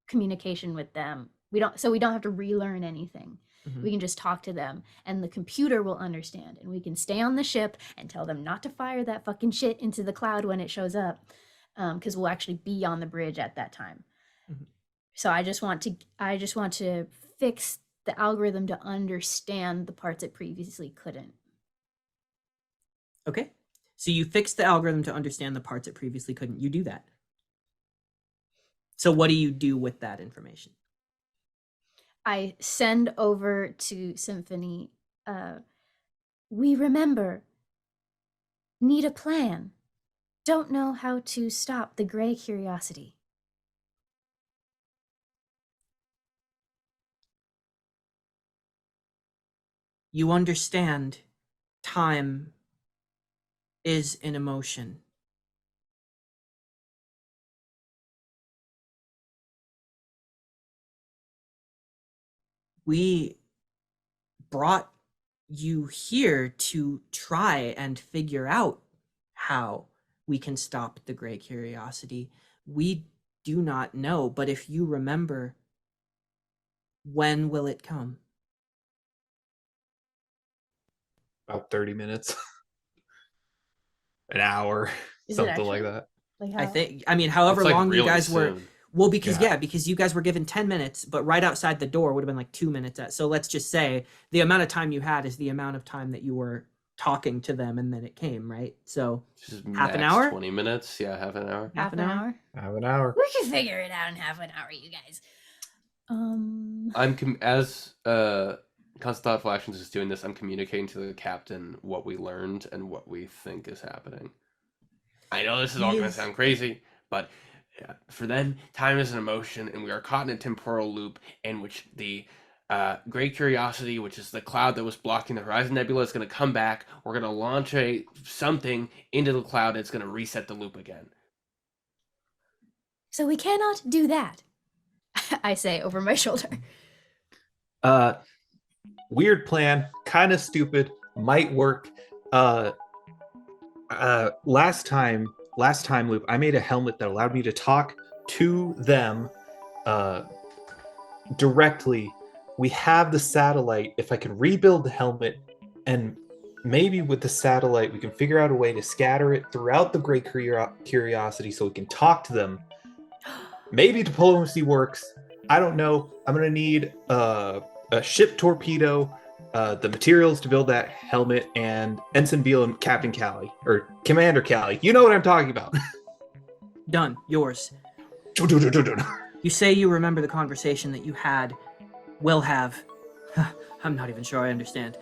communication with them. We don't have to relearn anything. Mhm. We can just talk to them and the computer will understand and we can stay on the ship and tell them not to fire that fucking shit into the cloud when it shows up. Because we'll actually be on the bridge at that time. Mhm. So I just want to fix the algorithm to understand the parts it previously couldn't. Okay. So you fixed the algorithm to understand the parts it previously couldn't. You do that. So what do you do with that information? I send over to Symphony, we remember, need a plan, don't know how to stop the gray curiosity. You understand time is an emotion. We brought you here to try and figure out how we can stop the gray curiosity. We do not know, but if you remember, when will it come? About 30 minutes. An hour. Is it something like actually? that. Like I how? think, I mean, however It's, like, long you really guys were. soon. Well, because Yeah. because you guys were given 10 minutes, but right outside the door would have been like 2 minutes. So let's just say the amount of time you had is the amount of time that you were talking to them and then it came, right? So Just half an max hour? 20 minutes. Yeah, half an hour. Half an hour? Have an hour. We can figure it out in half an hour, you guys. As Constant Thoughtful Actions is doing this, I'm communicating to the captain what we learned and what we think is happening. I know this is all going to Yes. sound crazy, but for them, time is an emotion, and we are caught in a temporal loop in which the Great Curiosity, which is the cloud that was blocking the Horizon Nebula, is going to come back. We're going to launch something into the cloud. It's going to reset the loop again. So we cannot do that, I say over my shoulder. Weird plan, kind of stupid, might work. Last time loop, I made a helmet that allowed me to talk to them directly. We have the satellite. If I can rebuild the helmet, and maybe with the satellite we can figure out a way to scatter it throughout the Great Curiosity so we can talk to them. Maybe diplomacy works. I don't know. I'm gonna need a ship torpedo, the materials to build that helmet, and Ensign Beale and Captain Callie, or Commander Callie. You know what I'm talking about. Done. Yours. You say you remember the conversation that you had, will have. I'm not even sure I understand.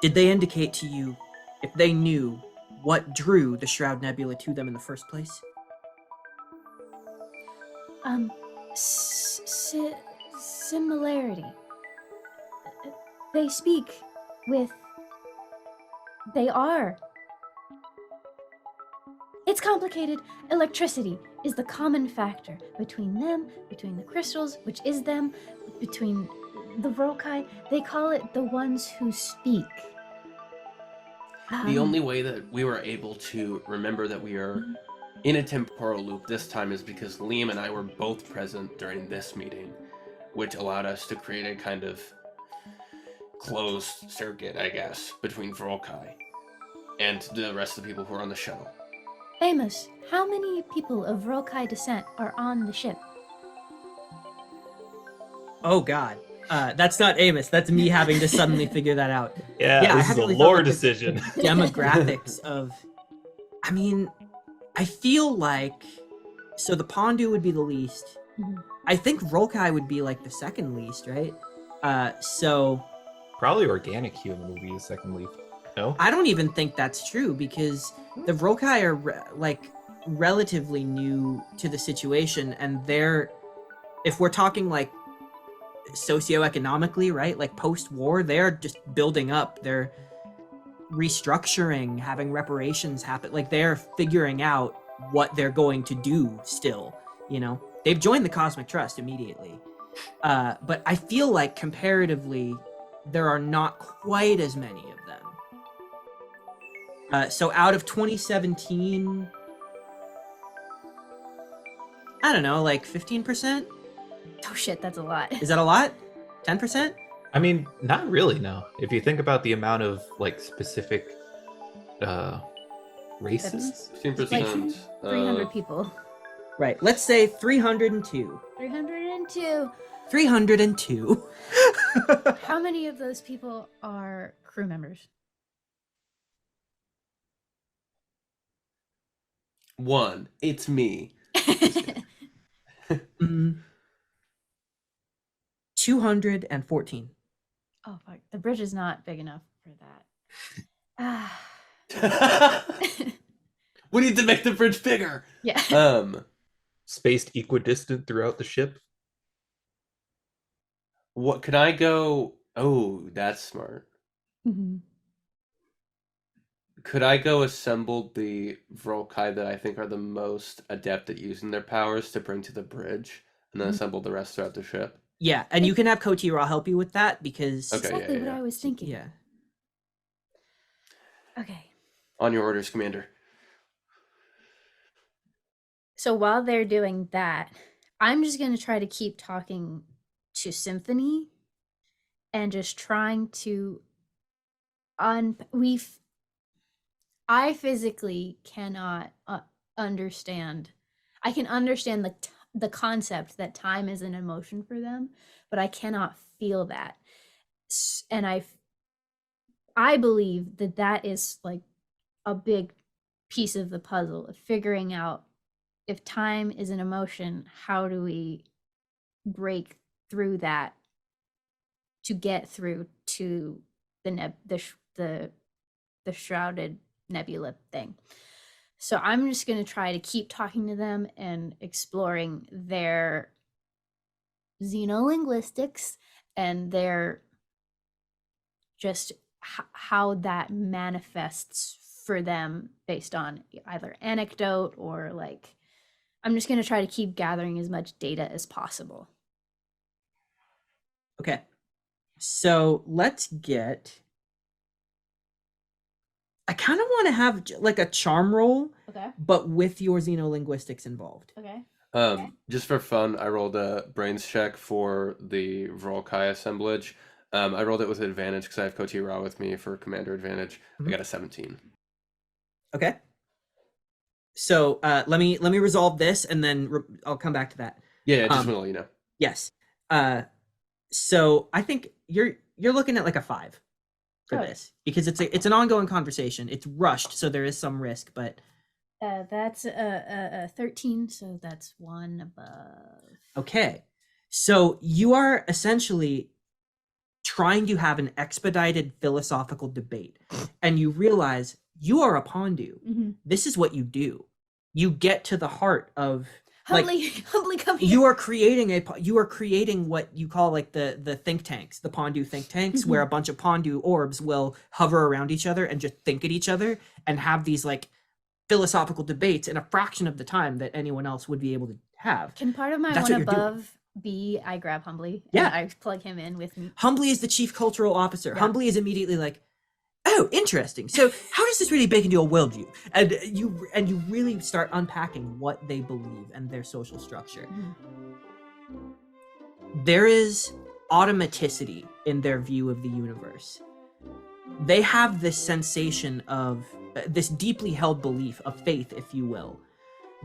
Did they indicate to you if they knew what drew the Shroud Nebula to them in the first place? Similarity. They speak with. They are. It's complicated. Electricity is the common factor between them, between the crystals, which is them, between the Vrokai. They call it the ones who speak. The only way that we were able to remember that we are in a temporal loop this time is because Liam and I were both present during this meeting, which allowed us to create a kind of closed circuit, I guess, between Vrokai and the rest of the people who are on the shuttle. Amos, how many people of Vrokai descent are on the ship? Oh God, that's not Amos. That's me having to suddenly figure that out. Yeah, I this is hadn't a really thought lore about the decision. demographics of. I mean, I feel like so the Pondu would be the least. Mhm. I think Vrokai would be like the second least, right? So Probably organic human would be the second leaf. No? I don't even think that's true because the Vrokai are relatively new to the situation, and they're, if we're talking like socioeconomically, right, like post-war, they're just building up, they're restructuring, having reparations happen, like they're figuring out what they're going to do still, you know. They've joined the Cosmic Trust immediately, but I feel like comparatively there are not quite as many of them. So out of 2017, I don't know, like 15%? Oh shit, that's a lot. Is that a lot? 10%? I mean, not really, no. If you think about the amount of like specific races. 15%. 300 people. Right, let's say 302. 302. 302. How many of those people are crew members? One. It's me. 214. Oh fuck, the bridge is not big enough for that. We need to make the bridge bigger. Yeah. Spaced equidistant throughout the ship. What can I go? Oh, that's smart. Mhm. Could I go assemble the Vrokai that I think are the most adept at using their powers to bring to the bridge, and then assemble the rest throughout the ship? Yeah, and you can have Kotira help you with that because Okay. Exactly what yeah. I was thinking. yeah. Okay. On your orders, Commander. So while they're doing that, I'm just going to try to keep talking to Symphony and just trying to I physically cannot understand. I can understand the concept that time is an emotion for them, but I cannot feel that. And I believe that that is like a big piece of the puzzle of figuring out if time is an emotion, how do we break through that to get through to the shrouded nebula thing. So I'm just going to try to keep talking to them and exploring their xenolinguistics and their just how that manifests for them based on either anecdote or like, I'm just going to try to keep gathering as much data as possible. Okay. So let's get. I kind of want to have like a charm roll, Okay. but with your xenolinguistics involved. Okay. Just for fun, I rolled a brains check for the Vrolkai assemblage. I rolled it with advantage because I have Koti Ra with me for commander advantage. I got a 17. Okay. So let me resolve this, and then I'll come back to that. Yeah, just want to let you know. Yes. So I think you're looking at like a 5 for Okay. this, because it's an ongoing conversation. It's rushed, so there is some risk, but That's a 13, so that's 1 above. okay. So you are essentially trying to have an expedited philosophical debate, and you realize you are a Pondu. Mm-hmm. This is what you do. You get to the heart of Humbly come here. you are creating what you call like the think tanks, the Pondu think tanks, where a bunch of Pondu orbs will hover around each other and just think at each other and have these like philosophical debates in a fraction of the time that anyone else would be able to have. Can part of my That's 1 what you're doing. above be I grab Humbly? Yeah. And I plug him in with me. Humbly is the chief cultural officer. Yeah. Humbly is immediately like, oh, interesting. So how does this really bake into a worldview? And you really start unpacking what they believe and their social structure. There is automaticity in their view of the universe. They have this sensation of this deeply held belief of faith, if you will,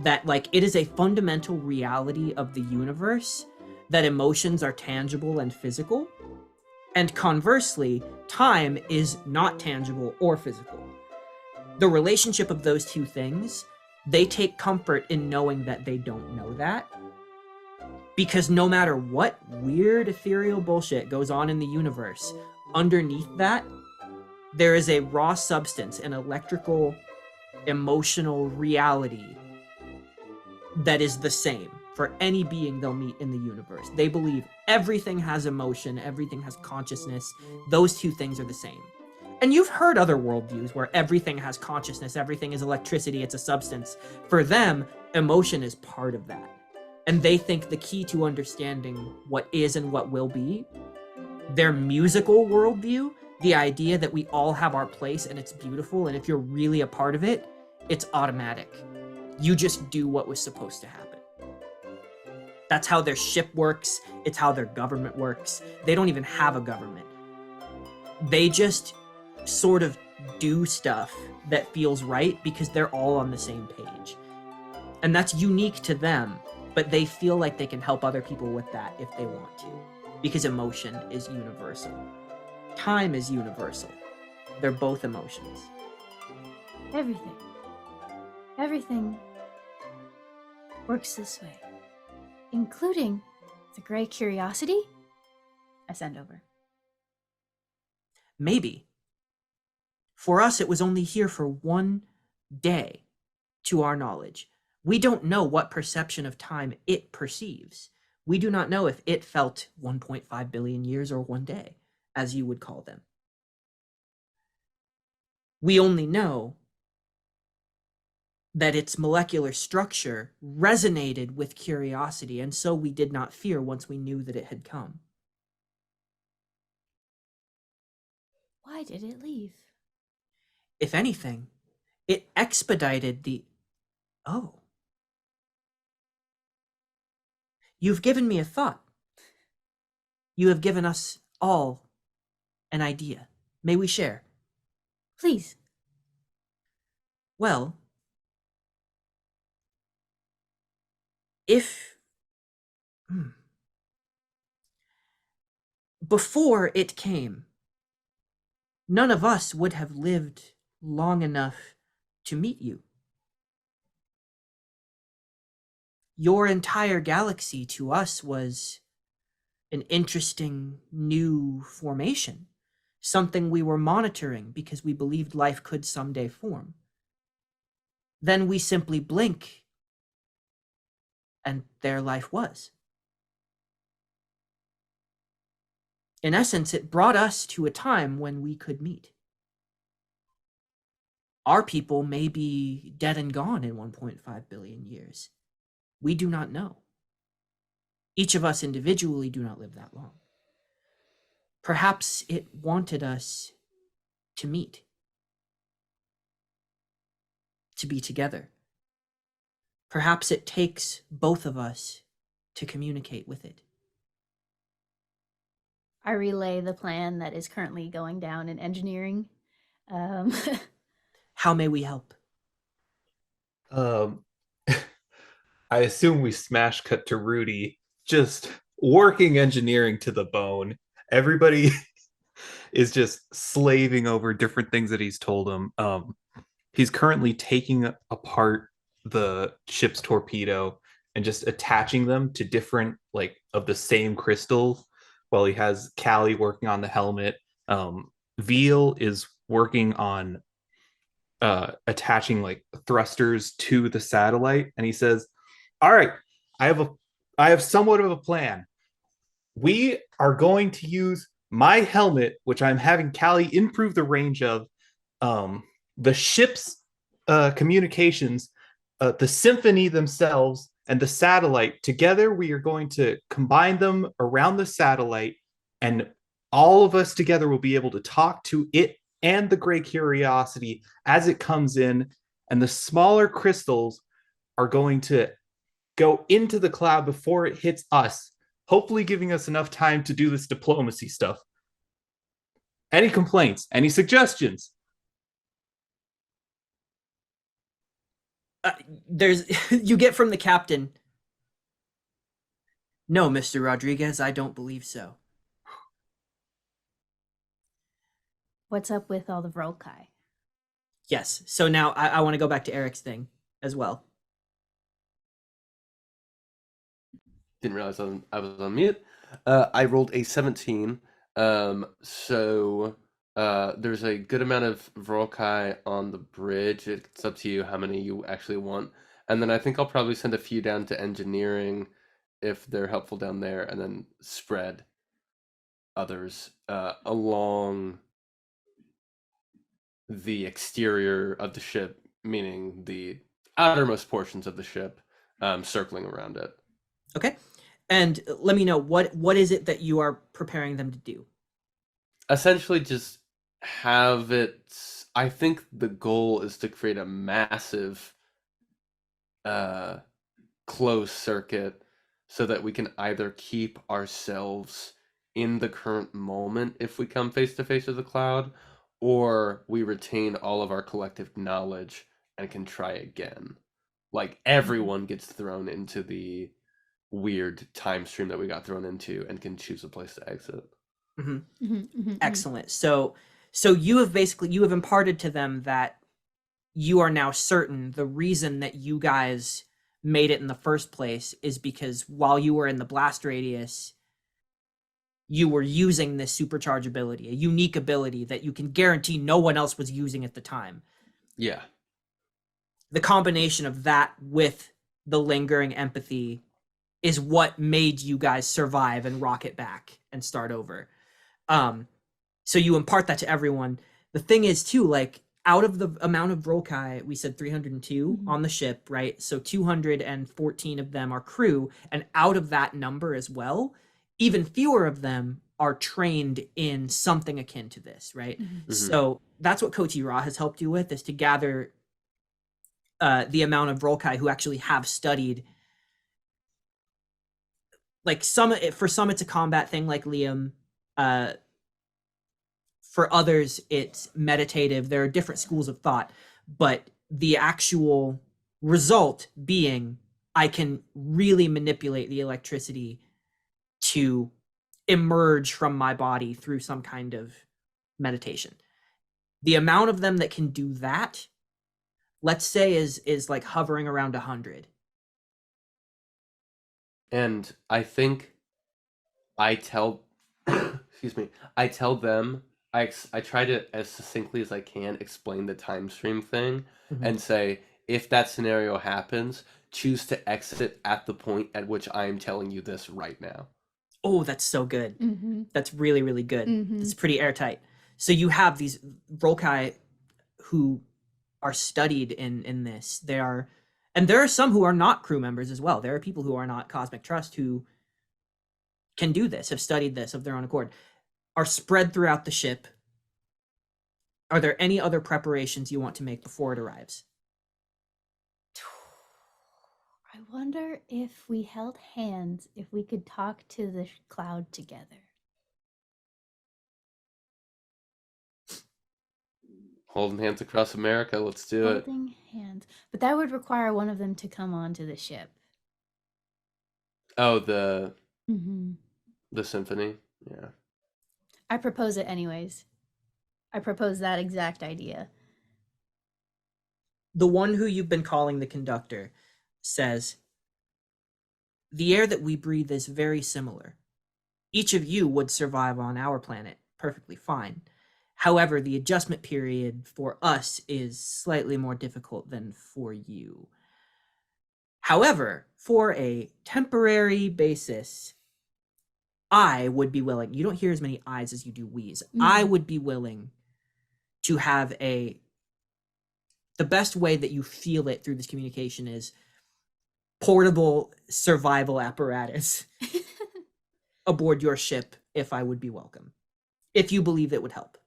that like it is a fundamental reality of the universe that emotions are tangible and physical. And conversely, time is not tangible or physical. The relationship of those two things, they take comfort in knowing that they don't know that. Because no matter what weird ethereal bullshit goes on in the universe, underneath that, there is a raw substance, an electrical, emotional reality that is the same for any being they'll meet in the universe. They believe everything has emotion, everything has consciousness. Those two things are the same. And you've heard other worldviews where everything has consciousness, everything is electricity, it's a substance. For them, emotion is part of that. And they think the key to understanding what is and what will be, their musical worldview, the idea that we all have our place and it's beautiful, and if you're really a part of it, it's automatic. You just do what was supposed to happen. That's how their ship works. It's how their government works. They don't even have a government. They just sort of do stuff that feels right because they're all on the same page. And that's unique to them, but they feel like they can help other people with that if they want to, because emotion is universal. Time is universal. They're both emotions. Everything works this way, including the gray curiosity I send over. Maybe. For us, it was only here for 1 day, to our knowledge. We don't know what perception of time it perceives. We do not know if it felt 1.5 billion years or 1 day, as you would call them. We only know that its molecular structure resonated with curiosity, and so we did not fear once we knew that it had come. Why did it leave? If anything, it expedited the... Oh. You've given me a thought. You have given us all an idea. May we share? Please. Well, if... Before it came, none of us would have lived long enough to meet you. Your entire galaxy to us was an interesting new formation, something we were monitoring because we believed life could someday form. Then we simply blink, and there life was. In essence, it brought us to a time when we could meet. Our people may be dead and gone in 1.5 billion years. We do not know. Each of us individually do not live that long. Perhaps it wanted us to meet, to be together. Perhaps it takes both of us to communicate with it. I relay the plan that is currently going down in engineering. How may we help? Um, I assume we smash cut to Rudy just working engineering to the bone. Everybody is just slaving over different things that he's told him. He's currently taking apart the ship's torpedo and just attaching them to different, like, of the same crystals, while he has Callie working on the helmet. Veal is working on attaching like thrusters to the satellite, and he says, all right, I have somewhat of a plan. We are going to use my helmet, which I'm having Callie improve the range of, the ship's communications, the Symphony themselves, and the satellite. Together, we are going to combine them around the satellite, and all of us together will be able to talk to it and the Great Curiosity as it comes in, and the smaller crystals are going to go into the cloud before it hits us, hopefully giving us enough time to do this diplomacy stuff. Any complaints? Any suggestions? There's you get from the captain. No, Mr. Rodriguez, I don't believe so. What's up with all the Vrolkai? Yes. So now I want to go back to Eric's thing as well. Didn't realize I was on mute. I rolled a 17. So there's a good amount of Vrolkai on the bridge. It's up to you how many you actually want. And then I think I'll probably send a few down to engineering if they're helpful down there, and then spread others along the exterior of the ship, meaning the outermost portions of the ship, circling around it. Okay. And let me know what is it that you are preparing them to do? Essentially just have it, I think the goal is to create a massive closed circuit so that we can either keep ourselves in the current moment if we come face to face with the cloud, or we retain all of our collective knowledge and can try again. Like, everyone gets thrown into the weird time stream that we got thrown into and can choose a place to exit. Excellent. So you have imparted to them that you are now certain the reason that you guys made it in the first place is because while you were in the blast radius, you were using this supercharge ability, a unique ability that you can guarantee no one else was using at the time. Yeah. The combination of that with the lingering empathy is what made you guys survive and rocket back and start over. So you impart that to everyone. The thing is too, like, out of the amount of Vrolkai, we said 302 on the ship, right? So 214 of them are crew, and out of that number as well, even fewer of them are trained in something akin to this, right? So that's what Koti Ra has helped you with, is to gather the amount of Vrolkai who actually have studied. Like, for some it's a combat thing, like Liam. For others, it's meditative. There are different schools of thought, but the actual result being I can really manipulate the electricity to emerge from my body through some kind of meditation. The amount of them that can do that, let's say, is like hovering around 100. And I think I tell excuse me, I tell them, I try to, as succinctly as I can, explain the time stream thing and say, if that scenario happens, choose to exit at the point at which I am telling you this right now. Oh, that's so good. Mm-hmm. That's really, really good. Mhm. It's pretty airtight. So you have these Volkai who are studied in this. And there are some who are not crew members as well. There are people who are not Cosmic Trust who can do this, have studied this of their own accord, are spread throughout the ship. Are there any other preparations you want to make before it arrives? I wonder if we held hands, if we could talk to the cloud together. Holding hands across America. Let's do it. Holding hands. But that would require one of them to come onto the ship. Oh, the Mm-hmm. Symphony. Yeah. I propose it anyways. I propose that exact idea. The one who you've been calling the conductor says, the air that we breathe is very similar. Each of you would survive on our planet perfectly fine. However, the adjustment period for us is slightly more difficult than for you. However, for a temporary basis, I would be willing, you don't hear as many I's as you do we's. I would be willing to have the best way that you feel it through this communication is portable survival apparatus aboard your ship if I would be welcome. If you believe it would help.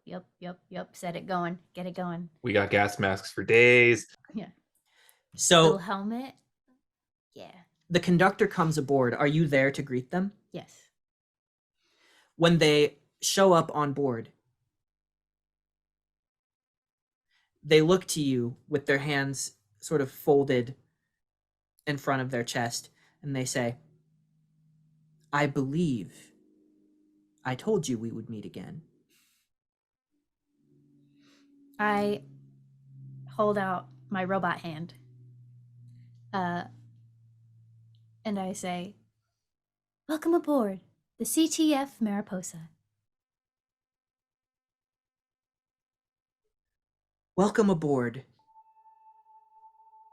Yep. Set it going. Get it going. We got gas masks for days. Yeah. So Little helmet. Yeah. the conductor comes aboard. Are you there to greet them? Yes. When they show up on board, they look to you with their hands sort of folded in front of their chest, and they say, I believe I told you we would meet again. I hold out my robot hand. And I say, welcome aboard the CTF Mariposa. Welcome aboard.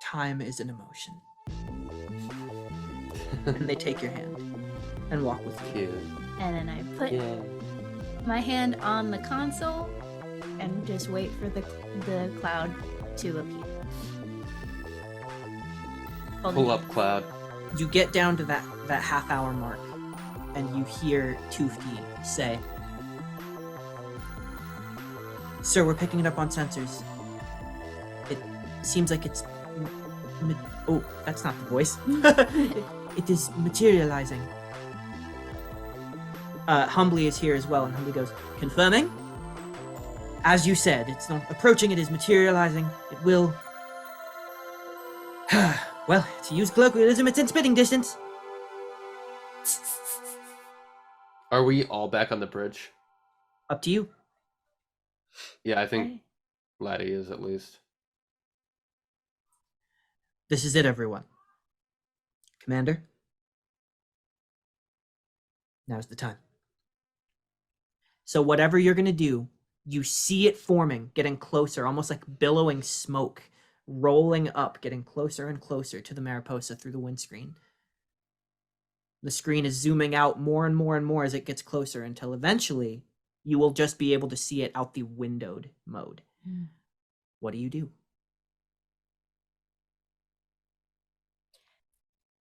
Time is an emotion. And they take your hand and walk with you. Cute. And then I put my hand on the console and just wait for the cloud to appear. Holding Pull up, hands. Cloud. You get down to that half-hour mark, and you hear Toofty say, Sir, we're picking it up on sensors. It seems like it's... oh, that's not the voice. It is materializing. Humbly is here as well, and Humbly goes, confirming? As you said, it's not approaching, it is materializing. It will... well, to use colloquialism, it's in spitting distance. Are we all back on the bridge? Up to you. Yeah, I think Okay. Laddie is at least. This is it, everyone. Commander, now's the time. So whatever you're going to do, you see it forming, getting closer, almost like billowing smoke, rolling up, getting closer and closer to the Mariposa through the windscreen. The screen is zooming out more and more and more as it gets closer until eventually you will just be able to see it out the windowed mode. Mm. What do you do?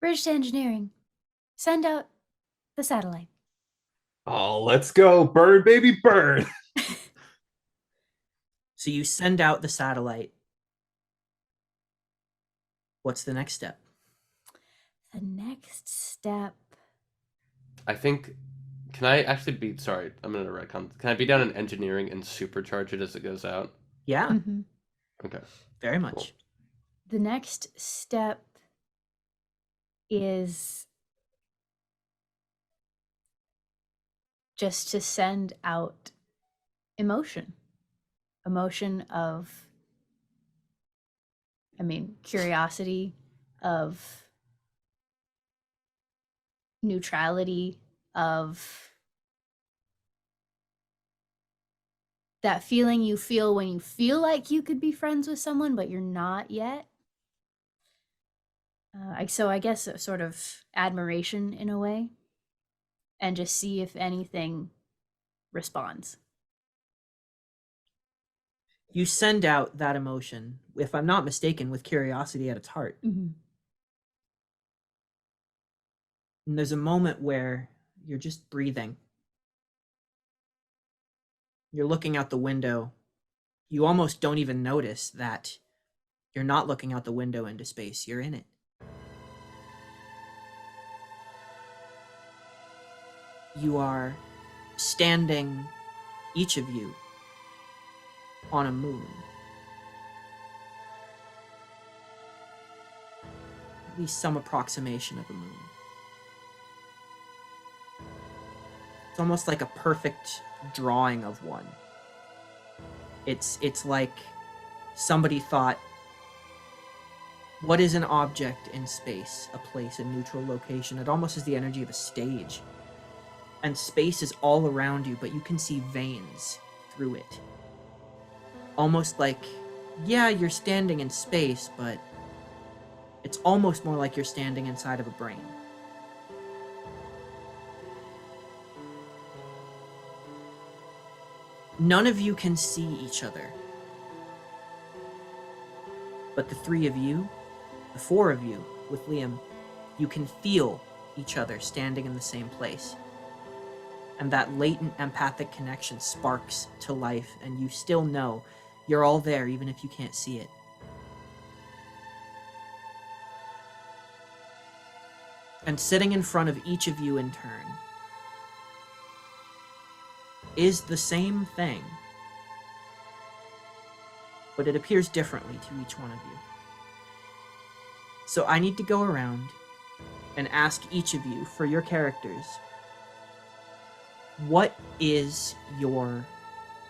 Bridge to engineering. Send out the satellite. Oh, let's go. Bird, baby, bird. So you send out the satellite. What's the next step? The next step. I think. Can I actually be. Sorry, I'm going to retcon. Can I be down in engineering and supercharge it as it goes out? Yeah, Mhm. Okay. very much. The next step is just to send out emotion of, curiosity, of neutrality, of that feeling you feel when you feel like you could be friends with someone but you're not yet. So I guess a sort of admiration in a way, and just see if anything responds. You send out that emotion, if I'm not mistaken, with curiosity at its heart. Mhm. And there's a moment where you're just breathing. You're looking out the window. You almost don't even notice that you're not looking out the window into space. You're in it. You are standing, each of you, on a moon. At least some approximation of a moon. It's almost like a perfect drawing of one. It's like somebody thought, what is an object in space? A place, a neutral location. It almost has the energy of a stage. And space is all around you, but you can see veins through it. Almost like, yeah, you're standing in space, but it's almost more like you're standing inside of a brain. None of you can see each other. But the three of you, the four of you with Liam, you can feel each other standing in the same place. And that latent empathic connection sparks to life, and you still know you're all there even if you can't see it. And sitting in front of each of you in turn is the same thing, but it appears differently to each one of you. So I need to go around and ask each of you, for your characters, what is your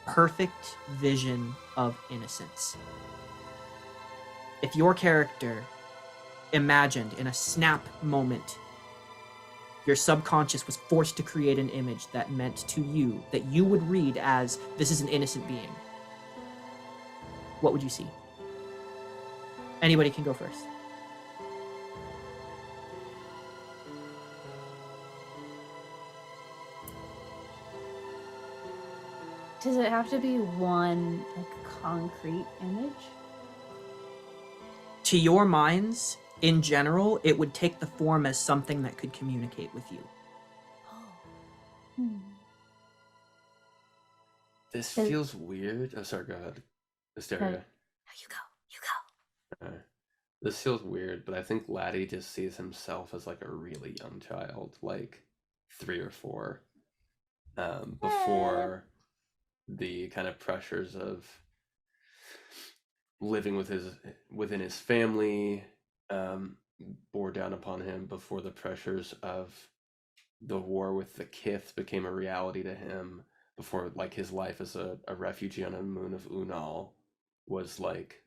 perfect vision of innocence? If your character imagined in a snap moment, your subconscious was forced to create an image that meant to you, that you would read as, this is an innocent being, what would you see? Anybody can go first. Does it have to be one concrete image? To your minds, in general, it would take the form as something that could communicate with you. This feels weird. Oh, sorry, go ahead. Asteria. You go. This feels weird, but I think Laddie just sees himself as like a really young child, like 3 or 4, before the kind of pressures of living within his family bore down upon him, before the pressures of the war with the Kith became a reality to him, before like his life as a refugee on a moon of Unal was like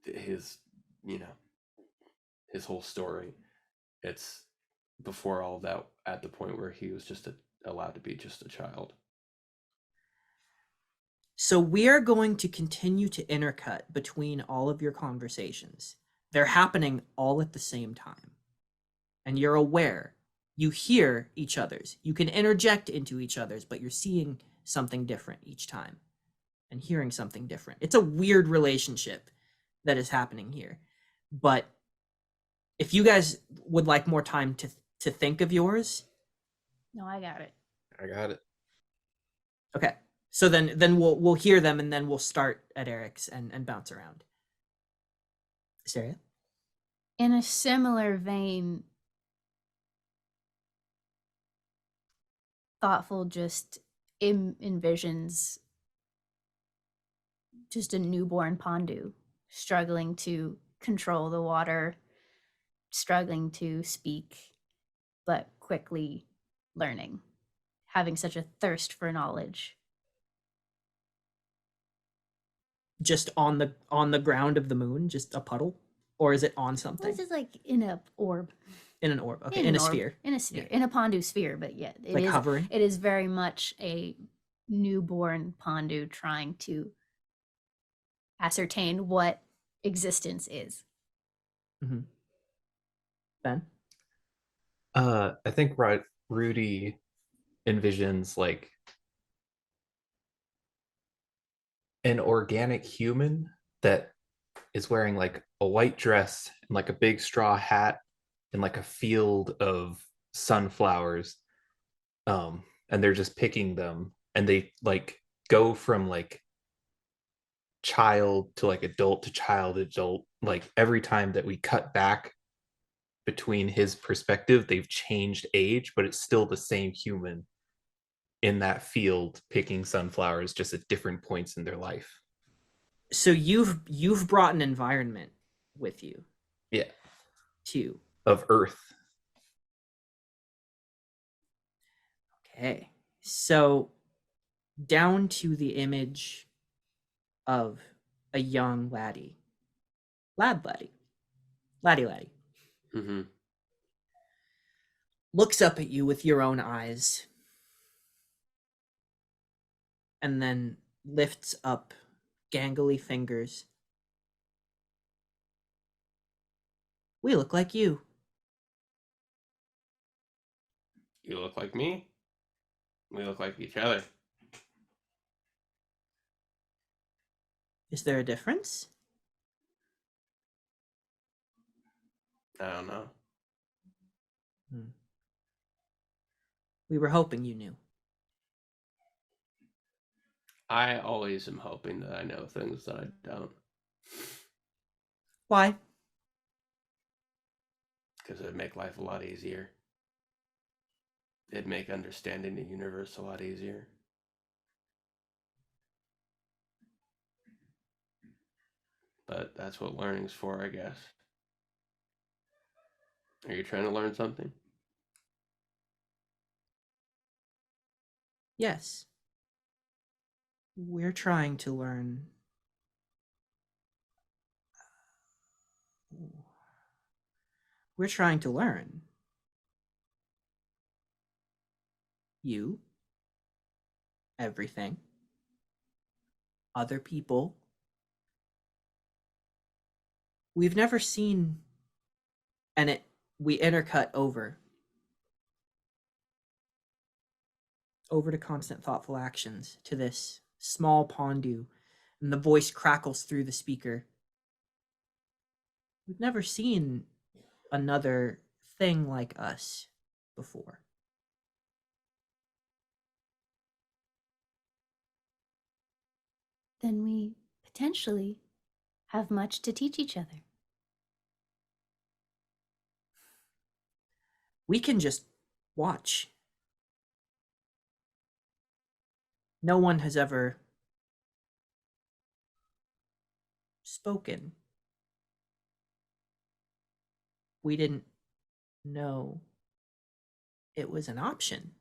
his his whole story. It's before all that, at the point where he was just allowed to be just a child. So we are going to continue to intercut between all of your conversations. They're happening all at the same time. And you're aware. You hear each other's. You can interject into each other's, but you're seeing something different each time and hearing something different. It's a weird relationship that is happening here. But if you guys would like more time to think of yours. No, I got it. I got it. Okay. So then we'll hear them, and then we'll start at Eric's and bounce around. Asteria? In a similar vein, Thoughtful just envisions just a newborn Pandu struggling to control the water, struggling to speak, but quickly learning, having such a thirst for knowledge. Just on the ground of the moon, just a puddle, or is it on something? This is like in a orb. In an orb, okay, in a orb, sphere. in a sphere, Yeah. in a Pandu sphere. But yeah, it Like is hovering? It is very much a newborn Pandu trying to ascertain what existence is. Hmm. Ben? I think Rudy envisions like an organic human that is wearing like a white dress and like a big straw hat in like a field of sunflowers. And they're just picking them, and they like go from like child to like adult to child adult. Like every time that we cut back between his perspective, they've changed age, but it's still the same human in that field picking sunflowers, just at different points in their life. So you've brought an environment with you Yeah, too. of Earth. Okay. So down to the image of a young laddie. Laddie. Mm-hmm. Looks up at you with your own eyes and then lifts up gangly fingers. We look like you. You look like me. We look like each other. Is there a difference? I don't know. Hmm. We were hoping you knew. I always am hoping that I know things that I don't, Why? because it'd make life a lot easier. It'd make understanding the universe a lot easier. But that's what learning's for, I guess. Are you trying to learn something? Yes. We're trying to learn. We're trying to learn. You, everything, other people. We've never seen, and we intercut over to constant thoughtful actions, to this small pondu, and the voice crackles through the speaker. We've never seen another thing like us before. Then we potentially have much to teach each other. We can just watch. No one has ever spoken. We didn't know it was an option.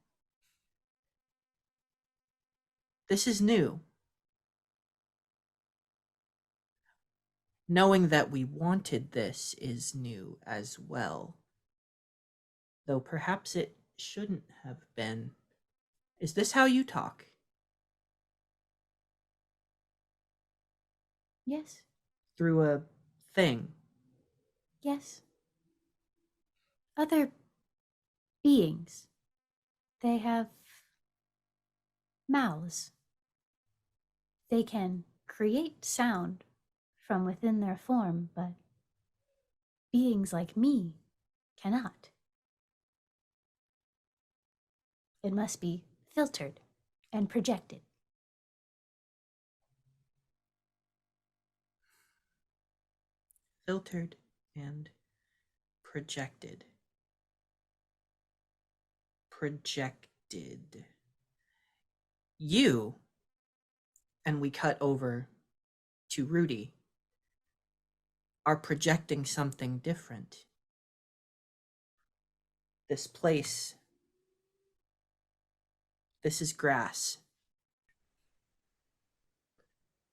This is new. Knowing that we wanted this is new as well. Though perhaps it shouldn't have been. Is this how you talk? Yes, Through a thing? yes. Other beings, they have mouths. They can create sound from within their form, but beings like me cannot. It must be filtered and projected. Filtered and projected. Projected. You, and we cut over to Rudy, are projecting something different. This place, this is grass.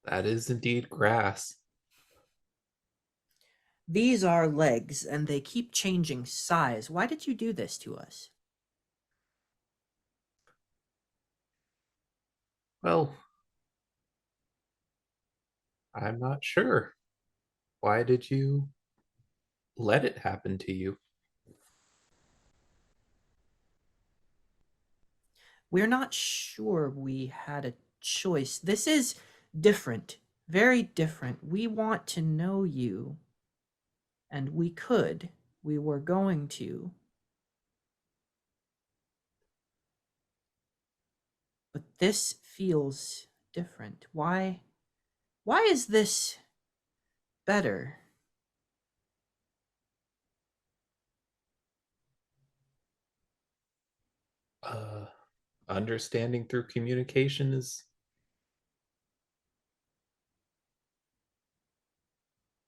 That is indeed grass. These are legs, and they keep changing size. Why did you do this to us? Well, I'm not sure. Why did you let it happen to you. We're not sure we had a choice. This is different, very different. We want to know you, and we were going to. But this feels different. Why is this better? Understanding through communication is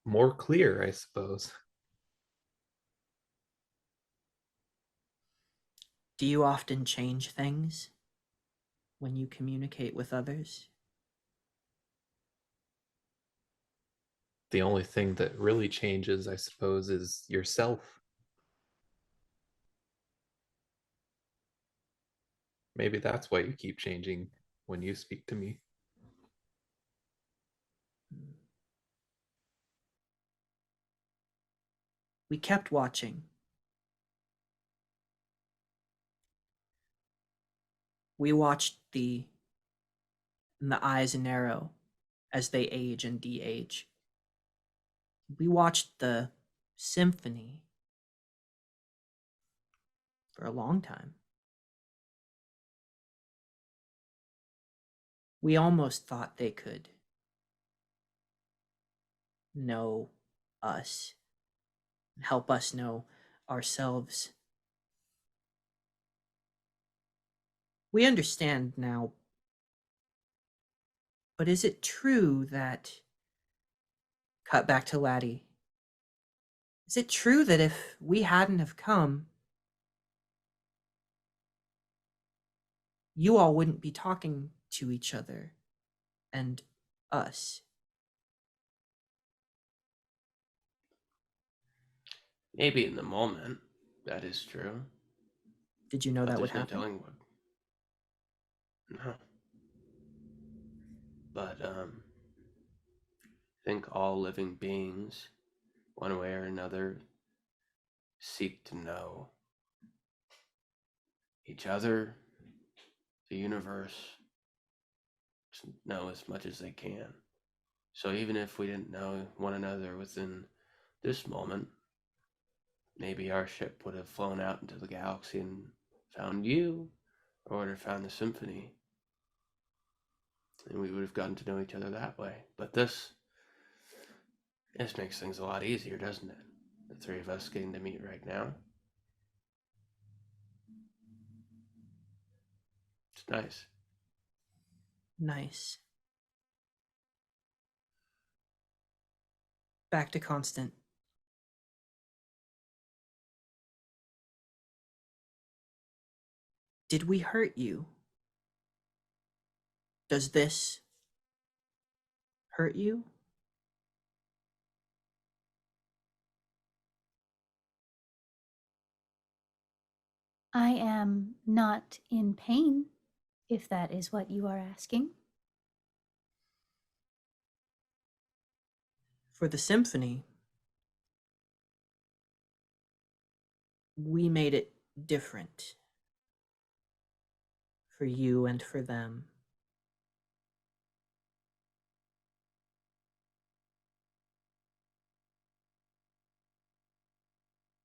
more clear, I suppose. Do you often change things when you communicate with others? The only thing that really changes, I suppose, is yourself. Maybe that's why you keep changing when you speak to me. We kept watching. We watched the eyes narrow as they age and de-age. We watched the symphony for a long time. We almost thought they could know us, help us know ourselves. We understand now, but is it true that, cut back to Laddie, is it true that if we hadn't have come, you all wouldn't be talking to each other and us? Maybe in the moment, that is true. Did you know But that would there's no happen? telling what. No. But I think all living beings, one way or another, seek to know each other, the universe, to know as much as they can. So even if we didn't know one another within this moment, maybe our ship would have flown out into the galaxy and found you, or would have found the symphony, and we would have gotten to know each other that way. But this makes things a lot easier, doesn't it? The three of us getting to meet right now. It's nice. Nice. Back to Constant. Did we hurt you? Does this hurt you? I am not in pain, if that is what you are asking. For the symphony, we made it different for you and for them.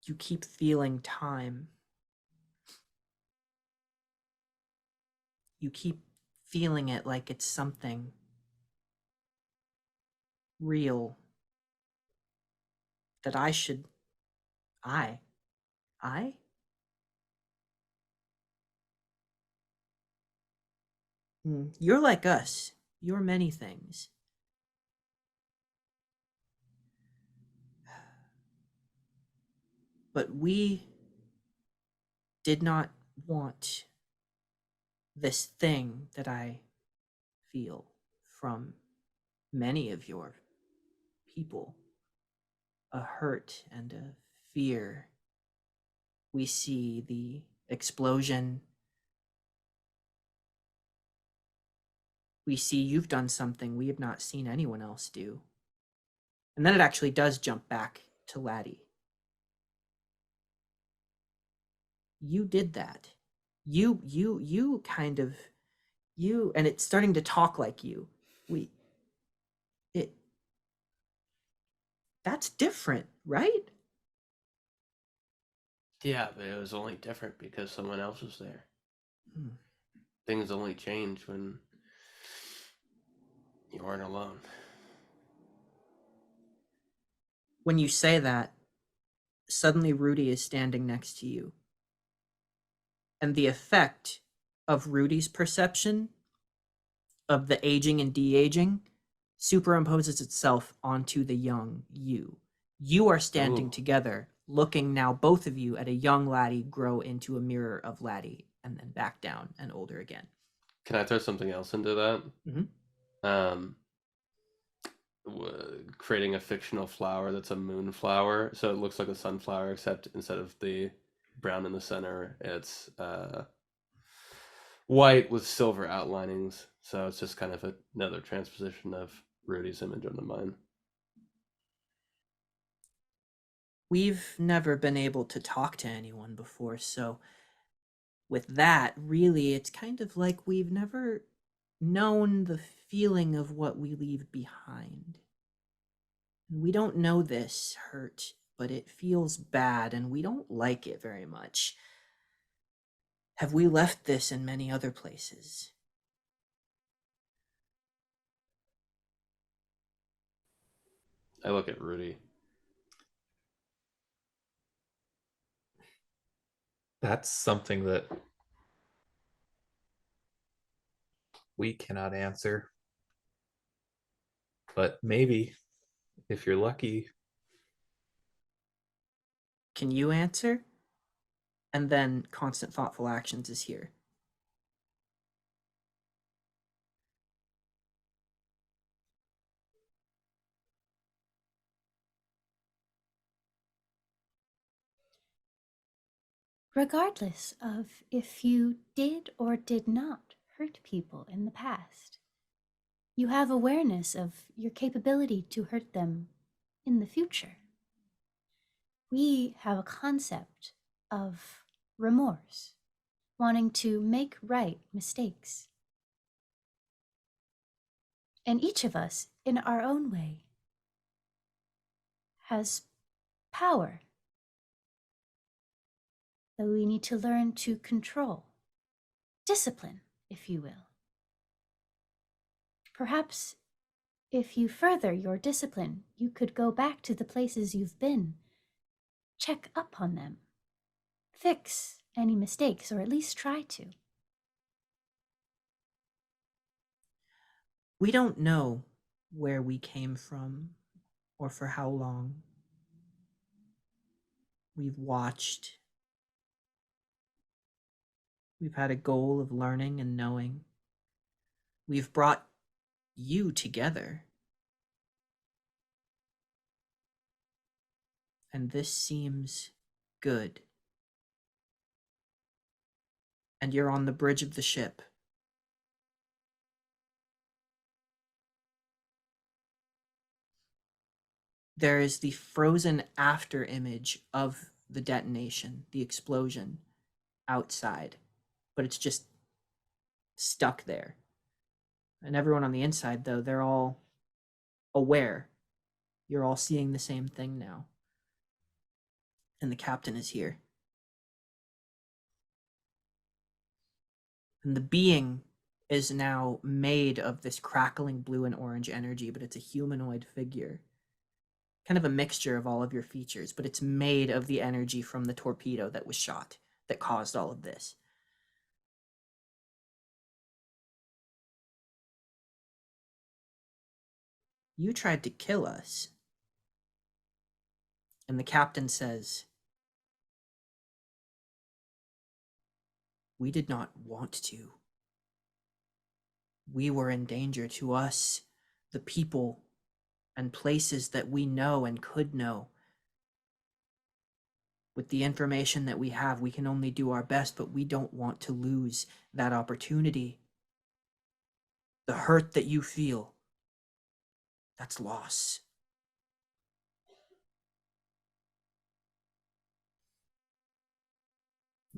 You keep feeling time. You keep feeling it like it's something real that I? You're like us. You're many things. But we did not want this thing that I feel from many of your people, a hurt and a fear. We see the explosion. We see you've done something we have not seen anyone else do. And then it actually does jump back to Laddie. You did that. You kind of, you, and it's starting to talk like you. We, it, that's different, right? Yeah, but it was only different because someone else was there. Hmm. Things only change when you aren't alone. When you say that, suddenly Rudy is standing next to you. And the effect of Rudy's perception of the aging and de-aging superimposes itself onto the young you. You are standing Ooh. together, looking now, both of you, at a young laddie grow into a mirror of laddie, and then back down and older again. Can I throw something else into that? Mhm. Creating a fictional flower that's a moonflower, so it looks like a sunflower, except instead of the brown in the center, it's white with silver outlinings. So it's just kind of another transposition of Rudy's image onto mine. We've never been able to talk to anyone before, so with that, really, it's kind of like we've never known the feeling of what we leave behind. We don't know this hurt, but it feels bad and we don't like it very much. Have we left this in many other places? I look at Rudy. That's something that we cannot answer. But maybe, if you're lucky. Can you answer? And then constant thoughtful actions is here. Regardless of if you did or did not hurt people in the past, you have awareness of your capability to hurt them in the future. We have a concept of remorse, wanting to make right mistakes. And each of us, in our own way, has power that we need to learn to control. Discipline, if you will. Perhaps if you further your discipline, you could go back to the places you've been, check up on them, fix any mistakes, or at least try to. We don't know where we came from or for how long. We've watched. We've had a goal of learning and knowing. We've brought you together. And this seems good. And you're on the bridge of the ship. There is the frozen after image of the detonation, the explosion outside, but it's just stuck there. And everyone on the inside, though, they're all aware. You're all seeing the same thing now. And the captain is here. And the being is now made of this crackling blue and orange energy, but it's a humanoid figure. Kind of a mixture of all of your features, but it's made of the energy from the torpedo that was shot that caused all of this. You tried to kill us. And the captain says, we did not want to. We were in danger. To us, the people and places that we know and could know. With the information that we have, we can only do our best, but we don't want to lose that opportunity. The hurt that you feel, that's loss.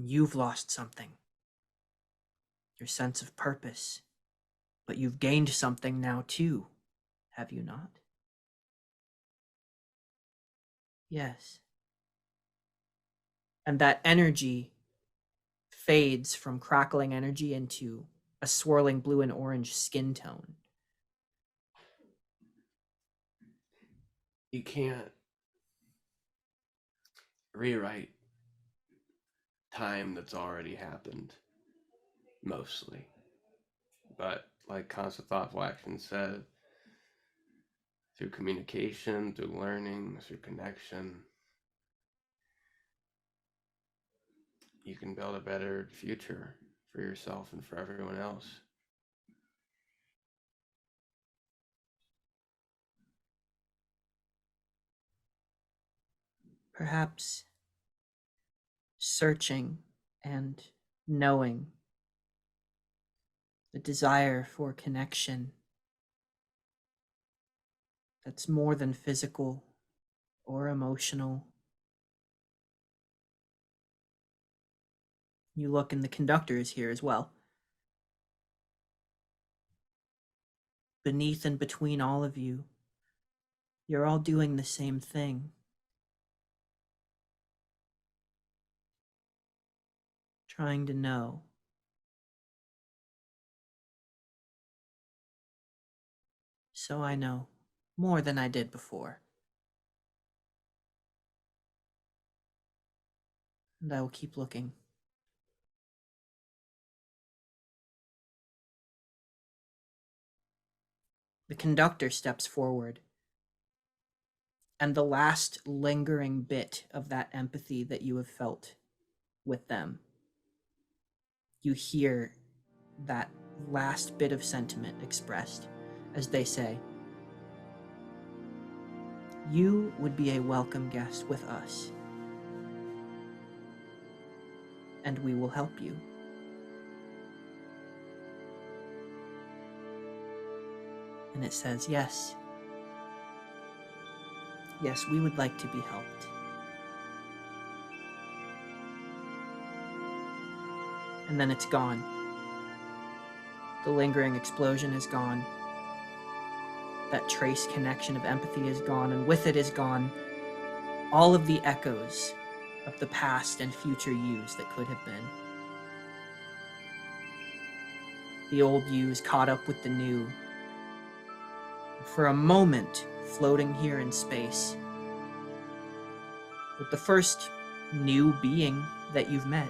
You've lost something. Your sense of purpose. But you've gained something now too, have you not? Yes. And that energy fades from crackling energy into a swirling blue and orange skin tone. You can't rewrite time that's already happened, mostly. But like Constant Thoughtful Action said, through communication, through learning, through connection, you can build a better future for yourself and for everyone else. Perhaps searching and knowing, the desire for connection that's more than physical or emotional. You look, and the conductor is here as well. Beneath and between all of you, you're all doing the same thing. Trying to know. So I know more than I did before. And I will keep looking. The conductor steps forward, and the last lingering bit of that empathy that you have felt with them, you hear that last bit of sentiment expressed as they say, "You would be a welcome guest with us, and we will help you." And it says, yes. Yes, we would like to be helped. And then it's gone. The lingering explosion is gone. That trace connection of empathy is gone, and with it is gone all of the echoes of the past and future yous that could have been. The old yous caught up with the new. For a moment, floating here in space, with the first new being that you've met.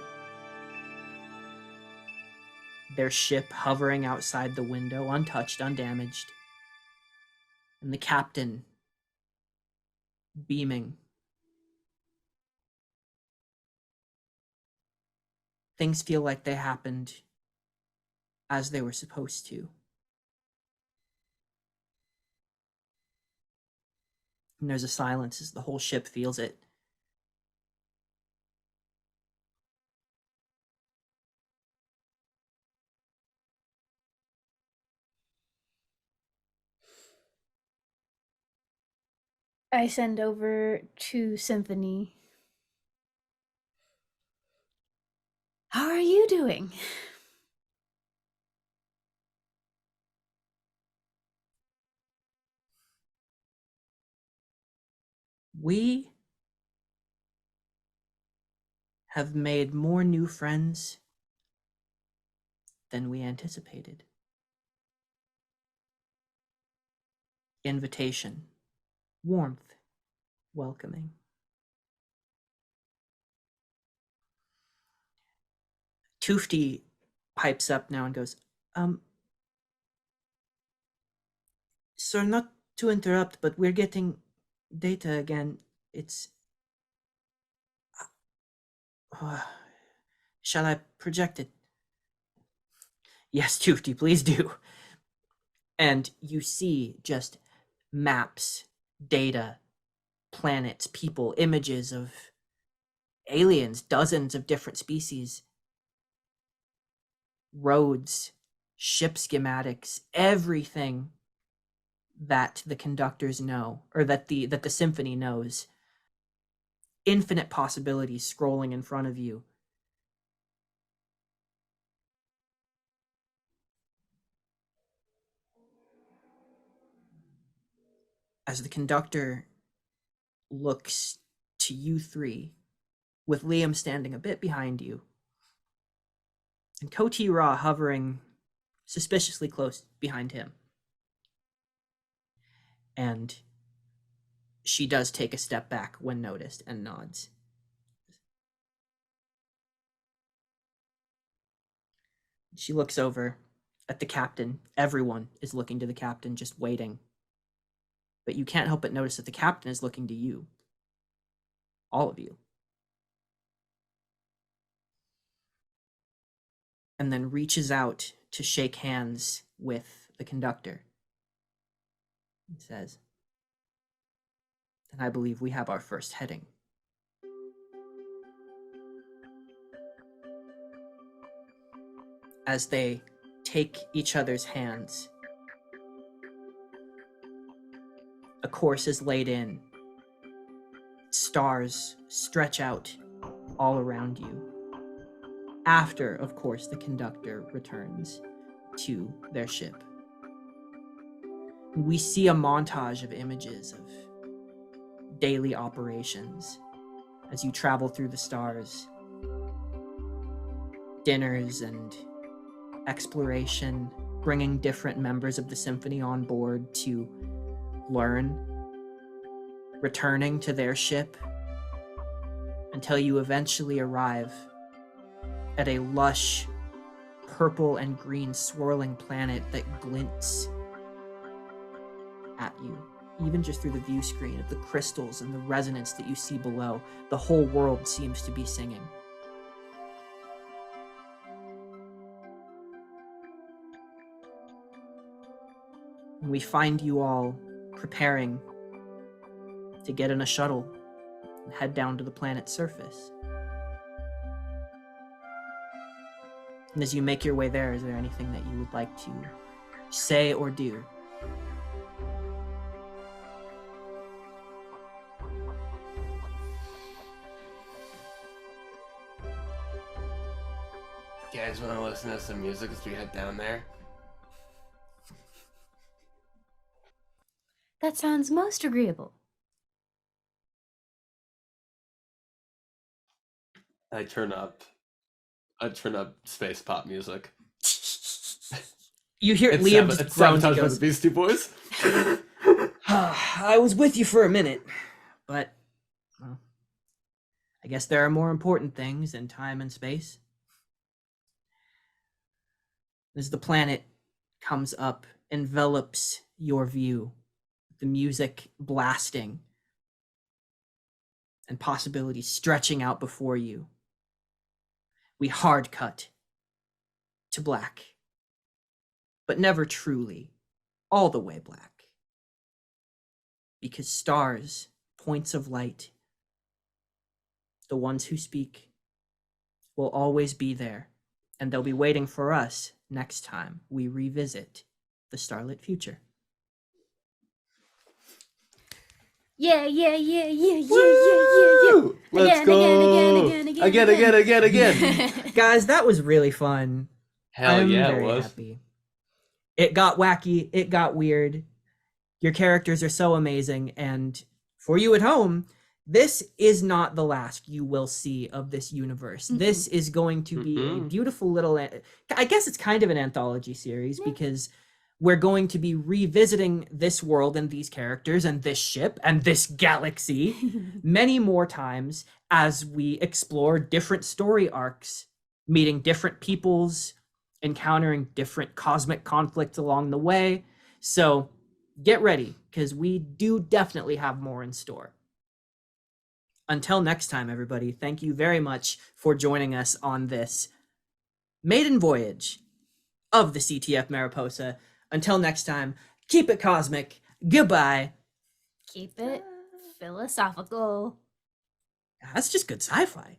Their ship hovering outside the window, untouched, undamaged. And the captain beaming. Things feel like they happened as they were supposed to. And there's a silence as the whole ship feels it. I send over to Symphony. How are you doing? We have made more new friends than we anticipated. Invitation, warmth, welcoming. Toofty pipes up now and goes, "Sir, not to interrupt, but we're getting data again. It's... shall I project it?" "Yes, Toofty, please do." And you see just maps, data, planets, people, images of aliens, dozens of different species, roads, ship schematics, everything that the conductors know, or that the symphony knows. Infinite possibilities scrolling in front of you. as the conductor looks to you three, with Liam standing a bit behind you, and Koti Ra hovering suspiciously close behind him. And she does take a step back when noticed and nods. She looks over at the captain. Everyone is looking to the captain, just waiting. But you can't help but notice that the captain is looking to you. All of you. And then reaches out to shake hands with the conductor. And says, "And I believe we have our first heading." As they take each other's hands, a course is laid in. Stars stretch out all around you. After, of course, the conductor returns to their ship. We see a montage of images of daily operations as you travel through the stars. Dinners and exploration, bringing different members of the symphony on board to learn, returning to their ship, until you eventually arrive at a lush purple and green swirling planet that glints at you, even just through the view screen of the crystals and the resonance that you see below. The whole world seems to be singing. And we find you all preparing to get in a shuttle and head down to the planet's surface. And as you make your way there, is there anything that you would like to say or do? You guys want to listen to some music as we head down there? That sounds most agreeable. I turn up space pop music. You hear It's Liam just groans and Sabotage by goes, the Beastie Boys. I was with you for a minute, but well, I guess there are more important things than time and space. As the planet comes up, envelops your view, the music blasting and possibilities stretching out before you, we hard cut to black, but never truly all the way black. Because stars, points of light, the ones who speak, will always be there, and they'll be waiting for us next time we revisit the starlit future. Yeah, yeah, yeah, yeah, yeah, yeah, yeah. Let's go! Again. Guys, that was really fun. Hell I'm yeah, it very was. happy. It got wacky, it got weird. Your characters are so amazing, and for you at home, this is not the last you will see of this universe. Mm-mm. This is going to be a Mm-mm. beautiful little, I guess it's kind of an anthology series, Yeah. because we're going to be revisiting this world and these characters and this ship and this galaxy many more times as we explore different story arcs, meeting different peoples, encountering different cosmic conflicts along the way. So get ready, because we do definitely have more in store. Until next time, everybody, thank you very much for joining us on this maiden voyage of the CTF Mariposa. Until next time, keep it cosmic. Goodbye. Keep it philosophical. That's just good sci-fi.